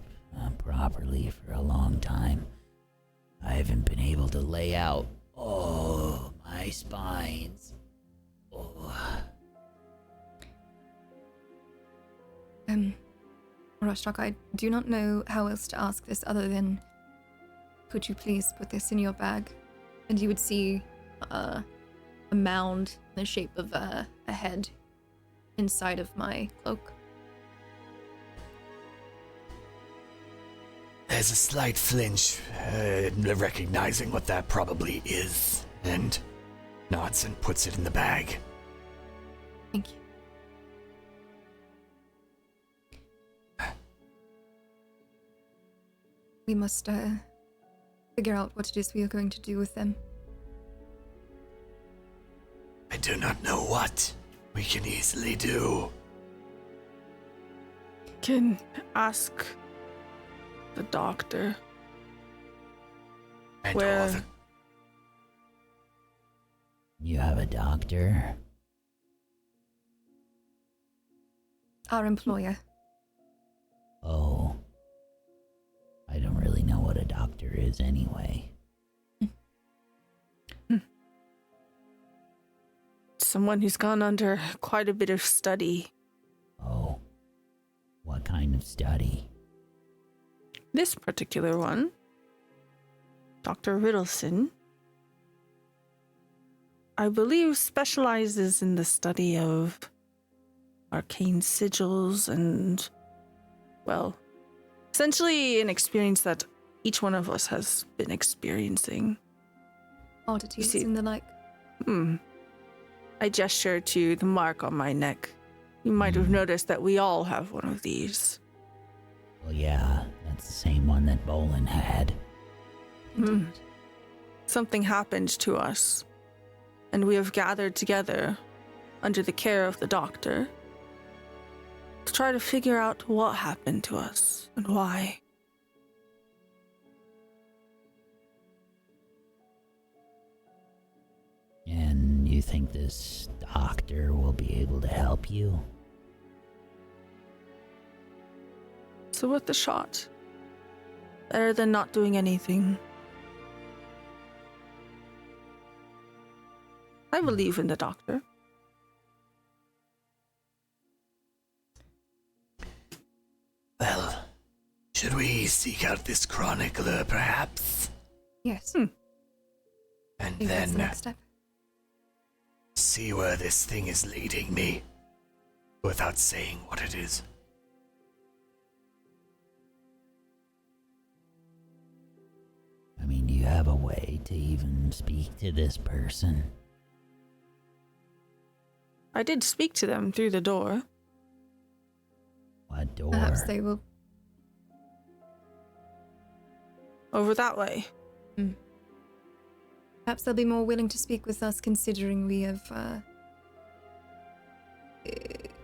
Speaker 7: properly for a long time. I haven't been able to lay out. Oh, my spines. Oh.
Speaker 5: Rashtak, I do not know how else to ask this other than, could you please put this in your bag? And you would see a mound in the shape of a head inside of my cloak.
Speaker 4: There's a slight flinch, recognizing what that probably is, and nods and puts it in the bag.
Speaker 5: Thank you. We must figure out what it is we are going to do with them.
Speaker 4: I do not know what we can easily do.
Speaker 6: Can ask the doctor
Speaker 4: And
Speaker 6: where
Speaker 4: all the
Speaker 7: You have a doctor?
Speaker 5: Our employer.
Speaker 7: Oh. I don't really know what a doctor is anyway.
Speaker 6: someone who's gone under quite a bit of study.
Speaker 7: Oh. What kind of study?
Speaker 6: This particular one, Dr. Riddleson, I believe specializes in the study of arcane sigils and, well, essentially an experience that each one of us has been experiencing.
Speaker 5: Oddities
Speaker 6: see-
Speaker 5: and the like.
Speaker 6: I gesture to the mark on my neck. You might have noticed that we all have one of these.
Speaker 7: Well, yeah, that's the same one that Bolin had.
Speaker 5: Indeed.
Speaker 6: Something happened to us, and we have gathered together under the care of the doctor to try to figure out what happened to us and why.
Speaker 7: And you think this doctor will be able to help you?
Speaker 6: So with the shot, better than not doing anything. I believe in the doctor.
Speaker 4: Well, should we seek out this chronicler, perhaps?
Speaker 5: Yes.
Speaker 4: And
Speaker 5: I think that's the
Speaker 4: then
Speaker 5: next step.
Speaker 4: see where this thing is leading me, without saying what it is.
Speaker 7: I mean, do you have a way to even speak to this person?
Speaker 6: I did speak to them through the door.
Speaker 7: What door?
Speaker 5: Perhaps they will.
Speaker 6: Over that way.
Speaker 5: Perhaps they'll be more willing to speak with us, considering we have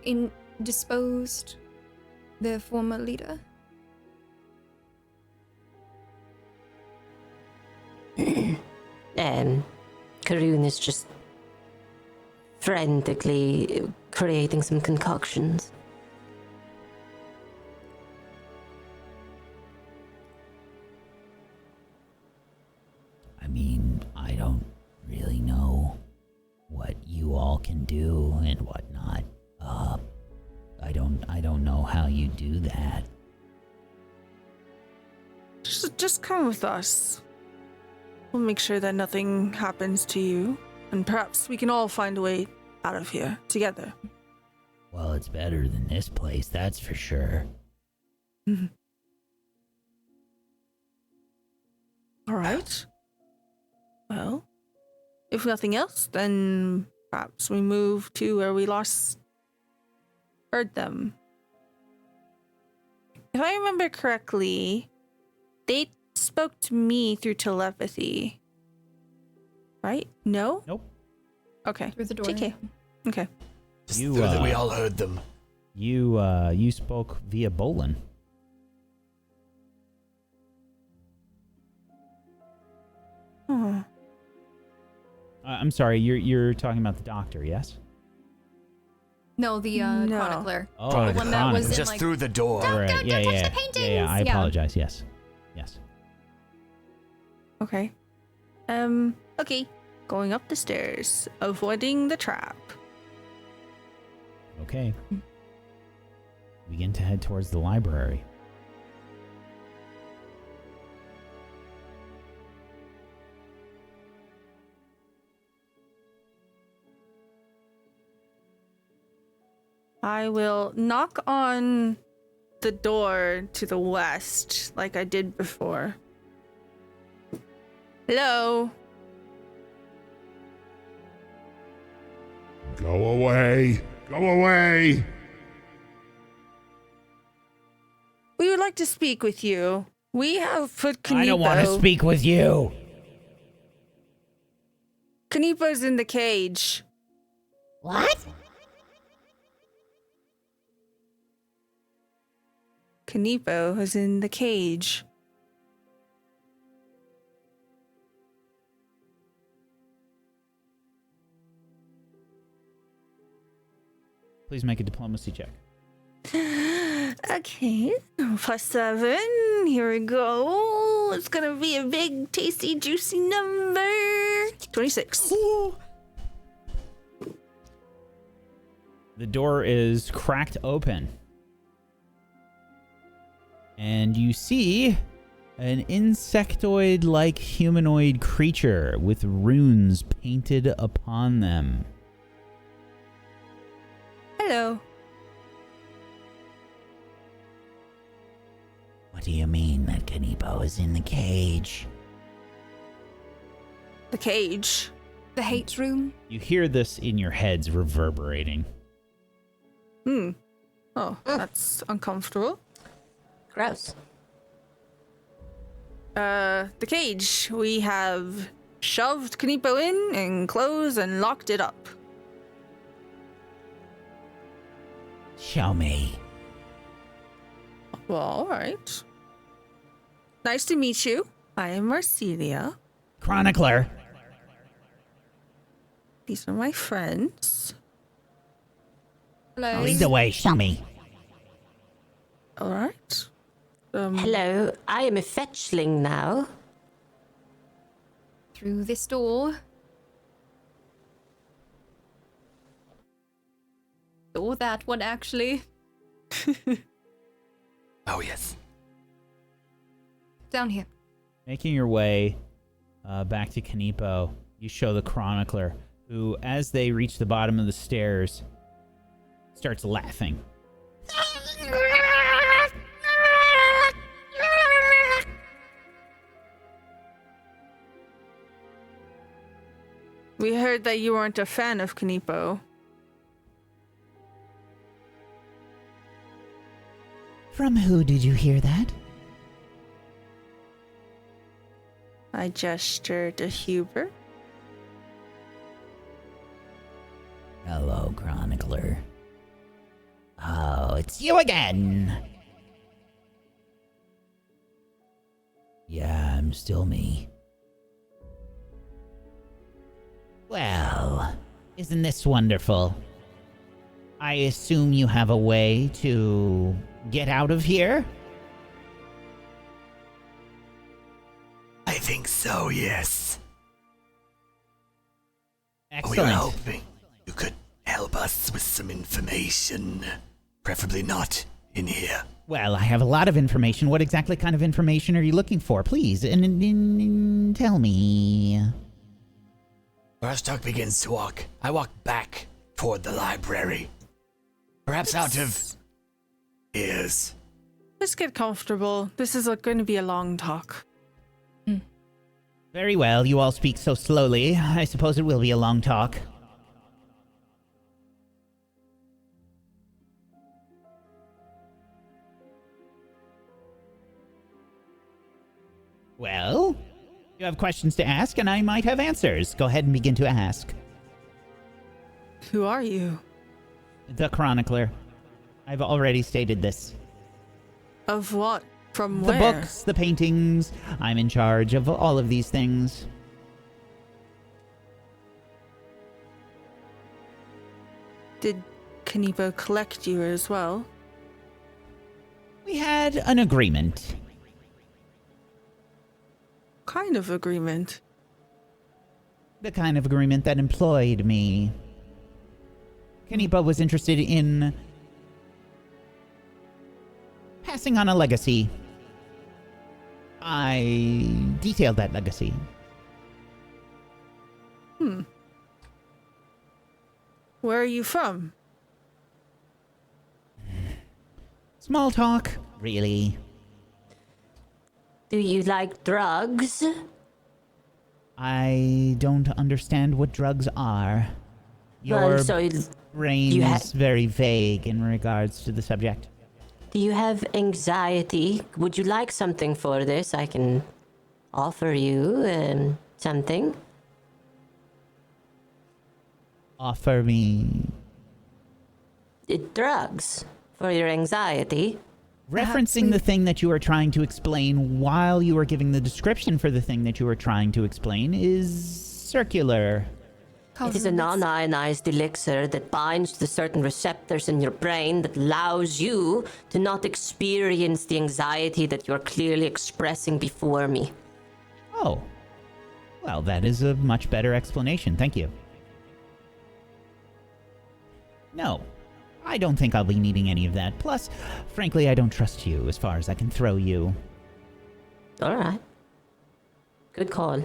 Speaker 5: indisposed their former leader.
Speaker 3: Karun is just frantically creating some concoctions.
Speaker 7: I mean, I don't really know what you all can do and whatnot. I don't know how you do that.
Speaker 6: Just come with us. We'll make sure that nothing happens to you, and perhaps we can all find a way out of here together.
Speaker 7: Well, it's better than this place, that's for sure.
Speaker 6: All right. Well, if nothing else, then perhaps we move to where we last heard them. If I remember correctly, they spoke to me through telepathy. Right? No?
Speaker 1: Nope.
Speaker 6: Okay.
Speaker 5: Through the door.
Speaker 6: JK. Okay.
Speaker 4: Just
Speaker 1: You,
Speaker 4: through that we all heard them.
Speaker 1: You spoke via Bolin.
Speaker 6: Oh.
Speaker 1: I'm sorry, you're talking about the doctor, yes?
Speaker 5: No, the
Speaker 6: No.
Speaker 5: chronicler.
Speaker 1: Oh,
Speaker 5: The one that was in,
Speaker 4: just
Speaker 5: like,
Speaker 4: through the door.
Speaker 1: All right,
Speaker 5: don't
Speaker 1: yeah,
Speaker 5: touch
Speaker 1: yeah,
Speaker 5: the
Speaker 1: yeah,
Speaker 5: paintings!
Speaker 1: yeah. I
Speaker 5: Yeah.
Speaker 1: apologize. Yes, yes.
Speaker 6: Okay. Okay. Going up the stairs, avoiding the trap.
Speaker 1: Okay. Begin to head towards the library.
Speaker 6: I will knock on the door to the west like I did before. Hello?
Speaker 2: Go away! Go away!
Speaker 6: We would like to speak with you. We have put Kaneepo.
Speaker 7: I don't want to speak with you.
Speaker 6: Kaneepo's in the cage.
Speaker 7: What?
Speaker 6: Kaneepo is in the cage.
Speaker 1: Please make a diplomacy check.
Speaker 6: Okay, +7. Here we go. It's gonna be a big, tasty, juicy number. 26.
Speaker 1: The door is cracked open. And you see an insectoid-like humanoid creature with runes painted upon them.
Speaker 6: Hello.
Speaker 7: What do you mean that Kaneepo is in the cage?
Speaker 6: The cage.
Speaker 5: the hate room.
Speaker 1: You hear this in your heads reverberating.
Speaker 6: Oh, that's uncomfortable.
Speaker 3: Gross.
Speaker 6: The cage. We have shoved Kaneepo in and closed and locked it up.
Speaker 7: Show me.
Speaker 6: Well, alright. Nice to meet you. I am Marcelia.
Speaker 7: Chronicler.
Speaker 6: These are my friends.
Speaker 5: Hello.
Speaker 7: Lead the way. Show me.
Speaker 6: Alright.
Speaker 3: Hello, I am a fetchling now.
Speaker 5: Through this door. Or that one, actually.
Speaker 4: Oh, yes.
Speaker 5: Down here.
Speaker 1: Making your way back to Kaneepo, you show the chronicler, who, as they reach the bottom of the stairs, starts laughing.
Speaker 6: We heard that you weren't a fan of Kaneepo.
Speaker 7: From who did you hear that?
Speaker 6: I gestured to Hubert.
Speaker 7: it's you again. Yeah, I'm still me. Well, isn't this wonderful? I assume you have a way to get out of here?
Speaker 4: I think so, yes. We were
Speaker 1: Excellent.
Speaker 4: hoping you could help us with some information. Preferably not in here.
Speaker 1: Well, I have a lot of information. What exactly kind of information are you looking for? Please, and tell me.
Speaker 4: Rostok begins to walk. I walk back toward the library. Perhaps out of ears.
Speaker 6: Just get comfortable. This is going to be a long talk.
Speaker 1: Very well, you all speak so slowly. I suppose it will be a long talk. Well, you have questions to ask, and I might have answers. Go ahead and begin to ask.
Speaker 6: Who are you?
Speaker 1: The Chronicler. I've already stated this.
Speaker 6: Of what? From
Speaker 1: The
Speaker 6: where?
Speaker 1: books, the paintings. I'm in charge of all of these things.
Speaker 6: Did Kaneepo collect you as well?
Speaker 1: We had an agreement.
Speaker 6: Kind of agreement.
Speaker 1: The kind of agreement that employed me. Kaneepo was interested in passing on a legacy. I detailed that legacy.
Speaker 6: Where are you from?
Speaker 1: Small talk, really.
Speaker 3: Do you like drugs?
Speaker 1: I don't understand what drugs are. Your
Speaker 3: Well, so
Speaker 1: brain
Speaker 3: you
Speaker 1: is very vague in regards to the subject.
Speaker 3: do you have anxiety? Would you like something for this? I can offer you something.
Speaker 1: Offer me...
Speaker 3: Drugs for your anxiety.
Speaker 1: Referencing the thing that you are trying to explain while you are giving the description for the thing that you are trying to explain is circular.
Speaker 3: It is a non-ionized elixir that binds to certain receptors in your brain that allows you to not experience the anxiety that you're clearly expressing before me.
Speaker 1: Oh. Well, that is a much better explanation. Thank you. No. I don't think I'll be needing any of that. Plus, frankly, I don't trust you as far as I can throw you.
Speaker 3: All right. Good call.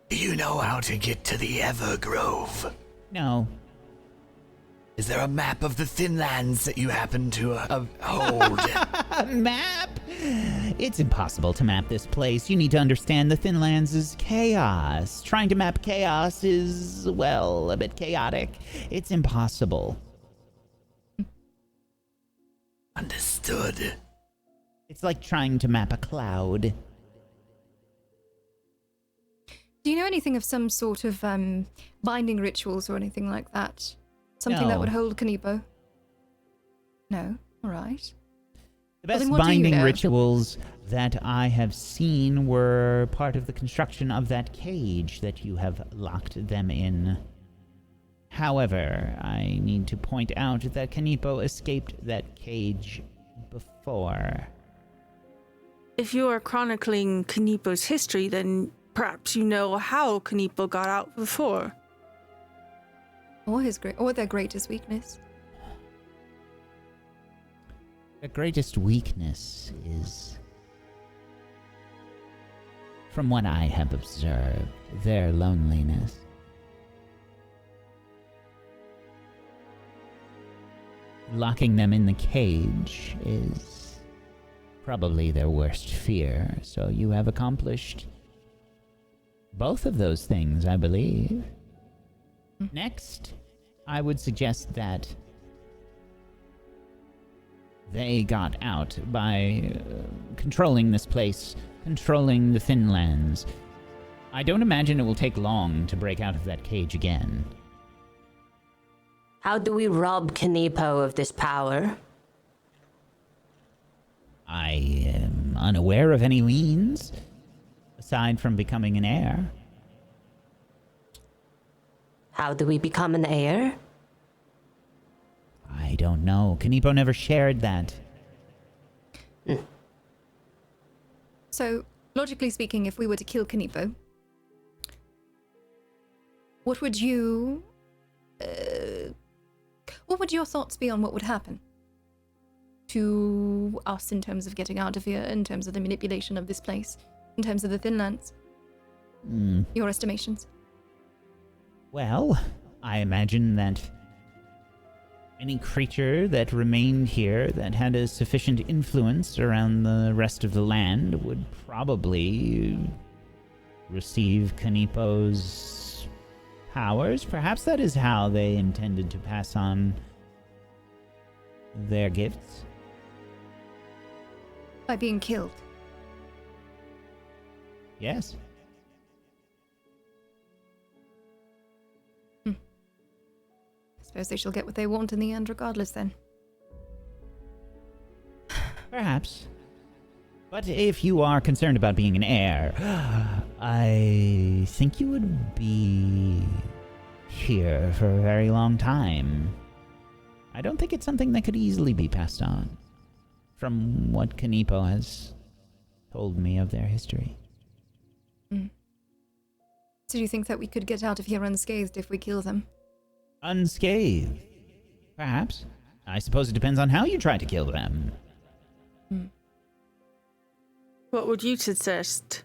Speaker 4: Do you know how to get to the Evergrove?
Speaker 1: No.
Speaker 4: Is there a map of the Thin Lands that you happen to hold?
Speaker 1: A map? It's impossible to map this place. You need to understand the Thin Lands is chaos. Trying to map chaos is, well, a bit chaotic. It's impossible.
Speaker 4: Understood.
Speaker 1: It's like trying to map a cloud.
Speaker 5: Do you know anything of some sort of binding rituals or anything like that? Something that
Speaker 1: No.
Speaker 5: would hold Kaneepo? No? Alright.
Speaker 1: The
Speaker 5: Well,
Speaker 1: best
Speaker 5: then what do you
Speaker 1: binding
Speaker 5: know?
Speaker 1: rituals that I have seen were part of the construction of that cage that you have locked them in. However, I need to point out that Kaneepo escaped that cage before.
Speaker 6: If you are chronicling Kaneepo's history, then perhaps you know how Kaneepo got out before.
Speaker 5: Or their greatest weakness.
Speaker 1: The greatest weakness is, from what I have observed, their loneliness. Locking them in the cage is probably their worst fear, so you have accomplished both of those things, I believe. Next, I would suggest that they got out by controlling this place, controlling the Thin Lands. I don't imagine it will take long to break out of that cage again.
Speaker 3: How do we rob Kaneepo of this power?
Speaker 7: I am unaware of any means, aside from becoming an heir.
Speaker 3: How do we become an heir?
Speaker 7: I don't know. Kaneepo never shared that.
Speaker 5: So, logically speaking, if we were to kill Kaneepo, what would you... what would your thoughts be on what would happen to us in terms of getting out of here, in terms of the manipulation of this place, in terms of the Thin Lands? Your estimations?
Speaker 7: Well, I imagine that any creature that remained here that had a sufficient influence around the rest of the land would probably receive Kaneepo's powers. Perhaps that is how they intended to pass on their gifts.
Speaker 5: By being killed.
Speaker 7: Yes.
Speaker 5: I suppose they shall get what they want in the end regardless then.
Speaker 7: Perhaps. But if you are concerned about being an heir, I think you would be here for a very long time. I don't think it's something that could easily be passed on, from what Kaneepo has told me of their history.
Speaker 5: So do you think that we could get out of here unscathed if we kill them?
Speaker 7: Unscathed? Perhaps. I suppose it depends on how you try to kill them.
Speaker 6: What would you suggest?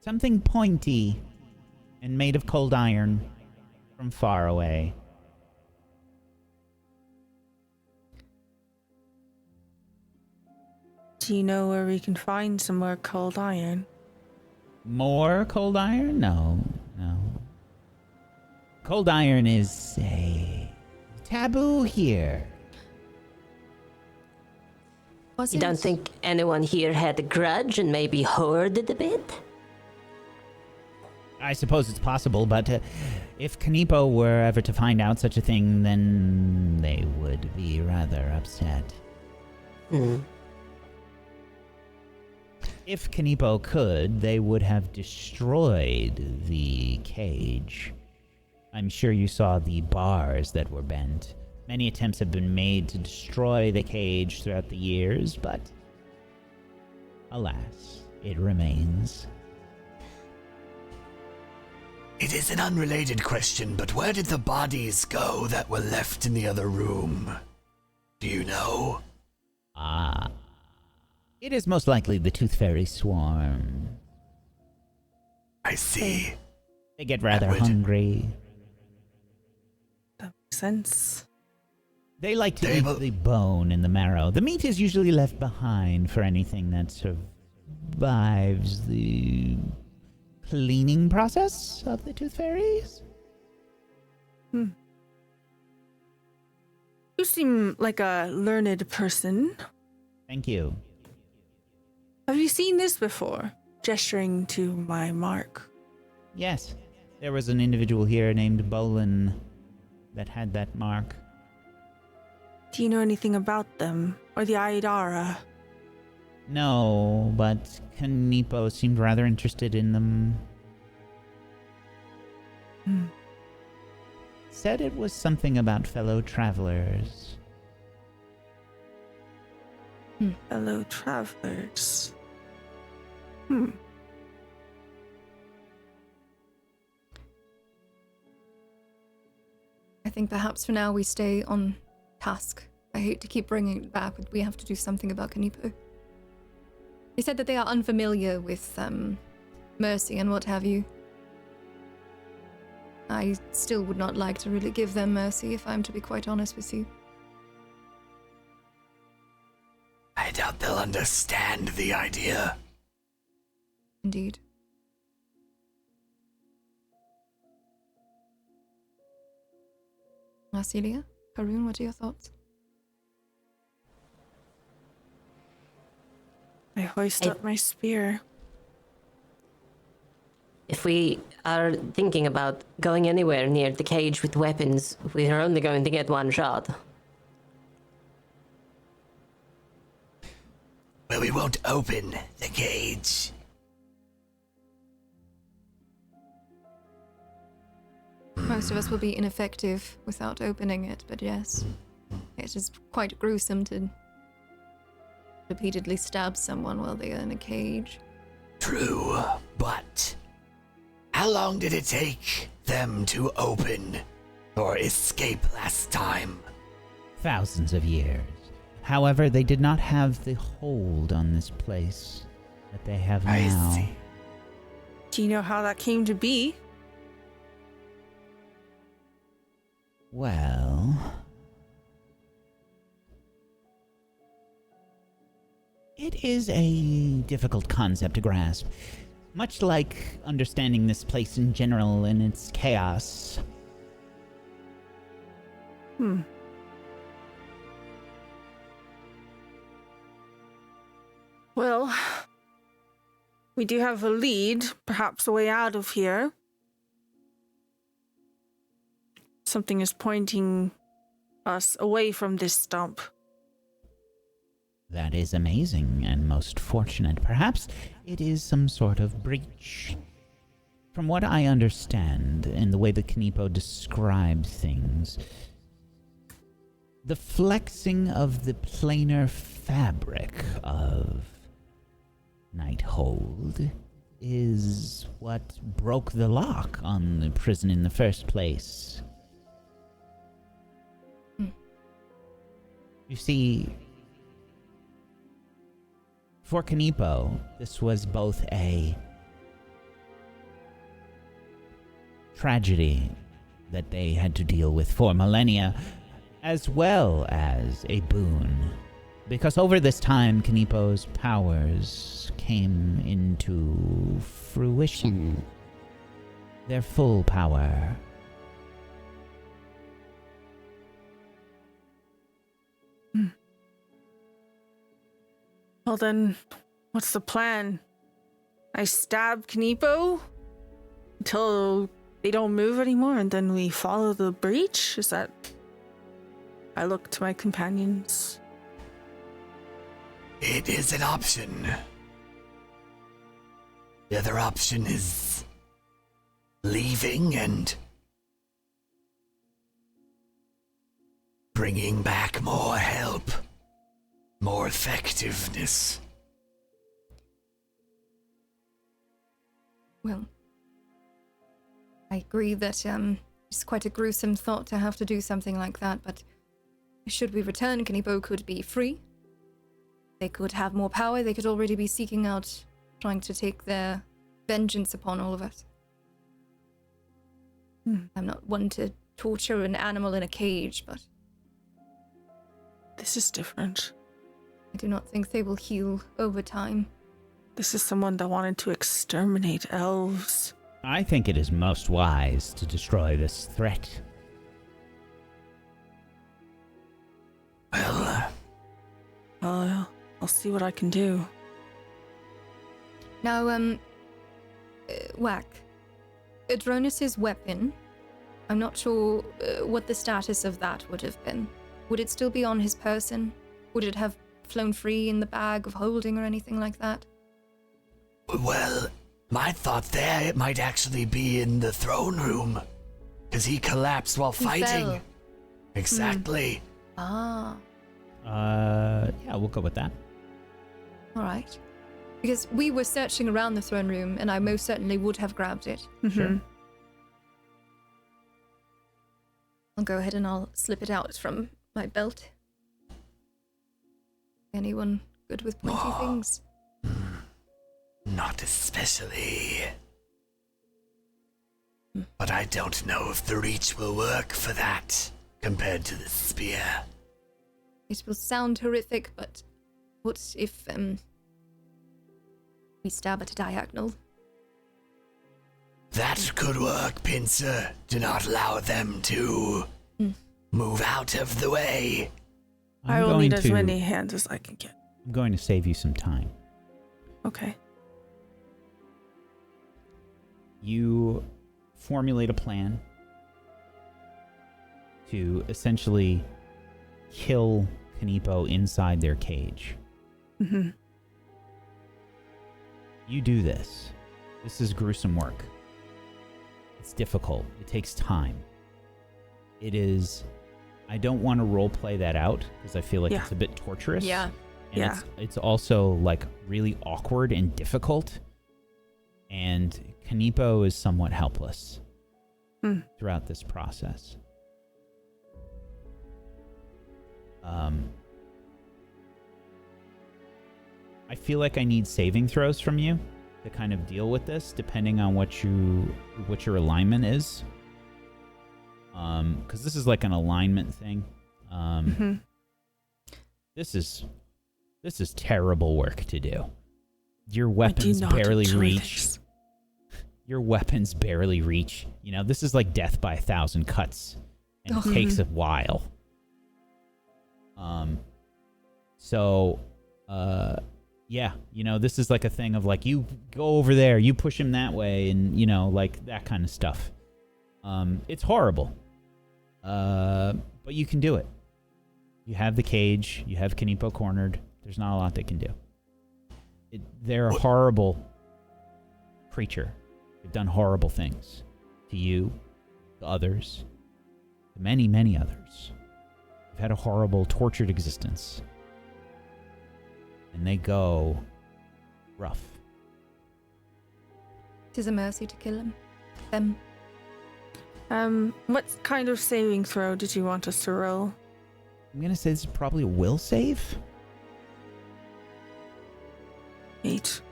Speaker 7: Something pointy and made of cold iron from far away.
Speaker 6: Do you know where we can find some more cold iron?
Speaker 7: More cold iron? No. Cold iron is a taboo here.
Speaker 3: You don't think anyone here had a grudge and maybe hoarded a bit?
Speaker 7: I suppose it's possible, but if Kaneepo were ever to find out such a thing, then they would be rather upset. If Kaneepo could, they would have destroyed the cage. I'm sure you saw the bars that were bent. Many attempts have been made to destroy the cage throughout the years, but alas, it remains.
Speaker 4: It is an unrelated question, but where did the bodies go that were left in the other room? Do you know?
Speaker 7: It is most likely the Tooth Fairy swarm.
Speaker 4: I see.
Speaker 7: They get rather hungry.
Speaker 6: That makes sense.
Speaker 7: They like to eat the bone and the marrow. The meat is usually left behind for anything that survives the cleaning process of the Tooth Fairies.
Speaker 6: You seem like a learned person.
Speaker 7: Thank you.
Speaker 6: Have you seen this before? Gesturing to my mark.
Speaker 7: Yes, there was an individual here named Bolin that had that mark.
Speaker 6: Do you know anything about them? Or the Aidara?
Speaker 7: No, but Kaneepo seemed rather interested in them. Said it was something about fellow travelers.
Speaker 6: Fellow travelers.
Speaker 5: I think perhaps for now we stay on task. I hate to keep bringing it back, but we have to do something about Kaneepo. They said that they are unfamiliar with mercy and what have you. I still would not like to really give them mercy, if I'm to be quite honest with you.
Speaker 4: I doubt they'll understand the idea.
Speaker 5: Indeed. Marcelia, Haroon, what are your thoughts?
Speaker 6: I hoist up my spear.
Speaker 3: if we are thinking about going anywhere near the cage with weapons, we are only going to get one shot.
Speaker 4: Well, we won't open the cage.
Speaker 5: Most of us will be ineffective without opening it, but yes, it is quite gruesome to repeatedly stab someone while they are in a cage.
Speaker 4: True, but how long did it take them to open or escape last time?
Speaker 7: Thousands of years. However, they did not have the hold on this place that they have now.
Speaker 4: I see.
Speaker 6: Do you know how that came to be?
Speaker 7: Well, it is a difficult concept to grasp. Much like understanding this place in general and its chaos.
Speaker 6: Well, we do have a lead, perhaps a way out of here. Something is pointing us away from this stump.
Speaker 7: That is amazing and most fortunate. Perhaps it is some sort of breach. From what I understand, and the way that Kaneepo described things, the flexing of the planar fabric of Nighthold is what broke the lock on the prison in the first place. You see, for Kaneepo, this was both a tragedy that they had to deal with for millennia, as well as a boon. Because over this time, Kaneepo's powers came into fruition. Their full power.
Speaker 6: Well then, what's the plan? I stab Kaneepo until they don't move anymore, and then we follow the breach? Is that... I look to my companions.
Speaker 4: It is an option. The other option is leaving and bringing back more help, more effectiveness.
Speaker 5: Well, I agree that it's quite a gruesome thought to have to do something like that, but should we return, Kaneepo could be free. They could have more power. They could already be seeking out, trying to take their vengeance upon all of us. I'm not one to torture an animal in a cage, but
Speaker 6: This is different.
Speaker 5: I do not think they will heal over time.
Speaker 6: This is someone that wanted to exterminate elves.
Speaker 7: I think it is most wise to destroy this threat.
Speaker 4: Well,
Speaker 6: I'll see what I can do.
Speaker 5: Now, Wack, Adronis's weapon, I'm not sure what the status of that would have been. Would it still be on his person? Would it have flown free in the bag of holding or anything like that?
Speaker 4: well, my thought there, it might actually be in the throne room. Because he collapsed while fighting.
Speaker 5: fell.
Speaker 4: Exactly.
Speaker 5: Ah,
Speaker 7: Yeah, we'll go with that.
Speaker 5: all right. Because we were searching around the throne room, and I most certainly would have grabbed it.
Speaker 7: Sure.
Speaker 5: I'll go ahead and I'll slip it out from my belt. Anyone good with pointy things?
Speaker 4: Not especially. But I don't know if the reach will work for that compared to the spear.
Speaker 5: It will sound horrific, but what if we stab at a diagonal?
Speaker 4: That could work, Pincer. Do not allow them to move out of the way.
Speaker 6: I will need as many hands as I can get.
Speaker 7: I'm going to save you some time.
Speaker 6: Okay.
Speaker 1: you formulate a plan to essentially kill Kaneepo inside their cage.
Speaker 6: Mm-hmm.
Speaker 1: You do this. This is gruesome work. It's difficult. It takes time. It is... I don't want to roleplay that out because I feel like it's a bit torturous.
Speaker 5: Yeah.
Speaker 1: And it's also like really awkward and difficult. And Kaneepo is somewhat helpless throughout this process. I feel like I need saving throws from you to kind of deal with this, depending on what your alignment is. Because this is like an alignment thing. This is terrible work to do. Your weapons barely reach. Your weapons barely reach. You know, this is like death by 1,000 cuts, and it takes a while. Yeah, you know, this is like a thing of like, you go over there, you push him that way, and, you know, like that kind of stuff. It's horrible. But you can do it. You have the cage, you have Kaneepo cornered. There's not a lot they can do. They're a horrible creature. They've done horrible things to you, to others, to many, many others. They've had a horrible, tortured existence. And they go rough.
Speaker 5: Tis a mercy to kill them.
Speaker 6: What kind of saving throw did you want us to roll?
Speaker 1: I'm gonna say this is probably a will save.
Speaker 6: 8.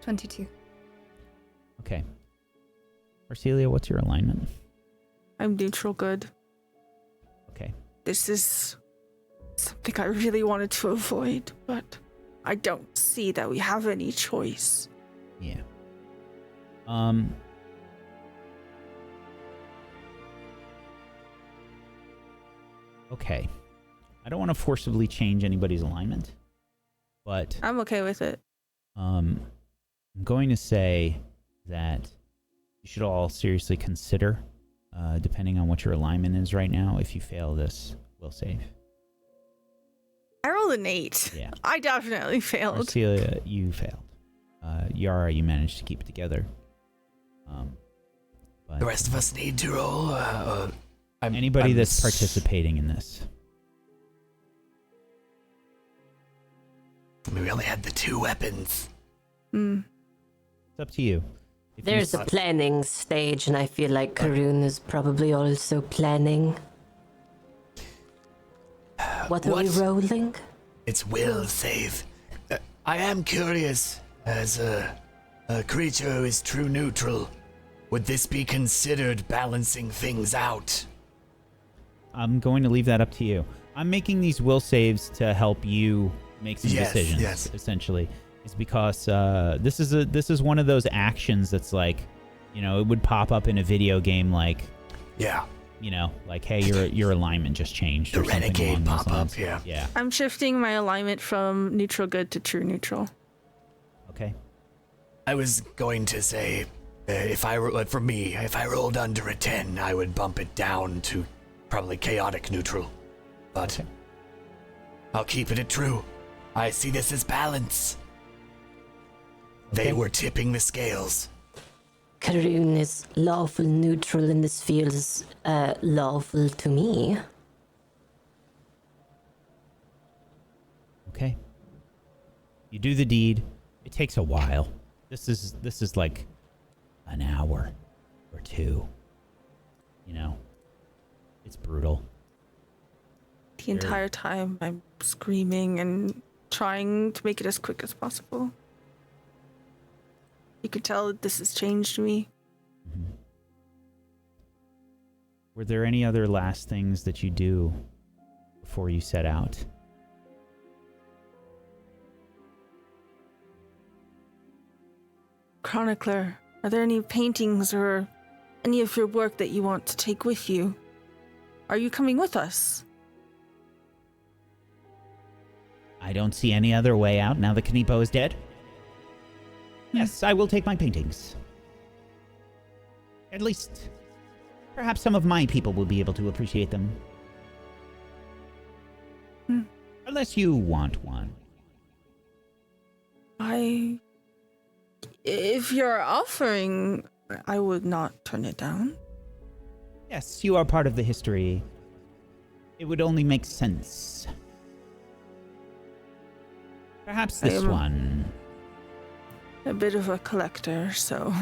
Speaker 5: 22.
Speaker 1: Okay. Arcelia, what's your alignment?
Speaker 6: I'm neutral good.
Speaker 1: Okay.
Speaker 6: This is something I really wanted to avoid, but I don't see that we have any choice.
Speaker 1: Yeah. Okay. I don't want to forcibly change anybody's alignment, but
Speaker 6: I'm okay with it.
Speaker 1: I'm going to say that you should all seriously consider, depending on what your alignment is right now, if you fail this will save.
Speaker 6: I rolled an 8.
Speaker 1: Yeah.
Speaker 6: I definitely failed.
Speaker 1: Arcelia, you failed. Yara, you managed to keep it together. But
Speaker 4: The rest of us need to roll.
Speaker 1: anybody that's participating in this.
Speaker 4: I mean, we only had the 2 weapons.
Speaker 1: It's up to you. If you
Speaker 3: There's a planning stage, and I feel like Karun is probably also planning. What are we rolling?
Speaker 4: It's will save. I am curious, as a creature who is true neutral, would this be considered balancing things out?
Speaker 1: I'm going to leave that up to you. I'm making these will saves to help you make some decisions. Essentially, it's because this is one of those actions that's like, you know, it would pop up in a video game, like, you know, like, hey, your alignment just changed.
Speaker 4: The
Speaker 1: or something
Speaker 4: renegade
Speaker 1: along those
Speaker 4: pop
Speaker 1: lines.
Speaker 4: up, yeah.
Speaker 1: Yeah.
Speaker 6: I'm shifting my alignment from neutral good to true neutral.
Speaker 1: Okay.
Speaker 4: I was going to say, if I rolled under a 10, I would bump it down to probably chaotic neutral. But
Speaker 1: Okay.
Speaker 4: I'll keep it at true. I see this as balance. They
Speaker 1: Okay.
Speaker 4: were tipping the scales.
Speaker 3: Karun is lawful neutral, and this feels lawful to me.
Speaker 1: Okay. You do the deed. It takes a while. This is like an hour or 2. You know, it's brutal.
Speaker 6: The entire time I'm screaming and trying to make it as quick as possible. You could tell that this has changed me.
Speaker 1: Mm-hmm. Were there any other last things that you do before you set out?
Speaker 6: Chronicler, are there any paintings or any of your work that you want to take with you? Are you coming with us?
Speaker 1: I don't see any other way out now that Kaneepo is dead. Yes, I will take my paintings. At least, perhaps some of my people will be able to appreciate them. Unless you want one.
Speaker 6: If you're offering, I would not turn it down.
Speaker 1: Yes, you are part of the history. It would only make sense. Perhaps this one.
Speaker 6: A bit of a collector, so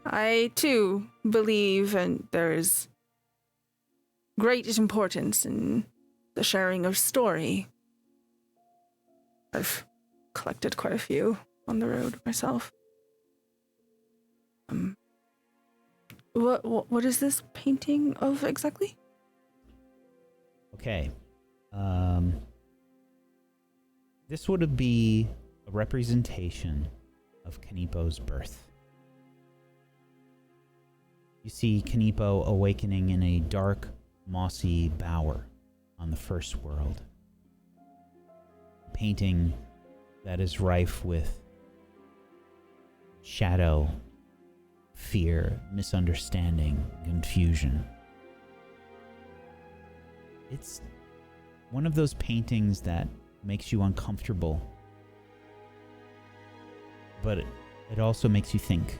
Speaker 6: I too believe and there is great importance in the sharing of story. I've collected quite a few on the road myself. What is this painting of exactly?
Speaker 1: Okay. This would be a representation of Kaneepo's birth. You see Kaneepo awakening in a dark, mossy bower on the first world. A painting that is rife with shadow, fear, misunderstanding, confusion. It's one of those paintings that makes you uncomfortable, but it also makes you think.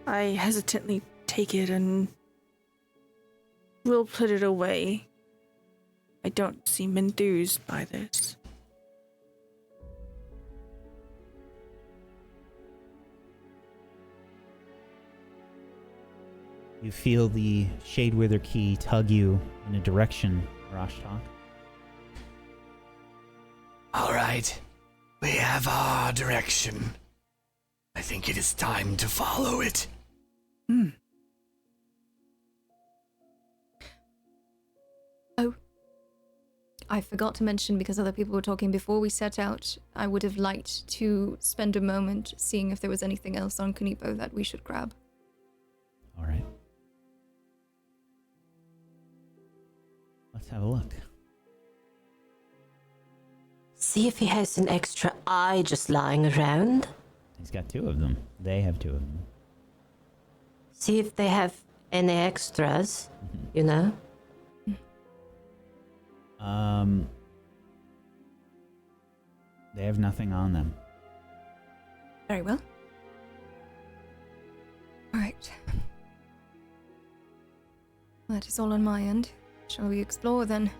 Speaker 6: I hesitantly take it and will put it away. I don't seem enthused by this.
Speaker 1: You feel the Shadewither Key tug you in a direction, Rashtok.
Speaker 4: All right, we have our direction. I think it is time to follow it.
Speaker 5: Oh, I forgot to mention, because other people were talking before we set out, I would have liked to spend a moment seeing if there was anything else on Kaneepo that we should grab.
Speaker 1: All right. Let's have a look.
Speaker 3: See if he has an extra eye just lying around.
Speaker 1: He's got two of them. They have two of them.
Speaker 3: See if they have any extras, you know?
Speaker 1: They have nothing on them.
Speaker 5: Very well. Alright. That is all on my end. Shall we explore then?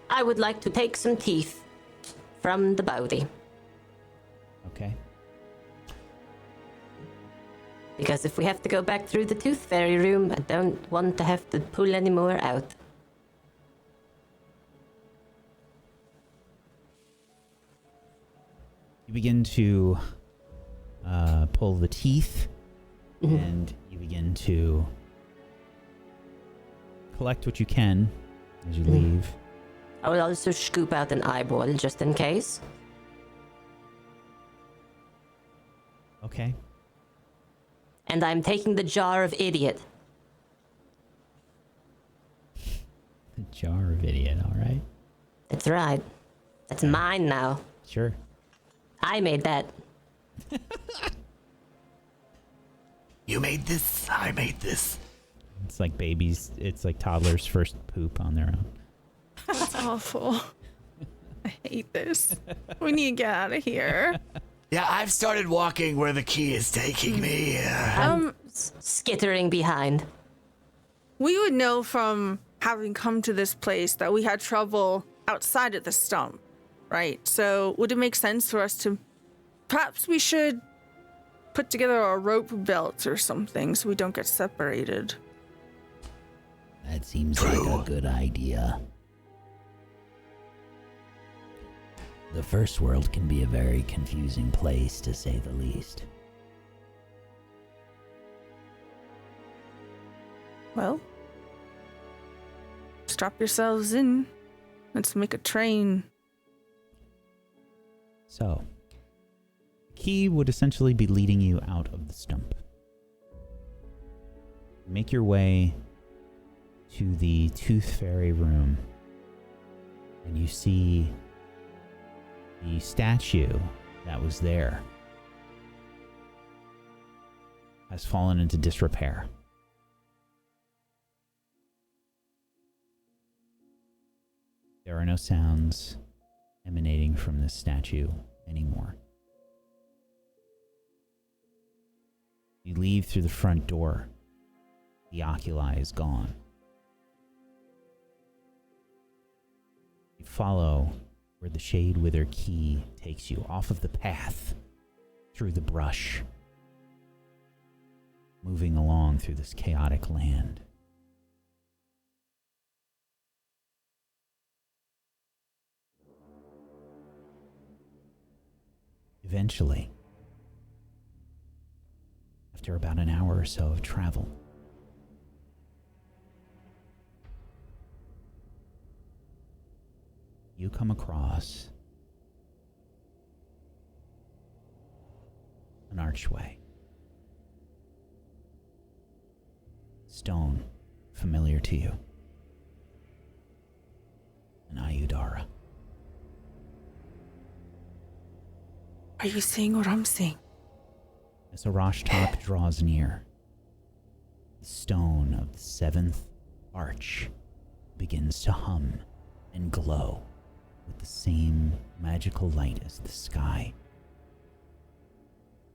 Speaker 3: I would like to take some teeth from the body.
Speaker 1: Okay.
Speaker 3: Because if we have to go back through the tooth fairy room, I don't want to have to pull any more out.
Speaker 1: You begin to pull the teeth, and you begin to collect what you can as you leave.
Speaker 3: I will also scoop out an eyeball just in case.
Speaker 1: Okay.
Speaker 3: And I'm taking the jar of idiot.
Speaker 1: The jar of idiot, all right.
Speaker 3: That's right. That's mine now.
Speaker 1: Sure.
Speaker 3: I made that.
Speaker 4: You made this, I made this.
Speaker 1: It's like babies, it's like toddlers' first poop on their own.
Speaker 6: That's awful. I hate this. We need to get out of here.
Speaker 4: Yeah, I've started walking where the key is taking me.
Speaker 3: Skittering behind.
Speaker 6: We would know from having come to this place that we had trouble outside of the stump, right? So would it make sense for us to... Perhaps we should put together a rope belt or something so we don't get separated.
Speaker 7: That seems like a good idea. The first world can be a very confusing place, to say the least.
Speaker 6: Well, strap yourselves in. Let's make a train.
Speaker 1: So, the key would essentially be leading you out of the stump. Make your way to the Tooth Fairy room And you see the statue that was there has fallen into disrepair. There are no sounds emanating from this statue anymore. You leave through the front door. The oculi is gone. You follow where the Shadewither Key takes you off of the path, through the brush, moving along through this chaotic land. Eventually, after about an hour or so of travel, you come across an archway. Stone, familiar to you. An Ayudara.
Speaker 6: Are you seeing what I'm seeing?
Speaker 1: As Arashtak draws near, the stone of the seventh arch begins to hum and glow with the same magical light as the sky.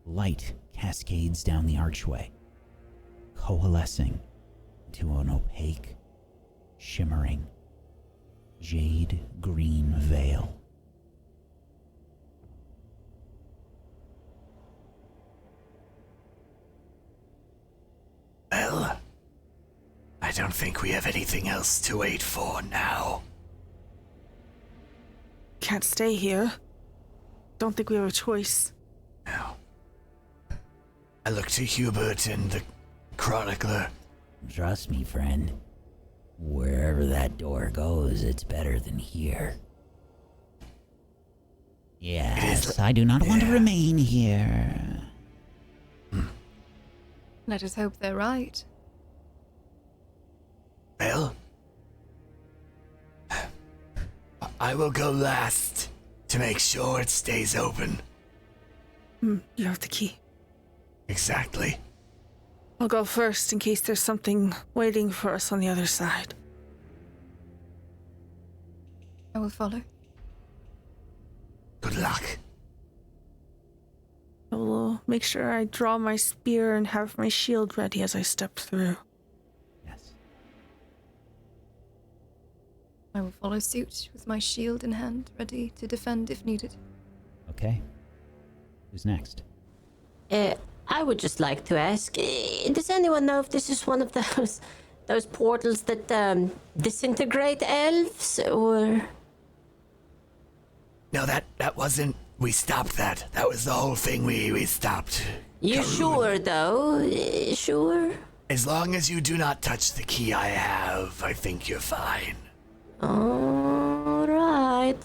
Speaker 1: Light cascades down the archway, coalescing into an opaque, shimmering, jade green veil.
Speaker 4: Well, I don't think we have anything else to wait for now.
Speaker 6: Can't stay here. Don't think we have a choice.
Speaker 4: No. I look to Hubert and the Chronicler.
Speaker 7: Trust me, friend. Wherever that door goes, it's better than here. Yes, I do not want to remain here.
Speaker 5: Let us hope they're right.
Speaker 4: Well, I will go last to make sure it stays open.
Speaker 6: You have the key.
Speaker 4: Exactly.
Speaker 6: I'll go first in case there's something waiting for us on the other side.
Speaker 5: I will follow.
Speaker 4: Good luck.
Speaker 6: I will make sure I draw my spear and have my shield ready as I step through.
Speaker 1: Yes.
Speaker 5: I will follow suit with my shield in hand, ready to defend if needed.
Speaker 1: Okay. Who's next?
Speaker 3: I would just like to ask, does anyone know if this is one of those portals that disintegrate elves, or...
Speaker 4: No, that wasn't... We stopped that. That was the whole thing we stopped.
Speaker 3: You
Speaker 4: Karun.
Speaker 3: sure, though? Sure?
Speaker 4: As long as you do not touch the key I have, I think you're fine.
Speaker 3: All right.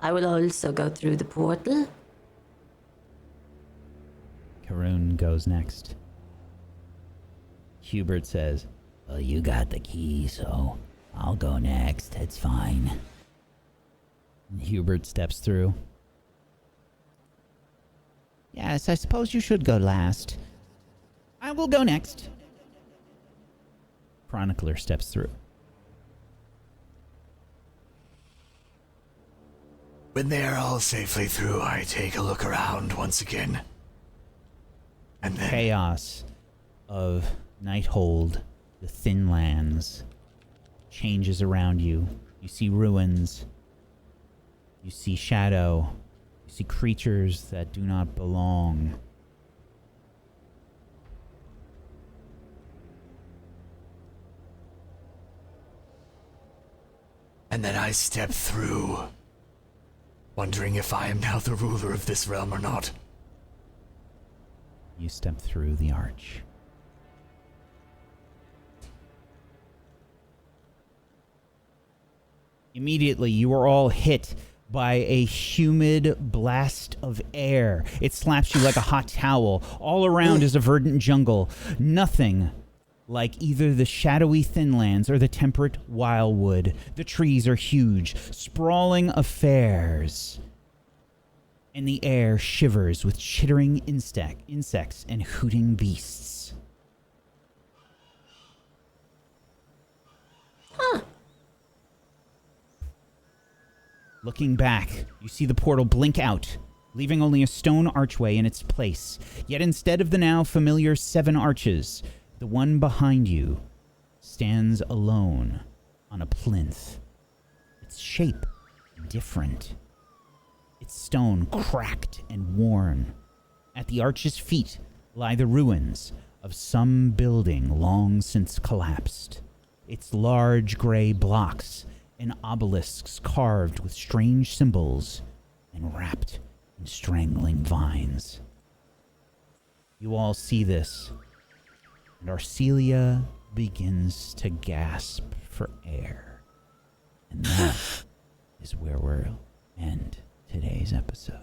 Speaker 3: I will also go through the portal.
Speaker 1: Karun goes next. Hubert says,
Speaker 7: Well, you got the key, so I'll go next. It's fine.
Speaker 1: and Hubert steps through. Yes, I suppose you should go last. I will go next. Chronicler steps through.
Speaker 4: When they are all safely through, I take a look around once again. And then...
Speaker 1: Chaos of Nighthold, the thin lands, changes around you. You see ruins. You see shadow. You see creatures that do not belong.
Speaker 4: And then I step through, wondering if I am now the ruler of this realm or not.
Speaker 1: You step through the arch. Immediately, you are all hit by a humid blast of air. It slaps you like a hot towel. All around is a verdant jungle. Nothing like either the shadowy thinlands or the temperate wildwood. The trees are huge, sprawling affairs, and the air shivers with chittering insects and hooting beasts. Looking back, you see the portal blink out, leaving only a stone archway in its place. Yet instead of the now familiar 7 arches, the one behind you stands alone on a plinth. Its shape different. Its stone cracked and worn. At the arch's feet lie the ruins of some building long since collapsed. Its large gray blocks and obelisks carved with strange symbols and wrapped in strangling vines. You all see this, and Arcelia begins to gasp for air. And that is where we'll end today's episode.